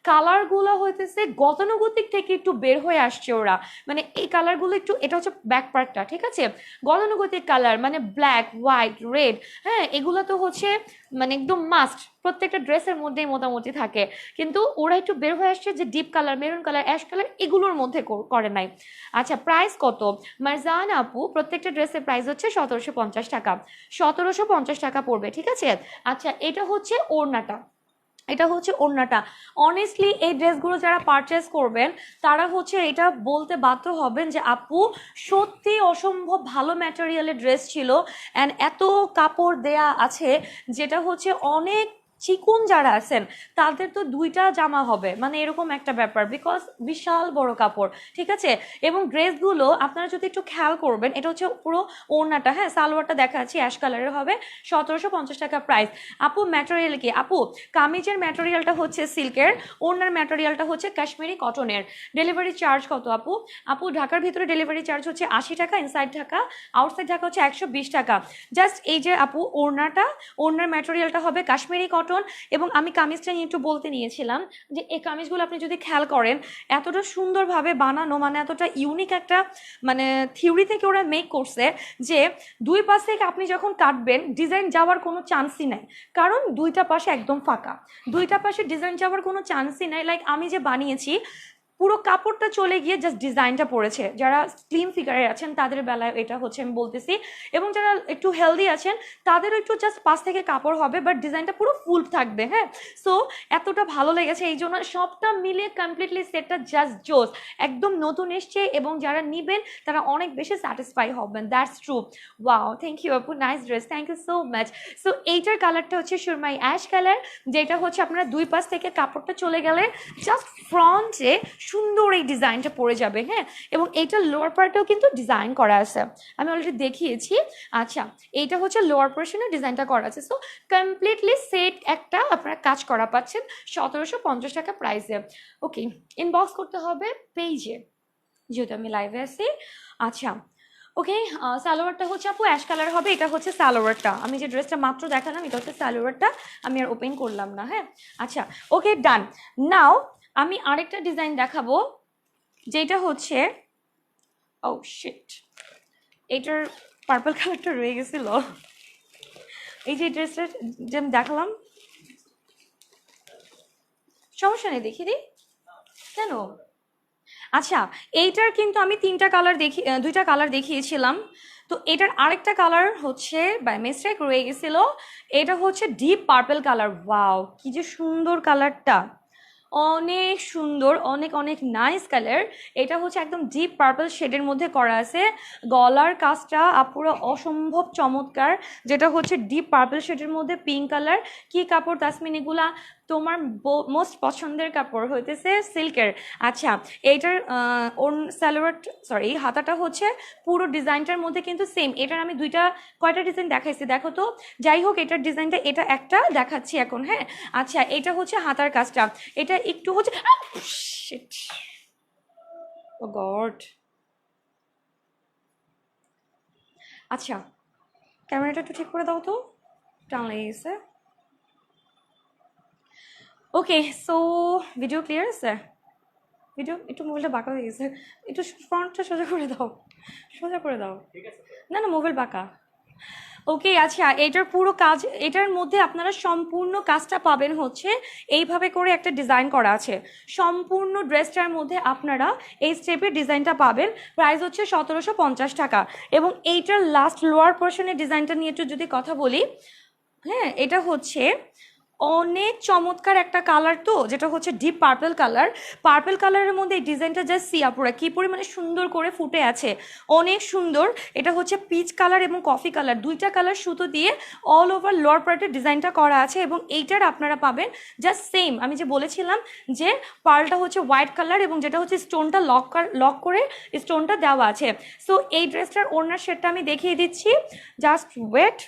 কালারগুলো হইতেছে গতানুগতিক থেকে একটু বের হয়ে আসছে ওরা, মানে এই কালারগুলো একটু, এটা হচ্ছে ব্যাক পার্টটা, ঠিক আছে, গতানুগতিক কালার মানে ব্ল্যাক, হোয়াইট, রেড, হ্যাঁ, এগুলো তো হচ্ছে মানে একদম মাস্ট প্রত্যেকটা ড্রেসের মধ্যেই মোটামুটি থাকে, কিন্তু ওরা একটু বের হয়ে আসছে যে deep colour, maroon colour, ash colour এগুলোর মধ্যে করে নাই। আচ্ছা, প্রাইস কত? মারজান আপু, প্রত্যেকটা ড্রেসের প্রাইস হচ্ছে 1750 টাকা, 1750 টাকা পড়বে, ঠিক আছে। আচ্ছা, এটা হচ্ছে ওড়নাটা, এটা হচ্ছে ওড়নাটা। অনেস্টলি এই ড্রেসগুলো যারা পারচেস করবেন তারা হচ্ছে এটা বলতে বাধ্য হবেন যে আপু সত্যি অসম্ভব ভালো ম্যাটেরিয়ালের ড্রেস ছিল, অ্যান্ড এত কাপড় দেয়া আছে, যেটা হচ্ছে অনেক চিকুন যারা আছেন তাদের তো দুইটা জামা হবে, মানে এরকম একটা ব্যাপার, বিকজ বিশাল বড় কাপড়, ঠিক আছে। এবং ড্রেসগুলো আপনারা যদি একটু খেয়াল করবেন, এটা হচ্ছে পুরো ওড়নাটা, হ্যাঁ, সালোয়ারটা দেখাচ্ছি অ্যাশ কালারের হবে, 1750 টাকা প্রাইস। আপু ম্যাটেরিয়াল কি আপু? কামিজের ম্যাটেরিয়ালটা হচ্ছে সিল্কের, ওড়নার ম্যাটেরিয়ালটা হচ্ছে কাশ্মীরি কটনের। ডেলিভারি চার্জ কত আপু? আপু ঢাকার ভিতরে ডেলিভারি চার্জ হচ্ছে 80 টাকা, ইনসাইড ঢাকা, আউটসাইড ঢাকা হচ্ছে 120 টাকা। জাস্ট এই যে আপু ওড়নাটা, ওড়নার ম্যাটেরিয়ালটা হবে কাশ্মীরি কটন, এবং আমি কামিজটা নিয়ে একটু বলতে নিয়েছিলাম যে এই কামিজগুলো আপনি যদি খেয়াল করেন এতটা সুন্দরভাবে বানানো, মানে এতটা ইউনিক একটা মানে থিওরি থেকে ওরা মেক করছে, যে দুই পাশ থেকে আপনি যখন কাটবেন ডিজাইন যাওয়ার কোনো চান্সই নাই, কারণ দুইটা পাশে একদম ফাঁকা, দুইটা পাশে ডিজাইন যাওয়ার কোনো চান্সই নাই। লাইক আমি যে বানিয়েছি পুরো কাপড়টা চলে গিয়ে জাস্ট ডিজাইনটা পড়েছে, যারা স্লিম ফিগারে আছেন তাদের বেলায় এটা হচ্ছে আমি বলতেছি, এবং যারা একটু হেলদি আছেন তাদেরও একটু জাস্ট পাশ থেকে কাপড় হবে, বাট ডিজাইনটা পুরো ফুল থাকবে, হ্যাঁ। সো এতটা ভালো লেগেছে, এই জন্য সবটা মিলিয়ে কমপ্লিটলি সেটটা জাস্ট জোস, একদম নতুন এসছে, এবং যারা নিবেন তারা অনেক বেশি স্যাটিসফাই হবেন, that's true. Wow, thank you আপু, nice dress, thank you so much. So এইটার কালারটা হচ্ছে সুরমাই অ্যাশ কালার, যেটা হচ্ছে আপনারা দুই পাশ থেকে কাপড়টা চলে গেলে জাস্ট ফ্রন্টে সুন্দর এই ডিজাইনটা পড়ে যাবে, হ্যাঁ, এবং এইটা লোয়ার পার্টেও কিন্তু ডিজাইন করা আছে, আমি অলরেডি দেখিয়েছি। আচ্ছা, এইটা হচ্ছে লোয়ার পোর্শনে ডিজাইনটা করা আছে। সো কমপ্লিটলি সেট একটা আপনারা কাজ করা পাচ্ছেন 1750 টাকা প্রাইসে। ওকে, ইনবক্স করতে হবে পেজে, যেহেতু আমি লাইভে আছি। আচ্ছা, ওকে, সালোয়ারটা হচ্ছে আপু অ্যাশ কালার হবে, এটা হচ্ছে সালোয়ারটা, আমি যে ড্রেসটা মাত্র দেখালাম এটা হচ্ছে সালোয়ারটা, আমি আর ওপেন করলাম না, হ্যাঁ। আচ্ছা, ওকে, ডান। নাও আমি আরেকটা ডিজাইন দেখাবো, যেটা হচ্ছে, ও শিট, এটার পার্পল কালারটা রয়ে গেছিল, এই যে ড্রেসটা যে আমি দেখালাম, সমস্যা নেই, দেখিয়ে দিই কেন। আচ্ছা, এইটার কিন্তু আমি দুইটা কালার দেখিয়েছিলাম, তো এটার আরেকটা কালার হচ্ছে বাই মিস্টেক রয়ে গেছিল, এটা হচ্ছে ডিপ পার্পল কালার। ওয়াও, কি যে সুন্দর কালারটা, অনেক সুন্দর, অনেক অনেক নাইস কালার। এটা হচ্ছে একদম ডিপ পার্পল শেডের মধ্যে করা আছে, গলার কাজটা আপুরা অসম্ভব চমৎকার, যেটা হচ্ছে ডিপ পার্পল শেডের মধ্যে পিঙ্ক কালার। কি কাপড় তাসমিন এগুলা? তোমার মোস্ট পছন্দের কাপড় হইতেছে সিল্কের। আচ্ছা, এইটার সালোয়ার, সরি, হাতাটা হচ্ছে পুরো ডিজাইনটার মধ্যে কিন্তু সেম, এটার আমি কয়টা ডিজাইন দেখাইছি দেখো তো। যাই হোক, এটার ডিজাইনটা এটা একটা দেখাচ্ছি এখন, হ্যাঁ। আচ্ছা, এটা হচ্ছে হাতার কাজটা, এটা একটু হচ্ছে, ও গড। আচ্ছা, ক্যামেরাটা একটু ঠিক করে দাও তো, টান লেগে গেছে। ওকে, সো ভিডিও ক্লিয়ার আছে? ভিডিও একটু মোবাইলটা বাঁকা হয়ে গেছে, একটু ফ্রন্টটা সোজা করে দাও, সোজা করে দাও। না না, মোবাইল বাঁকা। ওকে, আচ্ছা, এটার পুরো কাজ, এটার মধ্যে আপনারা সম্পূর্ণ কাজটা পাবেন হচ্ছে এইভাবে করে একটা ডিজাইন করা আছে। সম্পূর্ণ ড্রেসটার মধ্যে আপনারা এই স্টেপের ডিজাইনটা পাবেন। প্রাইস হচ্ছে 1750 টাকা। এবং এইটার লাস্ট লোয়ার পোর্শনের ডিজাইনটা নিয়ে একটু যদি কথা বলি, হ্যাঁ, এটা হচ্ছে অনেক চমৎকার একটা কালার, তো যেটা হচ্ছে ডিপ পার্পল কালার। পার্পল কালারের মধ্যে এই ডিজাইনটা জাস্ট সিয়াপুরা কি পরিমাণে সুন্দর করে ফুটে আছে, অনেক সুন্দর। এটা হচ্ছে পিচ কালার এবং কফি কালার, দুইটা কালার সুতো দিয়ে অল ওভার লোয়ার পার্টের ডিজাইনটা করা আছে। এবং এইটার আপনারা পাবেন জাস্ট সেম, আমি যে বলেছিলাম যে পার্লটা হচ্ছে হোয়াইট কালার এবং যেটা হচ্ছে স্টোনটা লক করে স্টোনটা দেওয়া আছে। সো এই ড্রেসটার ওড়নার শেডটা আমি দেখিয়ে দিচ্ছি, জাস্ট ওয়েট।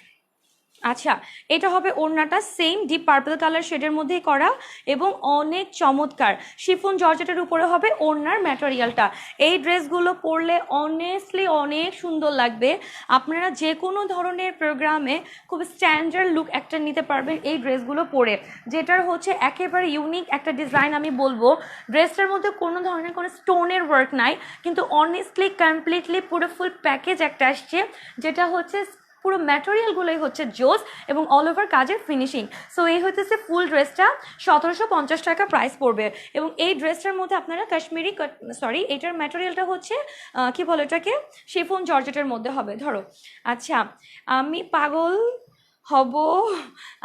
আচ্ছা, এটা হবে ওড়নাটা, সেম ডিপ পার্পল কালার শেডের মধ্যেই করা এবং অনেক চমৎকার শিফন জর্জেটের উপরে হবে ওড়নার ম্যাটেরিয়ালটা। এই ড্রেসগুলো পরলে অনেস্টলি অনেক সুন্দর লাগবে। আপনারা যে কোনো ধরনের প্রোগ্রামে খুব স্ট্যান্ডার্ড লুক একটা নিতে পারবেন এই ড্রেসগুলো পরে, যেটার হচ্ছে একেবারে ইউনিক একটা ডিজাইন। আমি বলবো ড্রেসটার মধ্যে কোনো ধরনের কোনো স্টোনের ওয়ার্ক নাই, কিন্তু অনেস্টলি কমপ্লিটলি পুরো ফুল প্যাকেজ একটা আসছে, যেটা হচ্ছে পুরো ম্যাটেরিয়ালগুলোই হচ্ছে জোস এবং অল ওভার কাজের ফিনিশিং। সো এই হচ্ছে ফুল ড্রেসটা 1750 টাকা প্রাইস পড়বে। এবং এই ড্রেসটার মধ্যে আপনারা কাশ্মীরি সরি, এটার ম্যাটেরিয়ালটা হচ্ছে কি বলে এটাকে, শিফন জর্জেটের মধ্যে হবে। ধরো, আচ্ছা, আমি পাগল হব।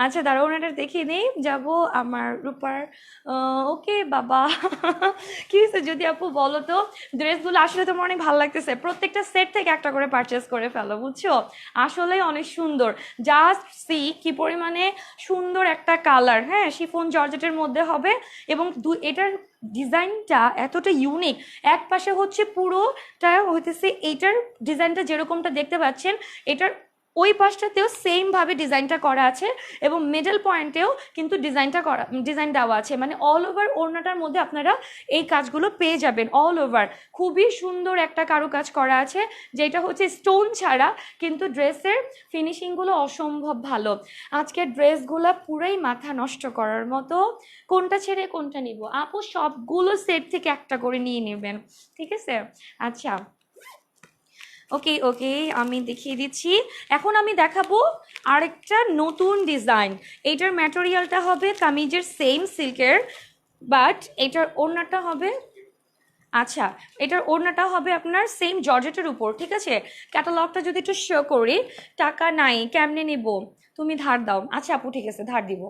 আচ্ছা, দাঁড়াও, ওনাটা দেখিয়ে নেই, যাব আমার রূপার। ওকে বাবা, কি হয়েছে যদি আপু বলো তো? ড্রেসগুলো আসলে তোমার অনেক ভালো লাগতেছে, প্রত্যেকটা সেট থেকে একটা করে পারচেস করে ফেলো, বুঝছো? আসলেই অনেক সুন্দর, জাস্ট সি কি পরিমাণে সুন্দর একটা কালার। হ্যাঁ, শিফন জর্জেটের মধ্যে হবে এবং এটার ডিজাইনটা এতটা ইউনিক। এক পাশে হচ্ছে পুরোটা হইতেছে এইটার ডিজাইনটা যেরকমটা দেখতে পাচ্ছেন, এটার ওই পাশটাতেও সেমভাবে ডিজাইনটা করা আছে এবং মিডল পয়েন্টেও কিন্তু ডিজাইন দেওয়া আছে। মানে অল ওভার ওড়নাটার মধ্যে আপনারা এই কাজগুলো পেয়ে যাবেন অল ওভার। খুবই সুন্দর একটা কারুকাজ করা আছে, যেটা হচ্ছে স্টোন ছাড়া, কিন্তু ড্রেসের ফিনিশিংগুলো অসম্ভব ভালো। আজকের ড্রেসগুলো পুরাই মাথা নষ্ট করার মতো। কোনটা ছেড়ে কোনটা নিব আপু? সবগুলো সেট থেকে একটা করে নিয়ে নেবেন, ঠিক আছে? আচ্ছা, ওকে ওকে, আমি দেখিয়ে দিচ্ছি। এখন আমি দেখাবো আরেকটা নতুন ডিজাইন। এইটার ম্যাটেরিয়ালটা হবে কামিজের সেম সিল্কের, বাট এটার ওড়নাটা হবে, আচ্ছা, এটার ওড়নাটা হবে আপনার সেম জর্জেটের উপর, ঠিক আছে? ক্যাটালগটা যদি একটু শো করি। টাকা নাই, কেমনে নিব? তুমি ধার দাও। আচ্ছা আপু, ঠিক আছে, ধার দিব।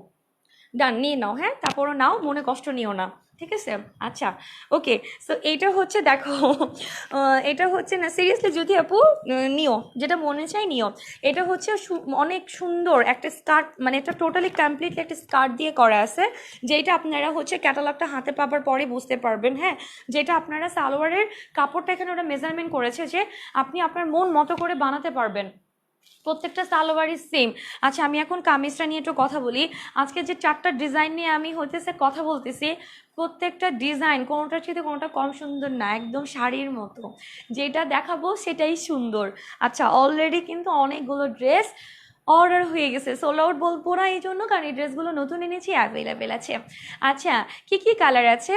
ডান, নিয়ে নাও। হ্যাঁ, তারপরও নাও, মনে কষ্ট নিও না, ঠিক আছে? আচ্ছা, ওকে। সো এইটা হচ্ছে দেখো, এটা হচ্ছে না সিরিয়াসলি, যদি আপু নিও, যেটা মনে চাই নিও। এটা হচ্ছে অনেক সুন্দর একটা স্কার্ট, মানে এটা টোটালি কমপ্লিটলি একটা স্কার্ট দিয়ে করা আছে, যেটা আপনারা হচ্ছে ক্যাটালগটা হাতে পাবার পরে বুঝতে পারবেন। হ্যাঁ, যেটা আপনারা সালোয়ারের কাপড়টা এখানে ওরা মেজারমেন্ট করেছে যে আপনি আপনার মন মতো করে বানাতে পারবেন। প্রত্যেকটা সালোয়ারই সেম। আচ্ছা, আমি এখন কামিজটা নিয়ে একটু কথা বলি। আজকে যে 4টা ডিজাইন নিয়ে আমি হইতেছে কথা বলতেছি, প্রত্যেকটা ডিজাইন কোনোটার সাথে কোনোটা কম সুন্দর না, একদম শাড়ির মতো। যেটা দেখাবো সেটাই সুন্দর। আচ্ছা, অলরেডি কিন্তু অনেকগুলো ড্রেস অর্ডার হয়ে গেছে, সোল আউট বলবো না এই জন্য, কারণ এই ড্রেসগুলো নতুন এনেছি, অ্যাভেলেবেল আছে। আচ্ছা, কি কি কালার আছে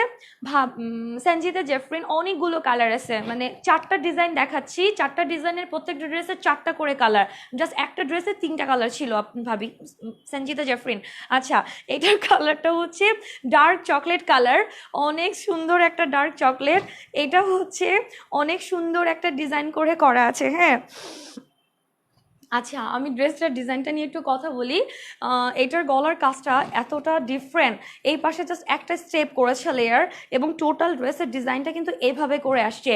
সঞ্জিতা জেফরিন অনেকগুলো কালার আছে, মানে 4টা ডিজাইন দেখাচ্ছি। 4টা ডিজাইনের প্রত্যেকটা ড্রেসের 4টা করে কালার, জাস্ট একটা ড্রেসের 3টা কালার ছিল ভাবি সঞ্জিতা জেফরিন। আচ্ছা, এটার কালারটা হচ্ছে ডার্ক চকলেট কালার, অনেক সুন্দর একটা ডার্ক চকলেট। এটা হচ্ছে অনেক সুন্দর একটা ডিজাইন করে করা আছে। হ্যাঁ, আচ্ছা, আমি ড্রেসটার ডিজাইনটা নিয়ে একটু কথা বলি। এটার গলার কাজটা এতটা ডিফারেন্ট, এই পাশে জাস্ট একটা স্টেপ করেছে লেয়ার, এবং টোটাল ড্রেসের ডিজাইনটা কিন্তু এভাবে করে আসছে।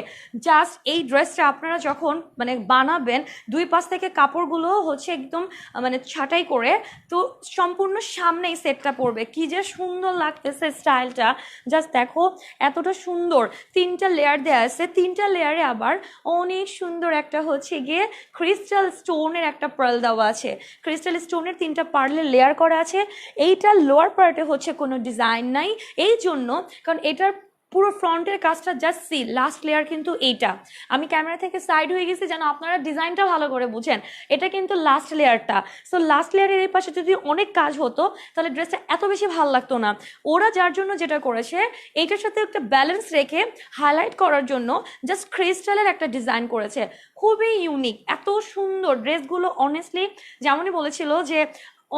জাস্ট এই ড্রেসটা আপনারা যখন মানে বানাবেন, দুই পাশ থেকে কাপড়গুলো হচ্ছে একদম মানে ছাঁটাই করে, তো সম্পূর্ণ সামনে এই সেটটা পড়বে, কি যে সুন্দর লাগতেছে স্টাইলটা। জাস্ট দেখো, এতটা সুন্দর। 3টা লেয়ার দেওয়া আছে, 3টা লেয়ারে আবার অনেক সুন্দর একটা হচ্ছে গিয়ে ক্রিস্টাল স্টোনের একটা পার্ল দেওয়া আছে। ক্রিস্টাল স্টোনের 3টা পার্লের লেয়ার করা আছে। এইটার লোয়ার পার্টে হচ্ছে কোনো ডিজাইন নাই, এই জন্য, কারণ এটার পুরো ফ্রন্টের কাজটা জাস্ট সি, লাস্ট লেয়ার কিন্তু এইটা। আমি ক্যামেরা থেকে সাইড হয়ে গেছি যেন আপনারা ডিজাইনটা ভালো করে বুঝেন। এটা কিন্তু লাস্ট লেয়ারটা। সো লাস্ট লেয়ারের এই পাশে যদি অনেক কাজ হতো তাহলে ড্রেসটা এত বেশি ভালো লাগতো না। ওরা যার জন্য যেটা করেছে, এইটার সাথে একটা ব্যালেন্স রেখে হাইলাইট করার জন্য জাস্ট ক্রিস্টালের একটা ডিজাইন করেছে, খুবই ইউনিক, এত সুন্দর ড্রেসগুলো। অনেস্টলি যেমনই বলেছিল যে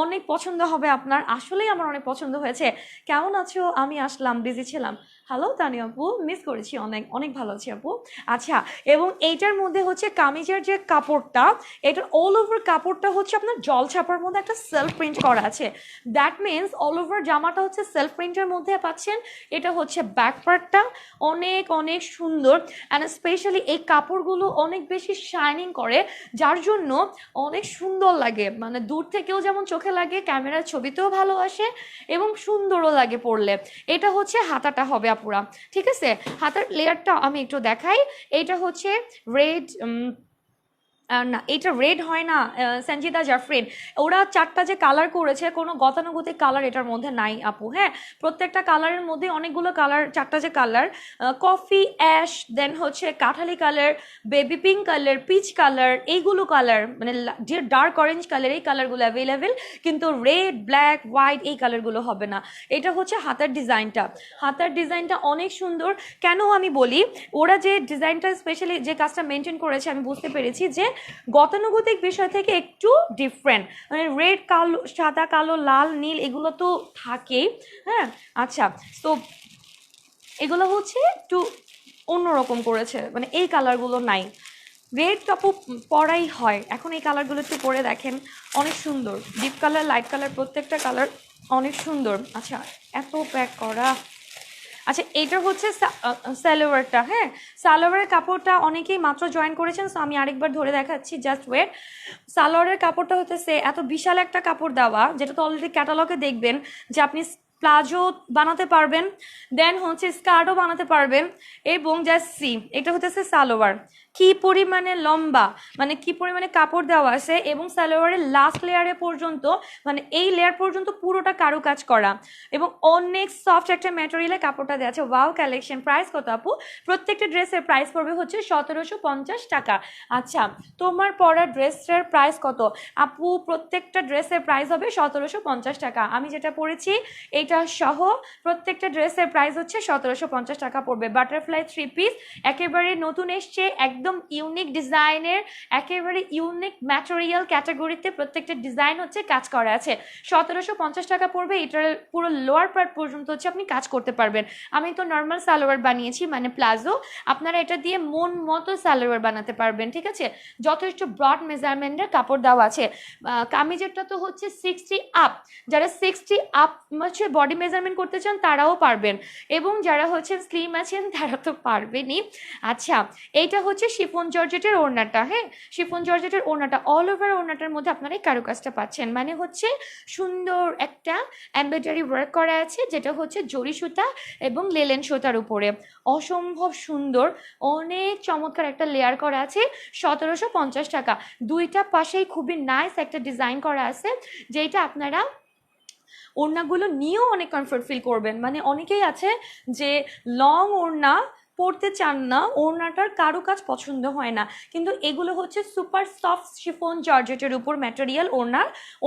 অনেক পছন্দ হবে আপনার, আসলেই আমার অনেক পছন্দ হয়েছে। কেমন আছো? আমি আসলাম, বিজি ছিলাম। হ্যালো তানি আপু, মিস করেছি অনেক, অনেক ভালো আছি আপু। আচ্ছা, এবং এইটার মধ্যে হচ্ছে কামিজের যে কাপড়টা, এটার অল ওভার কাপড়টা হচ্ছে আপনার জল ছাপার মধ্যে একটা সেলফ প্রিন্ট করা আছে। দ্যাট মিনস অল ওভার জামাটা হচ্ছে সেলফ প্রিন্টের মধ্যে পাচ্ছেন। এটা হচ্ছে ব্যাক পার্টটা, অনেক অনেক সুন্দর। অ্যান্ড স্পেশালি এই কাপড়গুলো অনেক বেশি শাইনিং করে, যার জন্য অনেক সুন্দর লাগে। মানে দূর থেকেও যেমন চোখে লাগে, ক্যামেরার ছবিতেও ভালো আসে এবং সুন্দরও লাগে পরলে। এটা হচ্ছে হাতাটা হবে আপুরা, ঠিক আছে? হাতার লেয়ারটা আমি একটু দেখাই। এইটা হচ্ছে রেড, না এটা রেড হয় না, সঞ্জিদা জাফরিন। ওরা চারটা যে কালার করেছে, কোনো গতানুগতিক কালার এটার মধ্যে নাই আপু। হ্যাঁ, প্রত্যেকটা কালারের মধ্যে অনেকগুলো কালার, চারটা যে কালার, কফি, অ্যাশ, দেন হচ্ছে কাঠালি colour, baby pink colour, peach colour, এইগুলো কালার, মানে যে ডার্ক অরেঞ্জ কালার, এই কালারগুলো অ্যাভেলেবেল। কিন্তু রেড, ব্ল্যাক, হোয়াইট এই কালারগুলো হবে না। এটা হচ্ছে হাতার ডিজাইনটা। হাতার ডিজাইনটা অনেক সুন্দর। কেন আমি বলি, ওরা যে ডিজাইনটা স্পেশালি যে কাজটা মেনটেন করেছে, আমি বুঝতে পেরেছি যে গতানুগতিক বিষয় থেকে একটু ডিফারেন্ট। মানে রেড, কালো, সাদা, কালো, লাল, নীল এগুলো তো থাকেই। হ্যাঁ, আচ্ছা, তো এগুলো হচ্ছে একটু অন্যরকম করেছে, মানে এই কালারগুলো নাই। রেড টপও পরাই হয়, এখন এই কালারগুলো একটু পরে দেখেন, অনেক সুন্দর। ডিপ কালার, লাইট কালার, প্রত্যেকটা কালার অনেক সুন্দর। আচ্ছা, এত প্যাক করা। আচ্ছা, এটা হচ্ছে সালোয়ারটা। হ্যাঁ, সালোয়ারের কাপড়টা অনেকেই মাত্র জয়েন করেছেন, সো আমি আরেকবার ধরে দেখাচ্ছি, জাস্ট ওয়েট। সালোয়ারের কাপড়টা হচ্ছে এত বিশাল একটা কাপড় দেওয়া, যেটা তো অলরেডি ক্যাটালগে দেখবেন যে আপনি প্লাজো বানাতে পারবেন, দেন হচ্ছে স্কার্টও বানাতে পারবেন। এবং জাস্ট সি, এটা হচ্ছে সালোয়ার, কি পরিমাণে লম্বা, মানে কি পরিমাণে কাপড় দেওয়া আছে, এবং সালোয়ারের লাস্ট লেয়ারে পর্যন্ত, মানে এই লেয়ার পর্যন্ত পুরোটা কারুকাজ করা, এবং অনেক সফট একটা ম্যাটেরিয়ালে কাপড়টা দেওয়া আছে। Wow collection. প্রাইস কত আপু? প্রত্যেকটা ড্রেসের প্রাইস পড়বে হচ্ছে 1750 টাকা। আচ্ছা, তোমার পরা ড্রেসের প্রাইস কত আপু? প্রত্যেকটা ড্রেসের প্রাইস হবে 1750 টাকা। আমি যেটা পরেছি এটা সহ প্রত্যেকটা ড্রেসের প্রাইস হচ্ছে 1750 টাকা পড়বে। বাটারফ্লাই 3 পিস, একেবারে নতুন এসছে, একদম ইউনিক ডিজাইনের, একেবারে ইউনিক ম্যাটেরিয়াল ক্যাটাগরিতে প্রত্যেকটা ডিজাইন হচ্ছে কাজ করা আছে। 1750 টাকা পড়বে। এটার পুরো লোয়ার পার্ট পর্যন্ত হচ্ছে আপনি কাজ করতে পারবেন। আমি তো নর্মাল সালোয়ার বানিয়েছি, মানে প্লাজো। আপনারা এটা দিয়ে মন মতো সালোয়ার বানাতে পারবেন, ঠিক আছে? যথেষ্ট ব্রড মেজারমেন্টের কাপড় দেওয়া আছে। কামিজেরটা তো হচ্ছে 60 আপ, যারা 60 আপ হচ্ছে বডি মেজারমেন্ট করতে চান তারাও পারবেন, এবং যারা হচ্ছে স্লিম আছেন তারা তো পারবেনই। আচ্ছা, এইটা হচ্ছে শিফন জর্জেটের ওড়নাটা। হ্যাঁ, শিফন জর্জেটের ওড়নাটা, অল ওভার ওড়নাটার মধ্যে আপনারা এই কারুকাজটা পাচ্ছেন, মানে হচ্ছে সুন্দর একটা এমব্রয়ডারি ওয়ার্ক করা আছে, যেটা হচ্ছে জরি সুতা এবং লেলেন সুতার উপরে। অসম্ভব সুন্দর, অনেক চমৎকার একটা লেয়ার করা আছে। 1750 টাকা। দুইটা পাশেই খুবই নাইস একটা ডিজাইন করা আছে, যেটা আপনারা ওড়নাগুলো নিয়েও অনেক কমফর্ট ফিল করবেন। মানে অনেকেই আছে যে লং ওড়না পরতে চান না, ওড়নাটার কারুকাজ পছন্দ হয় না, কিন্তু এগুলো হচ্ছে সুপার সফট শিফন জর্জেটের উপর ম্যাটেরিয়াল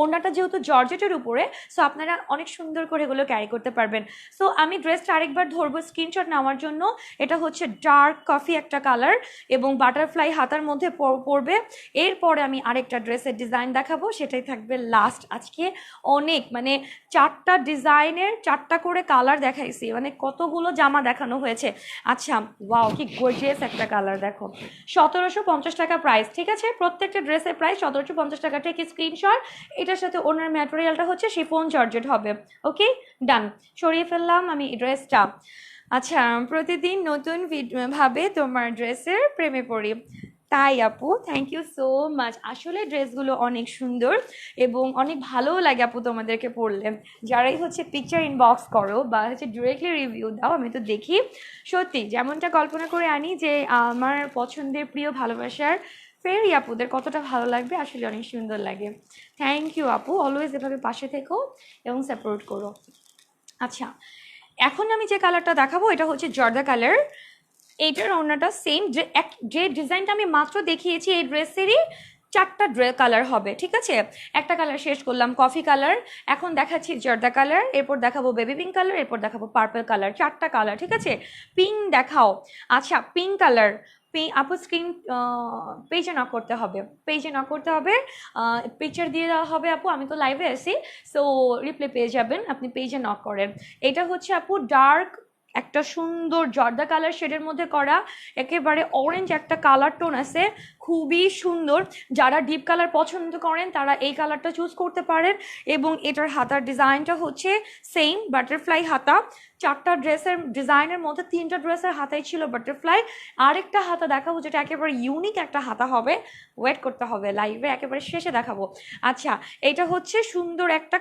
ওড়নাটা যেহেতু জর্জেটের উপরে, সো আপনারা অনেক সুন্দর করে এগুলো ক্যারি করতে পারবেন। সো আমি ড্রেসটা আরেকবার ধরবো স্ক্রিনশট নেওয়ার জন্য। এটা হচ্ছে ডার্ক কফি একটা কালার এবং বাটারফ্লাই হাতার মধ্যে পড়বে। এরপরে আমি আরেকটা ড্রেসের ডিজাইন দেখাবো, সেটাই থাকবে লাস্ট আজকে। অনেক, মানে চারটা ডিজাইনের চারটা করে কালার দেখাইছি, মানে কতগুলো জামা দেখানো হয়েছে। আচ্ছা, ওয়াও, কি গর্জিয়াস একটা কালার দেখো। 1750 টাকা প্রাইস, ঠিক আছে? প্রত্যেকটা ড্রেসের প্রাইস 1750 টাকা। ঠিক স্ক্রিনশট। এটার সাথে ওনার ম্যাটেরিয়ালটা হচ্ছে শিফন জর্জেট হবে। ওকে, ডান। সরিয়ে ফেললাম আমি ড্রেসটা। আচ্ছা, প্রতিদিন নতুন ভাবে তোমার ড্রেসের প্রেমে পড়ি। তাই আপু, থ্যাংক ইউ সো মাচ। আসলে ড্রেসগুলো অনেক সুন্দর এবং অনেক ভালোও লাগে আপু তোমাদেরকে পরলে। যারাই হচ্ছে পিকচার ইনবক্স করো বা হচ্ছে ডিরেক্টলি রিভিউ দাও, আমি তো দেখি। সত্যি যেমনটা কল্পনা করে আনি যে আমার পছন্দের প্রিয় ভালোবাসার ফেরি আপুদের কতটা ভালো লাগবে, আসলে অনেক সুন্দর লাগে। থ্যাংক ইউ আপু, অলওয়েজ এভাবে পাশে থেকো এবং সাপোর্ট করো। আচ্ছা, এখন আমি যে কালারটা দেখাবো এটা হচ্ছে জর্দা কালার। এইটার ওড়নাটা সেম, যে ডিজাইনটা আমি মাত্র দেখিয়েছি এই ড্রেসেরই চারটা কালার হবে, ঠিক আছে? একটা কালার শেষ করলাম কফি কালার, এখন দেখাচ্ছি জর্দা কালার, এরপর দেখাবো বেবি পিঙ্ক কালার, এরপর দেখাবো পার্পল কালার, চারটা কালার, ঠিক আছে? পিঙ্ক দেখাও। আচ্ছা পিঙ্ক কালার, আপু স্ক্রিন পেজে নক করতে হবে, পেজে নক করতে হবে, পিকচার দিয়ে দেওয়া হবে আপু, আমি তো লাইভে আছি, সো রিপ্লে পেয়ে যাবেন, আপনি পেজে নক করেন। এটা হচ্ছে আপু ডার্ক একটা সুন্দর জর্দা কালার শেডের মধ্যে করা, একেবারে অরেঞ্জ একটা কালার টোন আছে, খুবই সুন্দর। যারা ডিপ কালার পছন্দ করেন তারা এই কালারটা চুজ করতে পারেন। এবং এটার হাতার ডিজাইনটা হচ্ছে সেম বাটারফ্লাই হাতা। চারটা ড্রেসের ডিজাইনের মধ্যে তিনটা ড্রেসের হাতাই ছিল বাটারফ্লাই। আরেকটা হাতা দেখাবো যেটা একেবারে ইউনিক একটা হাতা হবে, ওয়েট করতে হবে, লাইভে একেবারে শেষে দেখাবো। আচ্ছা এটা হচ্ছে সুন্দর একটা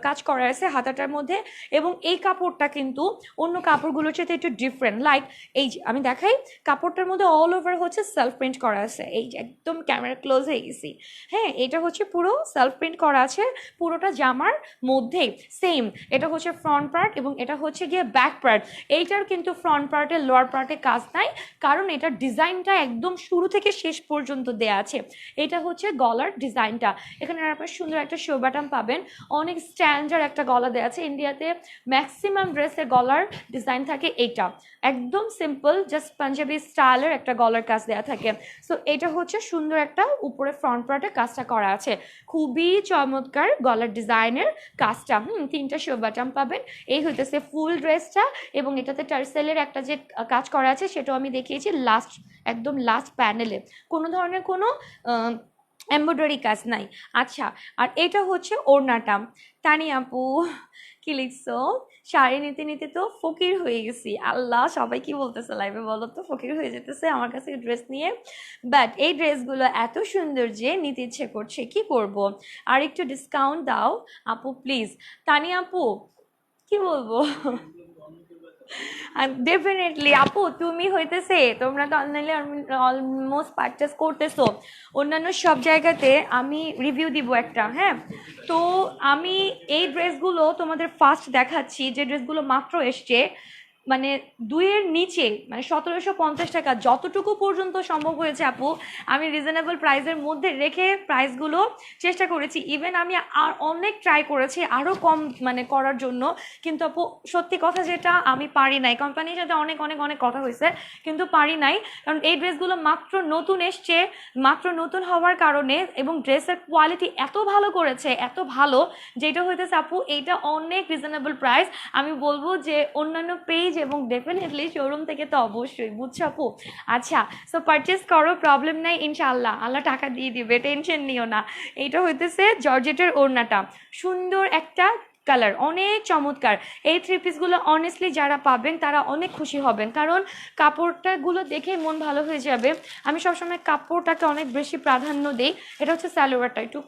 কাজ করা আছে হাতাটার মধ্যে, এবং এই কাপড়টা কিন্তু অন্য কাপড়গুলোর সাথে একটু ডিফারেন্ট। লাইক এই যে আমি দেখাই, কাপড়টার মধ্যে অল ওভার হচ্ছে সেলফ প্রিন্ট করা আছে, এই যে একদম ক্যামেরা ক্লোজ হয়ে গেছি, হ্যাঁ এটা হচ্ছে পুরো সেলফ প্রিন্ট করা আছে পুরোটা জামার মধ্যেই সেম। এটা হচ্ছে ফ্রন্ট পার্ট এবং এটা হচ্ছে গিয়ে ব্যাক পার্ট। এইটার কিন্তু ফ্রন্ট পার্টে লোয়ার পার্টে কাজ নাই, কারণ এটার ডিজাইনটা একদম শুরু থেকে শেষ পর্যন্ত দেয়া আছে। এটা হচ্ছে গলার ডিজাইনটা, এখানে আপনার সুন্দর একটা শো বাটন পাবেন, অনেক স্ট্যান্ডার্ড একটা গলা দেওয়া আছে। ইন্ডিয়াতে ম্যাক্সিমাম ড্রেসের গলার ডিজাইন থাকে এইটা, একদম সিম্পল জাস্ট পাঞ্জাবি স্টাইলের একটা গলার কাজ দেওয়া থাকে। সো এটা হচ্ছে সুন্দর একটা উপরে ফ্রন্ট পার্টে কাজটা করা আছে, খুবই চমৎকার গলার ডিজাইনের কাজটা। তিনটা শো বাটন পাবেন, এই হইতেছে ফুল ড্রেসটা। এবং এটাতে টার্সেলের একটা যে কাজ করা আছে সেটাও আমি দেখিয়েছি লাস্ট, একদম লাস্ট প্যানেলে, কোনো ধরনের কোনো এমব্রয়ডারি কাজ নাই। আচ্ছা আর এটা হচ্ছে ওড়নাটা। তানি আপু কি লিখছো? শাড়ি নিতে নিতে তো ফকির হয়ে গেছি, আল্লাহ সবাই কি বলতেছে লাইভে বলো তো, ফকির হয়ে যেতেছে আমার কাছে ড্রেস নিয়ে। বাট এই ড্রেসগুলো এত সুন্দর যে নিতে ইচ্ছে করছে, কি করব? আর একটু ডিসকাউন্ট দাও আপু প্লিজ। তানি আপু কি বলবো, ডেফিনেটলি আপু, তুমি হইতেছে তোমরা তো অনলাইনে অলমোস্ট পারচেস করতেছো, অন্যান্য সব জায়গাতে আমি রিভিউ দিব একটা, হ্যাঁ? তো আমি এই ড্রেসগুলো তোমাদের ফার্স্ট দেখাচ্ছি, যে ড্রেসগুলো মাত্র এসছে, মানে দুইয়ের নিচে, মানে 1750 টাকা যতটুকু পর্যন্ত সম্ভব হয়েছে আপু, আমি রিজনেবল প্রাইসের মধ্যে রেখে প্রাইসগুলো চেষ্টা করেছি। ইভেন আমি আর অনেক ট্রাই করেছি আরও কম মানে করার জন্য, কিন্তু আপু সত্যি কথা যেটা আমি পারি নাই, কোম্পানির সাথে অনেক অনেক অনেক কথা হয়েছে কিন্তু পারি নাই, কারণ এই ড্রেসগুলো মাত্র নতুন এসছে, মাত্র নতুন হওয়ার কারণে, এবং ড্রেসের কোয়ালিটি এত ভালো করেছে, এত ভালো, যেটা হইতেছে আপু এইটা অনেক রিজনেবল প্রাইস। আমি বলবো যে অন্যান্য পেজ এবং ডেফিনেটলি শোরুম থেকে তো অবশ্যই, বুঝছো আপু? আচ্ছা সো পারচেস করো, প্রবলেম নাই, ইনশাআল্লাহ আল্লাহ টাকা দিয়ে দিবে, টেনশন নিও না। এইটা হইতেছে জর্জেটের ওড়নাটা, সুন্দর একটা কালার, অনেক চমৎকার। এই থ্রি পিসগুলো অনেস্টলি যারা পাবেন তারা অনেক খুশি হবেন, কারণ কাপড়টাগুলো দেখে মন ভালো হয়ে যাবে। আমি সবসময় কাপড়টাকে অনেক বেশি প্রাধান্য দিই। এটা হচ্ছে সালোয়ারটা, একটু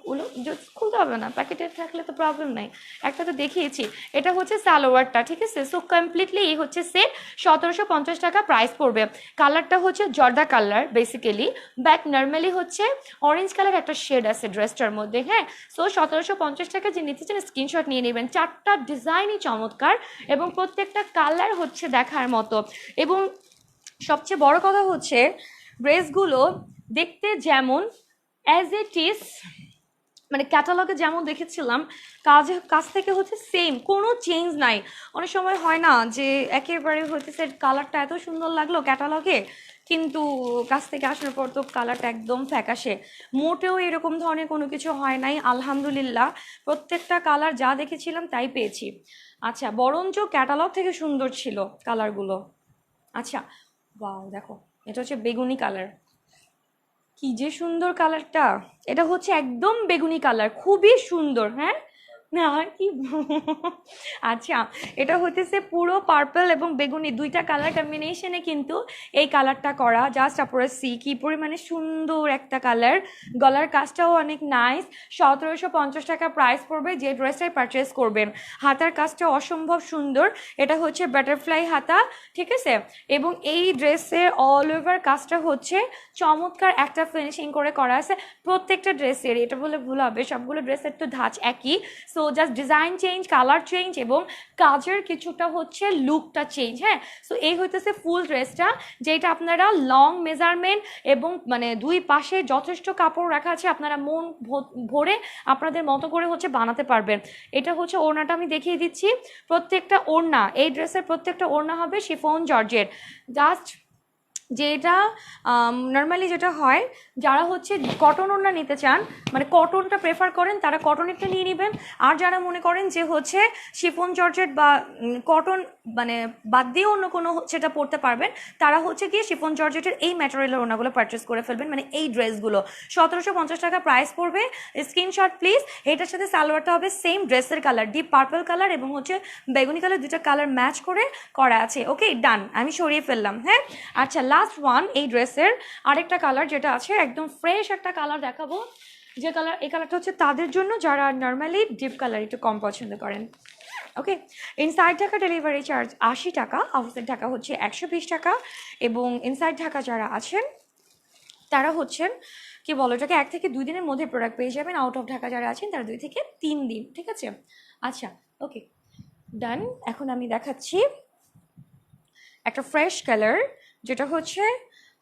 খুলতে হবে না, প্যাকেটে থাকলে তো প্রবলেম নাই, একটা তো দেখিয়েছি। এটা হচ্ছে সালোয়ারটা, ঠিক আছে? সো কমপ্লিটলি এই হচ্ছে সেট, 1750 টাকা প্রাইস পড়বে। কালারটা হচ্ছে জর্দা কালার বেসিক্যালি, ব্যাক নর্মালি হচ্ছে অরেঞ্জ কালার একটা শেড আছে ড্রেসটার মধ্যে, হ্যাঁ? সো 1750 টাকা যে নিতে চান স্ক্রিনশট নিয়ে নেবেন। চারটা ডিজাইনই চমৎকার এবং প্রত্যেকটা কালার হচ্ছে দেখার মতো। এবং সবচেয়ে বড় কথা হচ্ছে ড্রেসগুলো দেখতে যেমন অ্যাজ ইট ইজ, মানে ক্যাটালগে যেমন দেখেছিলাম কাছ থেকে হচ্ছে সেম, কোনো চেঞ্জ নাই। অনেক সময় হয় না যে একেবারে হচ্ছে কালারটা এত সুন্দর লাগলো ক্যাটালগে, কিন্তু কাছ থেকে আসার পর তো কালারটা একদম ফ্যাকাশে। মোটেও এরকম ধরনের কোনো কিছু হয় নাই, আলহামদুলিল্লাহ। প্রত্যেকটা কালার যা দেখেছিলাম তাই পেয়েছি। আচ্ছা বরঞ্চ ক্যাটালগ থেকে সুন্দর ছিল কালারগুলো। আচ্ছা ওয়াও দেখো, এটা হচ্ছে বেগুনি কালার, কি যে সুন্দর কালারটা, এটা হচ্ছে একদম বেগুনি কালার, খুবই সুন্দর, হ্যাঁ না কি আচ্ছা এটা হতেছে পুরো পার্পল এবং বেগুনি দুইটা কালার কম্বিনেশনে কিন্তু এই কালারটা করা, জাস্ট আপনারা সি কি পরিমাণে সুন্দর একটা কালার। গলার কাজটাও অনেক নাইস, 1750 টাকা প্রাইস পড়বে যে ড্রেসটাই পারচেস করবেন। হাতার কাজটা অসম্ভব সুন্দর, এটা হচ্ছে বাটারফ্লাই হাতা, ঠিক আছে? এবং এই ড্রেসের অল ওভার কাজটা হচ্ছে চমৎকার একটা ফিনিশিং করে করা আছে প্রত্যেকটা ড্রেসের, এটা বলে ভুল হবে, সবগুলো ড্রেসের তো ধাঁচ একই। So so just design change, colour change এবং কাজের কিছুটা হচ্ছে লুকটা চেঞ্জ। হ্যাঁ, সো এই হইতেছে ফুল ড্রেসটা, যেটা আপনারা লং মেজারমেন্ট এবং মানে দুই পাশে যথেষ্ট কাপড় রাখা আছে, আপনারা মন ভরে আপনাদের মতো করে হচ্ছে বানাতে পারবেন। এটা হচ্ছে ওড়নাটা আমি দেখিয়ে দিচ্ছি। প্রত্যেকটা ওড়না, এই ড্রেসের প্রত্যেকটা ওড়না হবে শিফন জর্জেট। জাস্ট যেটা নর্মালি যেটা হয়, যারা হচ্ছে কটন ওড়না নিতে চান, মানে কটনটা প্রেফার করেন, তারা কটনেরটা নিয়ে নেবেন। আর যারা মনে করেন যে হচ্ছে শিফন জর্জেট বা কটন মানে বাদ দিয়ে অন্য কোনো সেটা পরতে পারবেন, তারা হচ্ছে গিয়ে শিফন জর্জেটের এই ম্যাটেরিয়ালের ওড়নাগুলো পারচেস করে ফেলবেন। মানে এই ড্রেসগুলো 1750 টাকা প্রাইস পড়বে। Screenshot please. এটার সাথে সালোয়ারটা হবে সেম ড্রেসের কালার, ডিপ পার্পল কালার এবং হচ্ছে বেগুনি কালার, দুটা কালার ম্যাচ করে করা আছে। ওকে ডান, আমি সরিয়ে ফেললাম। হ্যাঁ, আচ্ছা লাস্ট ওয়ান, এই ড্রেসের আরেকটা কালার যেটা আছে একদম ফ্রেশ একটা কালার দেখাবো। যে কালার, এই কালারটা হচ্ছে তাদের জন্য যারা নর্মালি ডিপ কালার একটু কম পছন্দ করেন। ওকে, ইনসাইড ঢাকা ডেলিভারি চার্জ 80 টাকা, আউটসাইড ঢাকা হচ্ছে 120 টাকা। এবং ইনসাইড ঢাকা যারা আছেন তারা হচ্ছেন কি বলো এটাকে 1 থেকে 2 দিনের মধ্যে প্রোডাক্ট পেয়ে যাবেন। আউট অফ ঢাকা যারা আছেন তারা 2 থেকে 3 দিন। ঠিক আছে, আচ্ছা ওকে ডান। এখন আমি দেখাচ্ছি একটা ফ্রেশ কালার, যেটা হচ্ছে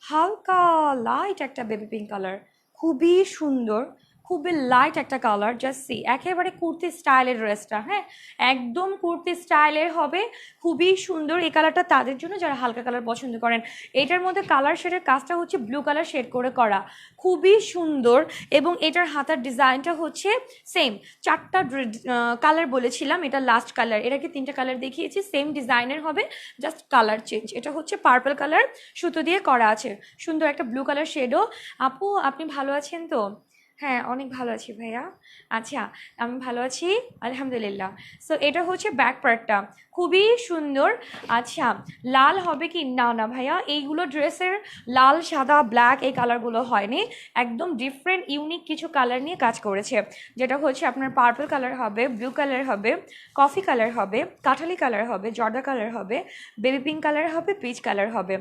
হালকা লাইট একটা বেবি পিঙ্ক কালার, খুবই সুন্দর, খুবই লাইট একটা কালার। জাস্ট সি, একেবারে কুর্তি স্টাইলের ড্রেসটা। হ্যাঁ, একদম কুর্তি স্টাইলের হবে, খুবই সুন্দর। এই কালারটা তাদের জন্য যারা হালকা কালার পছন্দ করেন। এটার মধ্যে কালার শেডের কাজটা হচ্ছে ব্লু কালার শেড করে করা, খুবই সুন্দর। এবং এটার হাতার ডিজাইনটা হচ্ছে সেম, 4টা কালার বলেছিলাম, এটা লাস্ট কালার, এটাকে 3টা কালার দেখিয়েছি, সেম ডিজাইনের হবে, জাস্ট কালার চেঞ্জ। এটা হচ্ছে পার্পল কালার সুতো দিয়ে করা আছে, সুন্দর একটা ব্লু কালার শেডও। আপু আপনি ভালো আছেন তো? হ্যাঁ অনেক ভালো আছি ভাইয়া। আচ্ছা আমি ভালো আছি আলহামদুলিল্লাহ। সো এটা হচ্ছে ব্যাক পার্টটা, খুবই সুন্দর। আচ্ছা লাল হবে কি? না না ভাইয়া, এইগুলো ড্রেসের লাল সাদা ব্ল্যাক এই কালারগুলো হয়নি, একদম ডিফারেন্ট ইউনিক কিছু কালার নিয়ে কাজ করেছে। যেটা হচ্ছে আপনার পার্পল কালার হবে, ব্লু কালার হবে, কফি কালার হবে, কাঠালি কালার হবে, জর্দা কালার হবে, বেবি পিঙ্ক কালার হবে, পিচ কালার হবে,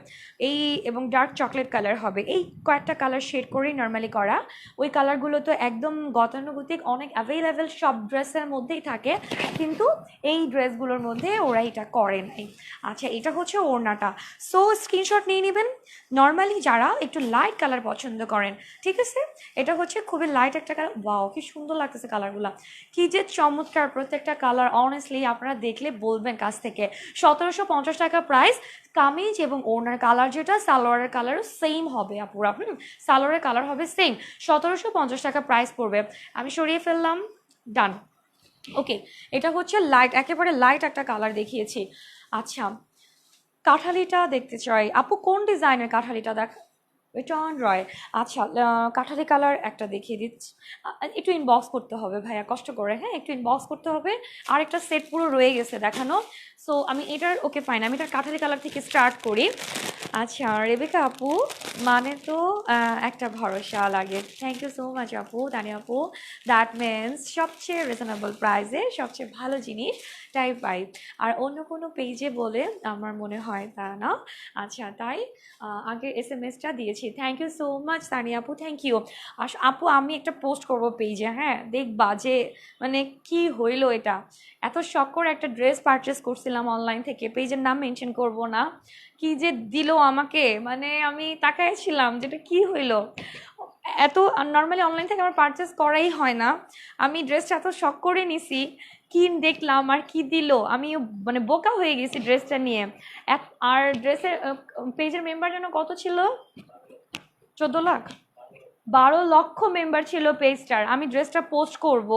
এই এবং ডার্ক চকলেট কালার হবে। এই কয়েকটা কালার শেড করেই নর্মালি করা। ওই কালারগুলো তো একদম গতানুগতিক, অনেক অ্যাভেলেবেল সব ড্রেসের মধ্যেই থাকে, কিন্তু এই ড্রেসগুলোর মধ্যে ওরা এটা করেন নাই। আচ্ছা এটা হচ্ছে ওড়নাটা। সো স্ক্রিনশট নিয়ে নেবেন নর্মালি যারা একটু লাইট কালার পছন্দ করেন। ঠিক আছে, এটা হচ্ছে খুবই লাইট একটা কালার। ওয়াও কি সুন্দর লাগতেছে কালারগুলো, কি যে চমৎকার প্রত্যেকটা কালার। অনেস্টলি আপনারা দেখলে বলবেন কাছ থেকে। 1750 টাকা প্রাইস। কামিজ এবং ওড়নার কালার যেটা, সালোয়ারের কালারও সেম হবে আপুরা। সালোয়ারের কালার হবে সেম, 1750 টাকা প্রাইস পড়বে। আমি সরিয়ে ফেললাম, ডান। ওকে, এটা হচ্ছে লাইট, একেবারে লাইট একটা কালার দেখিয়েছি। আচ্ছা কাঠালিটা দেখতে চাই আপু, কোন ডিজাইনের কাঠালিটা দেখ? রিটার্ন রয়। আচ্ছা কাঠালি কালার একটা দেখিয়ে দিচ্ছি, একটু ইনবক্স করতে হবে ভাইয়া কষ্ট করে। হ্যাঁ একটু ইনবক্স করতে হবে, আর একটা সেট পুরো রয়ে গেছে দেখানো। সো আমি এটার ওকে ফাইন, আমি এটার কাঠালি কালার থেকে স্টার্ট করি। আচ্ছা রেবেকা আপু মানে তো একটা ভরসা লাগে। থ্যাংক ইউ সো মাচ আপু, তানি আপু। দ্যাট মিনস সবচেয়ে রিজনেবল প্রাইসে সবচেয়ে ভালো জিনিস টাইপ পাই, আর অন্য কোনো পেজে বলে আমার মনে হয় তা না। আচ্ছা তাই আগে SMS-টা দিয়েছি। থ্যাংক ইউ সো মাচ তানি আপু, থ্যাংক ইউ। আর আপু আমি একটা পোস্ট করব পেজে, হ্যাঁ দেখবা যে মানে কি হইলো এটা। এত শখ করে একটা ড্রেস পারচেস করছিলাম অনলাইন থেকে, পেজের নাম মেনশন করব না, কি যে দিল আমাকে, মানে আমি তাকাইছিলাম যেটা কি হইলো। এত নর্মালি অনলাইন থেকে আমার পারচেস করাই হয় না, আমি ড্রেসটা এত শখ করে নিছি, কি দেখলাম আর কি দিল, আমি মানে বোকা হয়ে গেছি ড্রেসটা নিয়ে। আর ড্রেসের পেজের মেম্বার যেন কত ছিল? 14 লাখ, 12 লক্ষ মেম্বার ছিল পেজটার। আমি ড্রেসটা পোস্ট করব,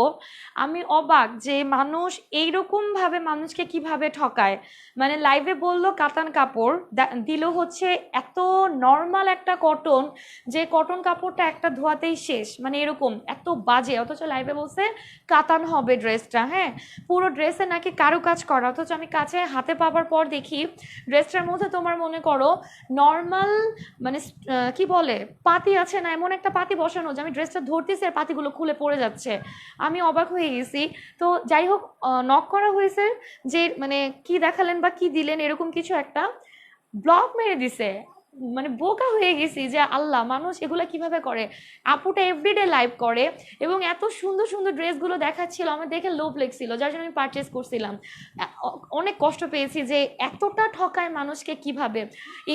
আমি অবাক যে মানুষ এইরকমভাবে মানুষকে কিভাবে ঠকায়। মানে লাইভে বলল কাতান কাপড়, দিল হচ্ছে এত নর্মাল একটা কটন, যে কটন কাপড়টা একটা ধোয়াতেই শেষ, মানে এরকম এত বাজে। অথচ লাইভে বলছে কাতান হবে ড্রেসটা। হ্যাঁ পুরো ড্রেসে নাকি কারুকাজ করা, অথচ আমি কাছে হাতে পাবার পর দেখি ড্রেসটার মধ্যে তোমার মনে করো নর্মাল মানে কি বলে পাতি আছে না, এমন একটা পাতি বসানো যে আমি ড্রেসটা ধরতেছি আর পাতিগুলো খুলে পড়ে যাচ্ছে। আমি অবাক হয়ে গেছি। তো যাই হোক নক করা হয়েছে যে মানে কি দেখালেন বা কি দিলেন এরকম কিছু একটা, ব্লক মেরে দিছে। মানে বোকা হয়ে গেছি যে আল্লাহ মানুষ এগুলা কিভাবে করে। আপুটা এভরিডে লাইভ করে এবং এত সুন্দর সুন্দর ড্রেসগুলো দেখাচ্ছিল, আমার দেখে লোভ লেগছিল, যার জন্য আমি পারচেস করছিলাম। অনেক কষ্ট পেয়েছি যে এতটা ঠকায় মানুষকে কিভাবে।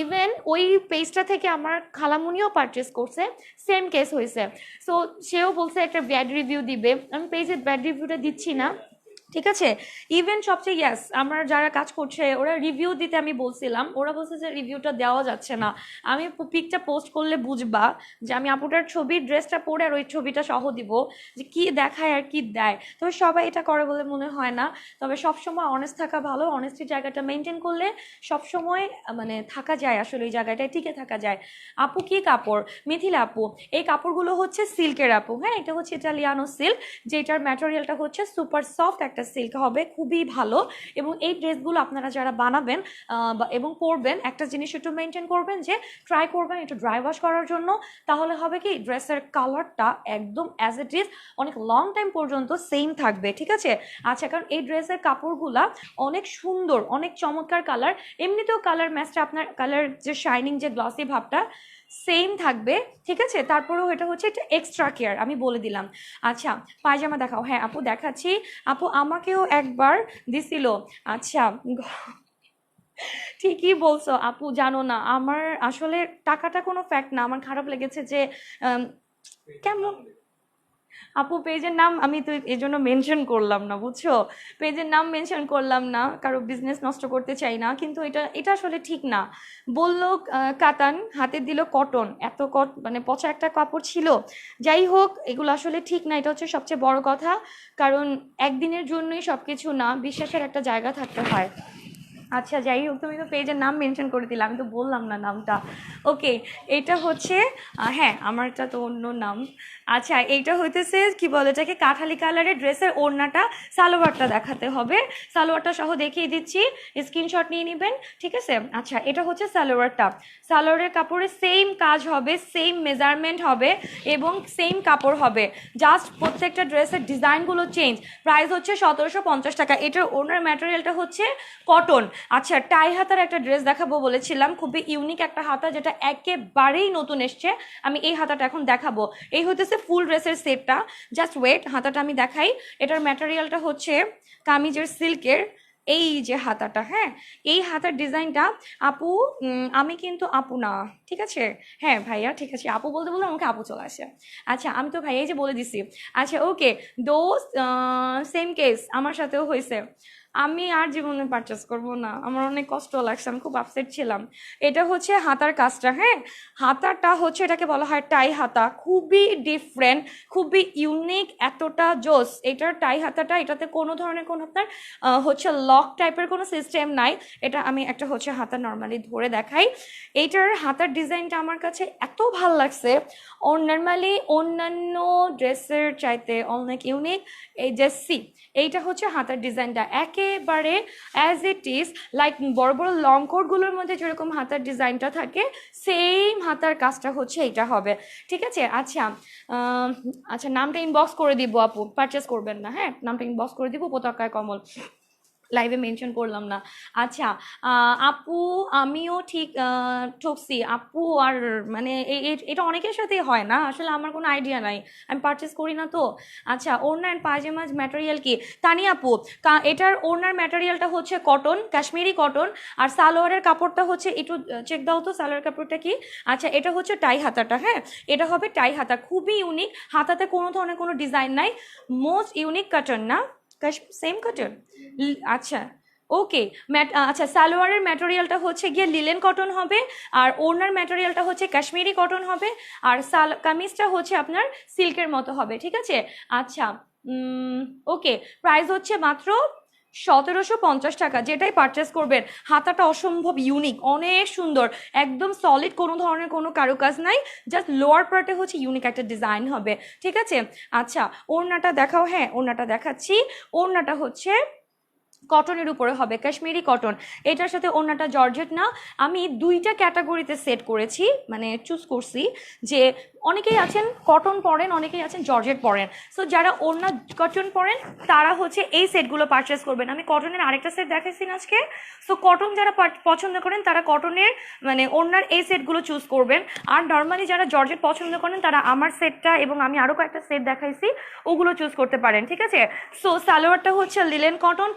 ইভেন ওই পেজটা থেকে আমার খালামুনিও পারচেস করছে, সেম কেস হয়েছে। সো সেও বলছে একটা ব্যাড রিভিউ দিবে, আমি পেজের ব্যাড রিভিউটা দিচ্ছি না, ঠিক আছে। ইভেন সবচেয়ে ইয়াস আমার যারা কাজ করছে ওরা রিভিউ দিতে আমি বলছিলাম, ওরা বলছে যে রিভিউটা দেওয়া যাচ্ছে না। আমি পিকটা পোস্ট করলে বুঝবা যে আমি আপুটার ছবি ড্রেসটা পরে আর ওই ছবিটা সহ দিব, যে কি দেখায় আর কি দেয়। তবে সবাই এটা করে বলে মনে হয় না। তবে সবসময় অনেস্ট থাকা ভালো, অনেস্টির জায়গাটা মেনটেন করলে সবসময় মানে থাকা যায়, আসলে ওই জায়গাটায় টিকে থাকা যায়। আপু কি কাপড়? মিথিলা আপু, এই কাপড়গুলো হচ্ছে সিল্কের আপু, হ্যাঁ এটা হচ্ছে ইটালিয়ানো সিল্ক, যেটার ম্যাটেরিয়ালটা হচ্ছে সুপার সফট একটা সিল্ক হবে, খুবই ভালো। এবং এই ড্রেসগুলো আপনারা যারা বানাবেন এবং পরবেন, একটা জিনিস একটু মেনটেন করবেন যে ট্রাই করবেন একটু ড্রাই ওয়াশ করার জন্য, তাহলে হবে কি ড্রেসের কালারটা একদম অ্যাজ ইট ইজ অনেক লং টাইম পর্যন্ত সেম থাকবে, ঠিক আছে। আচ্ছা, কারণ এই ড্রেসের কাপড়গুলা অনেক সুন্দর, অনেক চমৎকার কালার, এমনিতেও কালার ম্যাচটা আপনার কালার যে শাইনিং যে গ্লসি ভাবটা সেম থাকবে, ঠিক আছে। তারপরেও এটা হচ্ছে একটা এক্সট্রা কেয়ার, আমি বলে দিলাম। আচ্ছা পায়জামা দেখাও, হ্যাঁ আপু দেখাচ্ছি। আপু আমাকেও একবার দিছিল। আচ্ছা ঠিকই বলছো আপু, জানো না আমার আসলে টাকাটা কোনো ফ্যাক্ট না, আমার খারাপ লেগেছে যে আম, কেমন আপু পেজের নাম আমি তো এই জন্য মেনশন করলাম না, বুঝছো, পেজের নাম মেনশন করলাম না, কারো বিজনেস নষ্ট করতে চাই না, কিন্তু এটা এটা আসলে ঠিক না। বললো কাতান, হাতে দিল কটন, এত মানে পচা একটা কাপড় ছিল। যাই হোক এগুলো আসলে ঠিক না, এটা হচ্ছে সবচেয়ে বড় কথা। কারণ একদিনের জন্যই সবকিছু না, বিশ্বাসের একটা জায়গা থাকতে হয়। আচ্ছা যাই হোক, তুমি তো পেজের নাম মেনশন করে দিলে, আমি তো বললাম না নামটা। ওকে, এটা হচ্ছে হ্যাঁ আমারটা তো অন্য নাম। আচ্ছা এইটা হইতেছে কি বলে এটাকে, কাঠালি কালারের ড্রেসের ওড়নাটা, সালোয়ারটা দেখাতে হবে, সালোয়ারটা সহ দেখিয়ে দিচ্ছি, স্ক্রিনশট নিয়ে নেবেন, ঠিক আছে। আচ্ছা এটা হচ্ছে সালোয়ারটা, সালোয়ারের কাপড়ে সেম কাজ হবে, সেম মেজারমেন্ট হবে এবং সেম কাপড় হবে, জাস্ট প্রত্যেকটা ড্রেসের ডিজাইনগুলো চেঞ্জ। প্রাইস হচ্ছে 1750 টাকা। এটার ওড়নার ম্যাটেরিয়ালটা হচ্ছে কটন। আচ্ছা টাই হাতার একটা ড্রেস দেখাবো বলেছিলাম, খুবই ইউনিক একটা হাতা যেটা একেবারেই নতুন এসছে, আমি এই হাতাটা এখন দেখাবো। এই হতেছে ফুল ড্রেসের সেটটা, জাস্ট ওয়েট হাতাটা আমি দেখাই। এটার ম্যাটেরিয়ালটা হচ্ছে কামিজের সিল্কের, এই যে হাতাটা, হ্যাঁ এই হাতার ডিজাইনটা আপু আমি কিন্তু আপু না, ঠিক আছে, হ্যাঁ ভাইয়া ঠিক আছে, আপু বলতে বলতে আমাকে আপু চলে আসে। আচ্ছা আমি তো ভাইয়াই যে বলে দিছি। আচ্ছা ওকে, দোজ সেম কেস আমার সাথেও হয়েছে, আমি আর জীবনে পারচেস করব না, আমার অনেক কষ্ট লাগছে, আমি খুব আপসেট ছিলাম। এটা হচ্ছে হাতার কাজটা, হ্যাঁ হাতাটা হচ্ছে এটাকে বলা হয় টাই হাতা, খুবই ডিফারেন্ট, খুবই ইউনিক, এতটা জোস এটার টাই হাতাটা। এটাতে কোনো ধরনের কোনো আপনার হচ্ছে লক টাইপের কোনো সিস্টেম নাই। এটা আমি একটা হচ্ছে হাতা নর্মালি ধরে দেখাই। এইটার হাতার ডিজাইনটা আমার কাছে এত ভাল লাগছে, নর্মালি অন্যান্য ড্রেসের চাইতে অনেক ইউনিক। এই যে সি, এইটা হচ্ছে হাতার ডিজাইনটা একেবারে অ্যাজ ইট ইজ, লাইক বড় বড় লং কোটগুলোর মধ্যে যেরকম হাতার ডিজাইনটা থাকে সেম হাতার কাজটা হচ্ছে এইটা হবে, ঠিক আছে। আচ্ছা আচ্ছা নামটা ইনবক্স করে দিব আপু, পারচেস করবেন না, হ্যাঁ নামটা ইনবক্স করে দিব, পতাকায় কমল, লাইভে মেনশন করলাম না। আচ্ছা আপু আমিও ঠিক ঠকছি আপু, আর মানে এটা অনেকের সাথেই হয় না, আসলে আমার কোনো আইডিয়া নাই, আমি পারচেস করি না তো। আচ্ছা ওড়না অ্যান্ড পায়জামাজ ম্যাটেরিয়াল কি? তানি আপু এটার ওড়নার ম্যাটেরিয়ালটা হচ্ছে কটন, কাশ্মীরি কটন, আর সালোয়ারের কাপড়টা হচ্ছে একটু চেক দাও তো সালোয়ার কাপড়টা কি। আচ্ছা এটা হচ্ছে টাই হাতাটা, হ্যাঁ এটা হবে টাই হাতা, খুবই ইউনিক, হাতাতে কোনো ধরনের কোনো ডিজাইন নাই, মোস্ট ইউনিক কটন না, সেম কটন। আচ্ছা ওকে, আচ্ছা সালোয়ারের ম্যাটেরিয়ালটা হচ্ছে গিয়ে লিলেন কটন হবে, আর ওড়নার ম্যাটেরিয়ালটা হচ্ছে কাশ্মীরি কটন হবে, আর কামিজটা হচ্ছে আপনার সিল্কের মতো হবে, ঠিক আছে। আচ্ছা ওকে, প্রাইস হচ্ছে মাত্র 1750 টাকা, যেটাই পারচেস করবেন। হাতাটা অসম্ভব ইউনিক, অনেক সুন্দর, একদম সলিড, কোনো ধরনের কোনো কারুকাজ নাই, জাস্ট লোয়ার পার্টে হচ্ছে ইউনিক একটা ডিজাইন হবে, ঠিক আছে। আচ্ছা ওড়নাটা দেখাও, হ্যাঁ ওড়নাটা দেখাচ্ছি, ওড়নাটা হচ্ছে কটনের উপরে হবে, কাশ্মীরি কটন। এটার সাথে ওড়নাটা জর্জেট না। আমি দুইটা ক্যাটাগরিতে সেট করেছি, মানে চুজ করছি যে অনেকেই আছেন কটন পরেন, অনেকেই আছেন জর্জেট পরেন। সো যারা ওড়না কটন পরেন তারা হচ্ছে এই সেটগুলো পারচেস করবেন। আমি কটনের আরেকটা সেট দেখাইছি না আজকে। সো কটন যারা পছন্দ করেন তারা কটনের মানে ওড়নার এই সেটগুলো চুজ করবেন। আর নর্মালি যারা জর্জেট পছন্দ করেন তারা আমার সেটটা এবং আমি আরও কয়েকটা সেট দেখাইছি ওগুলো চুজ করতে পারেন, ঠিক আছে। সো সালোয়ারটা হচ্ছে লিলেন কটন,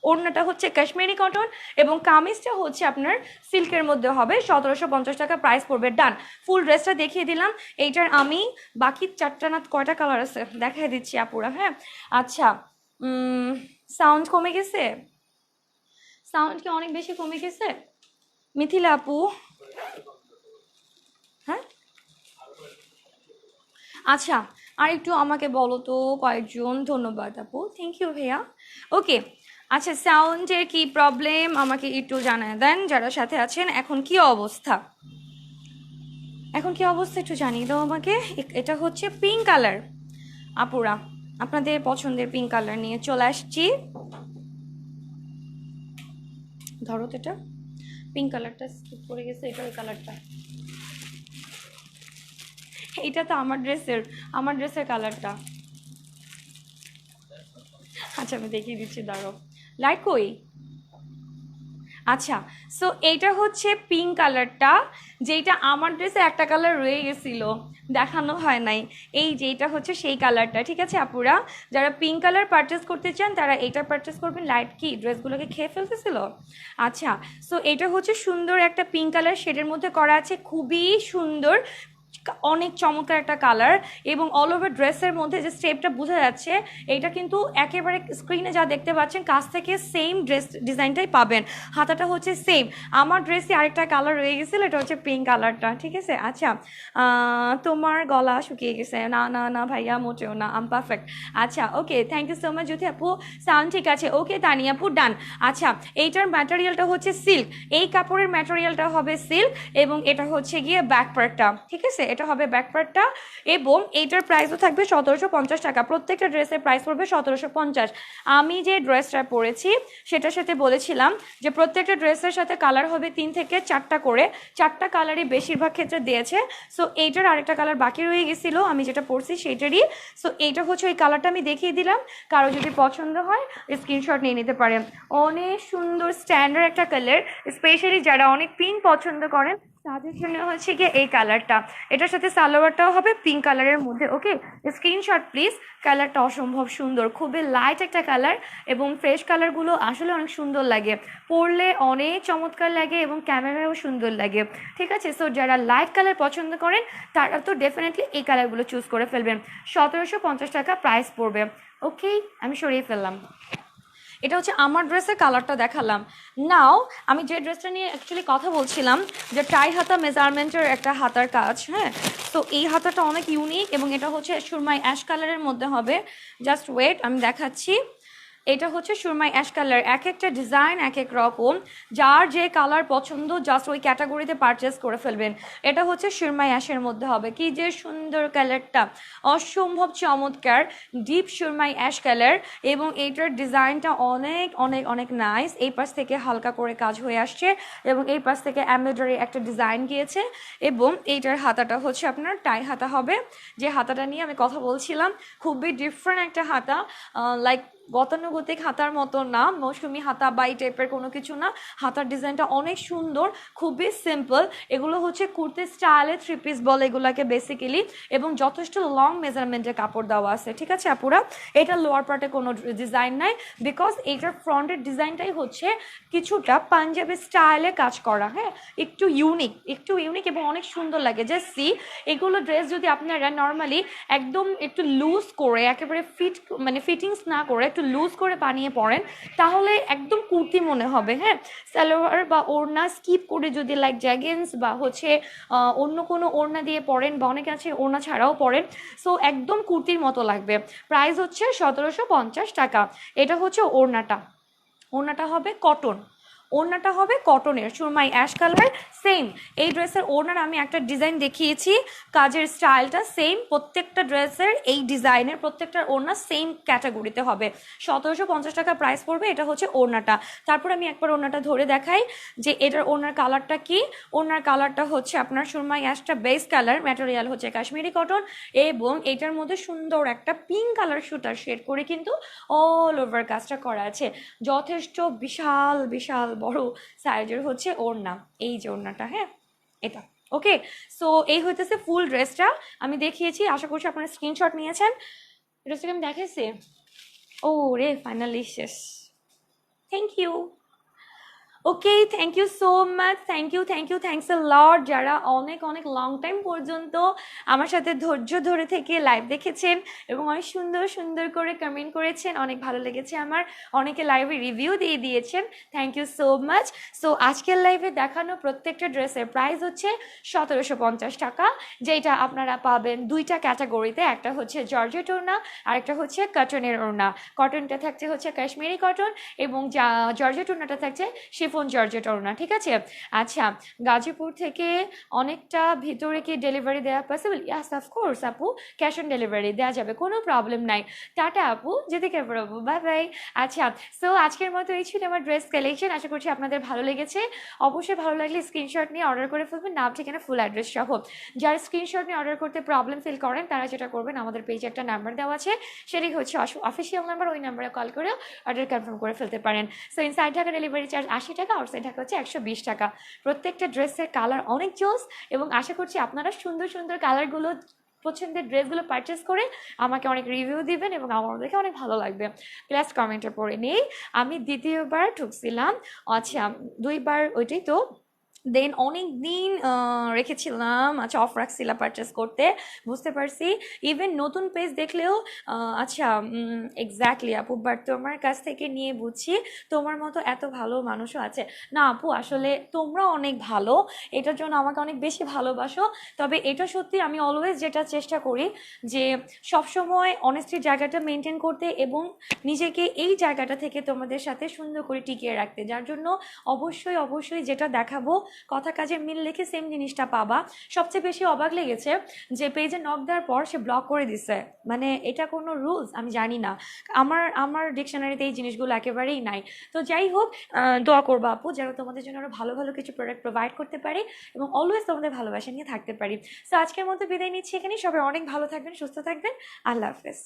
ওড়নাটা হচ্ছে কাশ্মীরি কটন এবং কামিজটা হচ্ছে আপনার সিল্কের মধ্যে হবে। 1750 টাকা প্রাইস পড়বে। ডান। ফুল ড্রেসটা দেখিয়ে দিলাম। এইটার আমি বাকি 4টা না কয়টা কালার আছে দেখাই দিচ্ছি আপুরা। হ্যাঁ আচ্ছা, সাউন্ড কমে গেছে? সাউন্ড কি অনেক বেশি কমে গেছে মিথিলা আপু? হ্যাঁ আচ্ছা, আর একটু আমাকে বলো তো কয়েকজন। ধন্যবাদ আপু, থ্যাংক ইউ ভাইয়া। ওকে আচ্ছা, সাউন্ডের কি প্রবলেম আমাকে একটু জানায় দেন যারা সাথে আছেন। এখন কি অবস্থা, এখন কি অবস্থা একটু জানিয়ে দাও আমাকে। এটা হচ্ছে পিঙ্ক কালার আপুরা, আপনাদের পছন্দের পিঙ্ক কালার নিয়ে চলে আসছি। ধরো তো, এটা পিঙ্ক কালারটা স্কিপ করে গেছে, এটা ওই কালারটা। এটা তো আমার ড্রেসের কালারটা। আচ্ছা আমি দেখিয়ে দিচ্ছি, দাঁড়াও। লাইট কই? আচ্ছা, সো এইটা হচ্ছে পিঙ্ক কালারটা, যেটা আমার ড্রেসে একটা কালার রয়ে গেছিল দেখানো হয় নাই। এই যে এটা হচ্ছে সেই কালারটা, ঠিক আছে আপুরা। যারা পিঙ্ক কালার পারচেস করতে চান তারা এটা পারচেস করবেন। লাইট কি ড্রেসগুলোকে খেয়ে ফেলতেছিল? আচ্ছা, সো এটা হচ্ছে সুন্দর একটা পিঙ্ক কালার শেডের মধ্যে করা আছে, খুবই সুন্দর, অনেক চমৎকার একটা কালার। এবং অল ওভার ড্রেসের মধ্যে যে স্টেপটা বোঝা যাচ্ছে, এইটা কিন্তু একেবারে স্ক্রিনে যা দেখতে পাচ্ছেন কাছ থেকে সেম ড্রেস ডিজাইনটাই পাবেন। হাতাটা হচ্ছে সেম। আমার ড্রেসে আরেকটা কালার রয়ে গেছিলো, এটা হচ্ছে পিঙ্ক কালারটা, ঠিক আছে। আচ্ছা, তোমার গলা শুকিয়ে গেছে? না না না ভাইয়া, মোটেও না, আম পারফেক্ট। আচ্ছা ওকে, থ্যাংক ইউ সো মাচ জ্যোতি আপু, সাউন্ড ঠিক আছে। ওকে তানিয়া আপু, ডান। আচ্ছা, এইটার ম্যাটেরিয়ালটা হচ্ছে সিল্ক, এই কাপড়ের ম্যাটেরিয়ালটা হবে সিল্ক এবং এটা হচ্ছে গিয়ে ব্যাক পার্টটা, ঠিক আছে, এটা হবে ব্যাক পার্টটা। এবং এইটার প্রাইসও থাকবে 1750 টাকা। প্রত্যেকটা ড্রেসের প্রাইস পড়বে 1750। আমি যে ড্রেসটা পরেছি সেটার সাথে বলেছিলাম যে প্রত্যেকটা ড্রেসের সাথে কালার হবে 3 থেকে 4টা করে, 4টা কালারই বেশিরভাগ ক্ষেত্রে দিয়েছে। সো এইটার আরেকটা কালার বাকি রয়ে গেছিলো, আমি যেটা পরছি সেইটারই। সো এইটা হচ্ছে ওই কালারটা আমি দেখিয়ে দিলাম, কারো যদি পছন্দ হয় স্ক্রিনশট নিয়ে নিতে পারেন। অনেক সুন্দর স্ট্যান্ডার্ড একটা কালার, স্পেশালি যারা অনেক পিঙ্ক পছন্দ করেন তাদের জন্য হচ্ছে গিয়ে এই কালারটা। এটার সাথে সালোয়ারটাও হবে পিঙ্ক কালারের মধ্যে। ওকে, স্ক্রিনশট প্লিজ। কালারটা অসম্ভব সুন্দর, খুবই লাইট একটা কালার এবং ফ্রেশ কালারগুলো আসলে অনেক সুন্দর লাগে, পরলে অনেক চমৎকার লাগে এবং ক্যামেরায়ও সুন্দর লাগে, ঠিক আছে। সো যারা লাইট কালার পছন্দ করেন তারা তো ডেফিনেটলি এই কালারগুলো চুজ করে ফেলবেন। 1750 টাকা প্রাইস পড়বে। ওকে, আমি সরিয়ে ফেললাম। এটা হচ্ছে আমার ড্রেসের কালারটা দেখালাম। নাও আমি যে ড্রেসটা নিয়ে অ্যাকচুয়ালি কথা বলছিলাম, যে টাই হাতা মেজারমেন্টের একটা হাতার কাজ। হ্যাঁ, তো এই হাতাটা অনেক ইউনিক এবং এটা হচ্ছে সুরমাই অ্যাশ কালারের মধ্যে হবে। জাস্ট ওয়েট, আমি দেখাচ্ছি। এটা হচ্ছে সুরমাই অ্যাশ কালার, এক একটা ডিজাইন এক এক রকম, যার যে কালার পছন্দ জাস্ট ওই ক্যাটাগরিতে পারচেস করে ফেলবেন। এটা হচ্ছে সুরমাই অ্যাশের মধ্যে হবে, কি যে সুন্দর কালারটা, অসম্ভব চমৎকার, ডিপ সুরমাই অ্যাশ কালার। এবং এইটার ডিজাইনটা অনেক অনেক অনেক নাইস। এই পাশ থেকে হালকা করে কাজ হয়ে আসছে এবং এই পাশ থেকে এমব্রয়ডারি একটা ডিজাইন গিয়েছে। এবং এইটার হাতাটা হচ্ছে আপনার টাই হাতা হবে, যে হাতাটা নিয়ে আমি কথা বলছিলাম। খুবই ডিফারেন্ট একটা হাতা, লাইক গতানুগতিক হাতার মতো না, মৌসুমি হাতা বা এই টাইপের কোনো কিছু না। হাতার ডিজাইনটা অনেক সুন্দর, খুবই সিম্পল। এগুলো হচ্ছে কুর্তি স্টাইলে 3 পিস বলে এগুলাকে বেসিক্যালি, এবং যথেষ্ট লং মেজারমেন্টের কাপড় দেওয়া আছে, ঠিক আছে আপুরা। এটা লোয়ার পার্টে কোনো ডিজাইন নাই, বিকজ এইটার ফ্রন্টের ডিজাইনটাই হচ্ছে কিছুটা পাঞ্জাবি স্টাইলে কাজ করা। হ্যাঁ, একটু ইউনিক এবং অনেক সুন্দর লাগে। যে সি এগুলো ড্রেস যদি আপনারা নর্মালি একদম একটু লুজ করে, একেবারে ফিটিংস না করে একটু লুজ করে বানিয়ে পরেন, তাহলে একদম কুর্তি মনে হবে। হ্যাঁ, সালোয়ার বা ওড়না স্কিপ করে যদি লাইক জ্যাগিন্স বা হচ্ছে অন্য কোনো ওড়না দিয়ে পরেন, বা অনেকে আছে ওড়না ছাড়াও পরেন, সো একদম কুর্তির মতো লাগবে। প্রাইস হচ্ছে 1750 টাকা। এটা হচ্ছে ওড়নাটা হবে কটন। ওড়নাটা হবে কটনের সুরমাই অ্যাশ কালার সেম। এই ড্রেসের ওড়নার আমি একটা ডিজাইন দেখিয়েছি, কাজের স্টাইলটা সেম, প্রত্যেকটা ড্রেসের এই ডিজাইনের প্রত্যেকটার ওড়না সেম ক্যাটাগরিতে হবে। 1750 টাকা প্রাইস পড়বে, এটা হচ্ছে ওড়নাটা। তারপর আমি একবার ওড়নাটা ধরে দেখাই যে এটার ওড়নার কালারটা কি। ওড়নার কালারটা হচ্ছে আপনার সুরমাই অ্যাশটা বেস কালার, ম্যাটেরিয়াল হচ্ছে কাশ্মীরি কটন, এবং এটার মধ্যে সুন্দর একটা পিঙ্ক কালার সুতার শেড করে কিন্তু অল ওভার কাজটা করা আছে। যথেষ্ট বিশাল বিশাল বড় সাইজের হচ্ছে ওড়না, এই যে ওড়নাটা, হ্যাঁ এটা। ওকে, সো এই হইতেছে ফুল ড্রেসটা আমি দেখিয়েছি, আশা করছি আপনারা স্ক্রিনশট নিয়েছেন। ড্রেসটা আমি দেখাইছি, ও রে ফাইনালি শেষ। Thank you. Okay, thank you so much, thanks a lot যারা অনেক অনেক লং টাইম পর্যন্ত আমার সাথে ধৈর্য ধরে থেকে লাইভ দেখেছেন এবং অনেক সুন্দর সুন্দর করে কমেন্ট করেছেন, অনেক ভালো লেগেছে আমার। অনেকে লাইভে রিভিউ দিয়ে দিয়েছেন, thank you so much. So আজকের লাইভে দেখানো প্রত্যেকটা ড্রেসের প্রাইস হচ্ছে 1750 টাকা, যেটা আপনারা পাবেন দুইটা ক্যাটাগরিতে, একটা হচ্ছে জর্জেট ওড়না আর একটা হচ্ছে কটনের ওড়না। কটনটা থাকছে হচ্ছে কাশ্মীরি কটন এবং জর্জেট ওড়নাটা থাকছে শিফন জর্জেট ওড়না, ঠিক আছে। আচ্ছা, গাজীপুর থেকে অনেকটা ভিতরে কি ডেলিভারি দেওয়া পসিবল? ইয়াস অফকোর্স আপু, ক্যাশ অন ডেলিভারি দেওয়া যাবে, কোনো প্রবলেম নাই। টাটা আপু, যেতে কে আপু, বাই বাই। আচ্ছা, সো আজকের মতো এই ছিল আমার ড্রেস কালেকশন, আশা করছি আপনাদের ভালো লেগেছে। অবশ্যই ভালো লাগলে স্ক্রিনশট নিয়ে অর্ডার করে ফেলবেন, নাম ঠিকানা ফুল অ্যাড্রেস সহ। যারা স্ক্রিনশট নিয়ে অর্ডার করতে প্রবলেম ফিল করেন তারা যেটা করবেন, আমাদের পেজে একটা নাম্বার দেওয়া আছে, সেটাই হচ্ছে অফিসিয়াল নাম্বার, ওই নাম্বারে কল করেও অর্ডার কনফার্ম করে ফেলতে পারেন। So inside Dhaka delivery charge 80 টাকা, আউটসাইড ঢাকা হচ্ছে 120 টাকা। প্রত্যেকটা ড্রেসের কালার অনেক জোস এবং আশা করছি আপনারা সুন্দর সুন্দর কালারগুলো পছন্দের ড্রেসগুলো পারচেস করে আমাকে অনেক রিভিউ দিবেন এবং আমার দেখে অনেক ভালো লাগবে। প্লাস কমেন্টে পড়ে নেই, আমি দ্বিতীয়বার ঢুকছিলাম, আচ্ছা দুইবার, ওইটাই তো, দেন অনেক দিন রেখেছিলাম, আচ্ছা অফ রাখছিলাম পারচেস করতে, বুঝতে পারছি। ইভেন নতুন পেজ দেখলেও আচ্ছা এক্স্যাক্টলি আপু, বাট তোমার কাছ থেকে নিয়ে বুঝছি তোমার মতো এত ভালো মানুষও আছে। না আপু, আসলে তোমরা অনেক ভালো, এটার জন্য আমাকে অনেক বেশি ভালোবাসো। তবে এটা সত্যি, আমি অলওয়েজ যেটা চেষ্টা করি যে সবসময় অনেস্টির জায়গাটা মেনটেন করতে এবং নিজেকে এই জায়গাটা থেকে তোমাদের সাথে সুন্দর করে টিকিয়ে রাখতে, যার জন্য অবশ্যই অবশ্যই যেটা দেখাবো কথা কাজে মিল রেখে সেম জিনিসটা পাবা। সবচেয়ে বেশি অবাক লেগেছে যে পেজে নক দেওয়ার পর সে ব্লক করে দিছে, মানে এটা কোনো রুলস আমি জানি না, আমার ডিকশনারিতে এই জিনিসগুলো একেবারেই নাই। তো যাই হোক, দোয়া করবো আপু যেন তোমাদের জন্য আরো ভালো ভালো কিছু প্রোডাক্ট প্রোভাইড করতে পারি এবং অলওয়েজ তোমাদের ভালোবাসা নিয়ে থাকতে পারি। তো আজকের মতো বিদায় নিচ্ছি এখানে, সবাই অনেক ভালো থাকবেন, সুস্থ থাকবেন, আল্লাহ হাফেজ।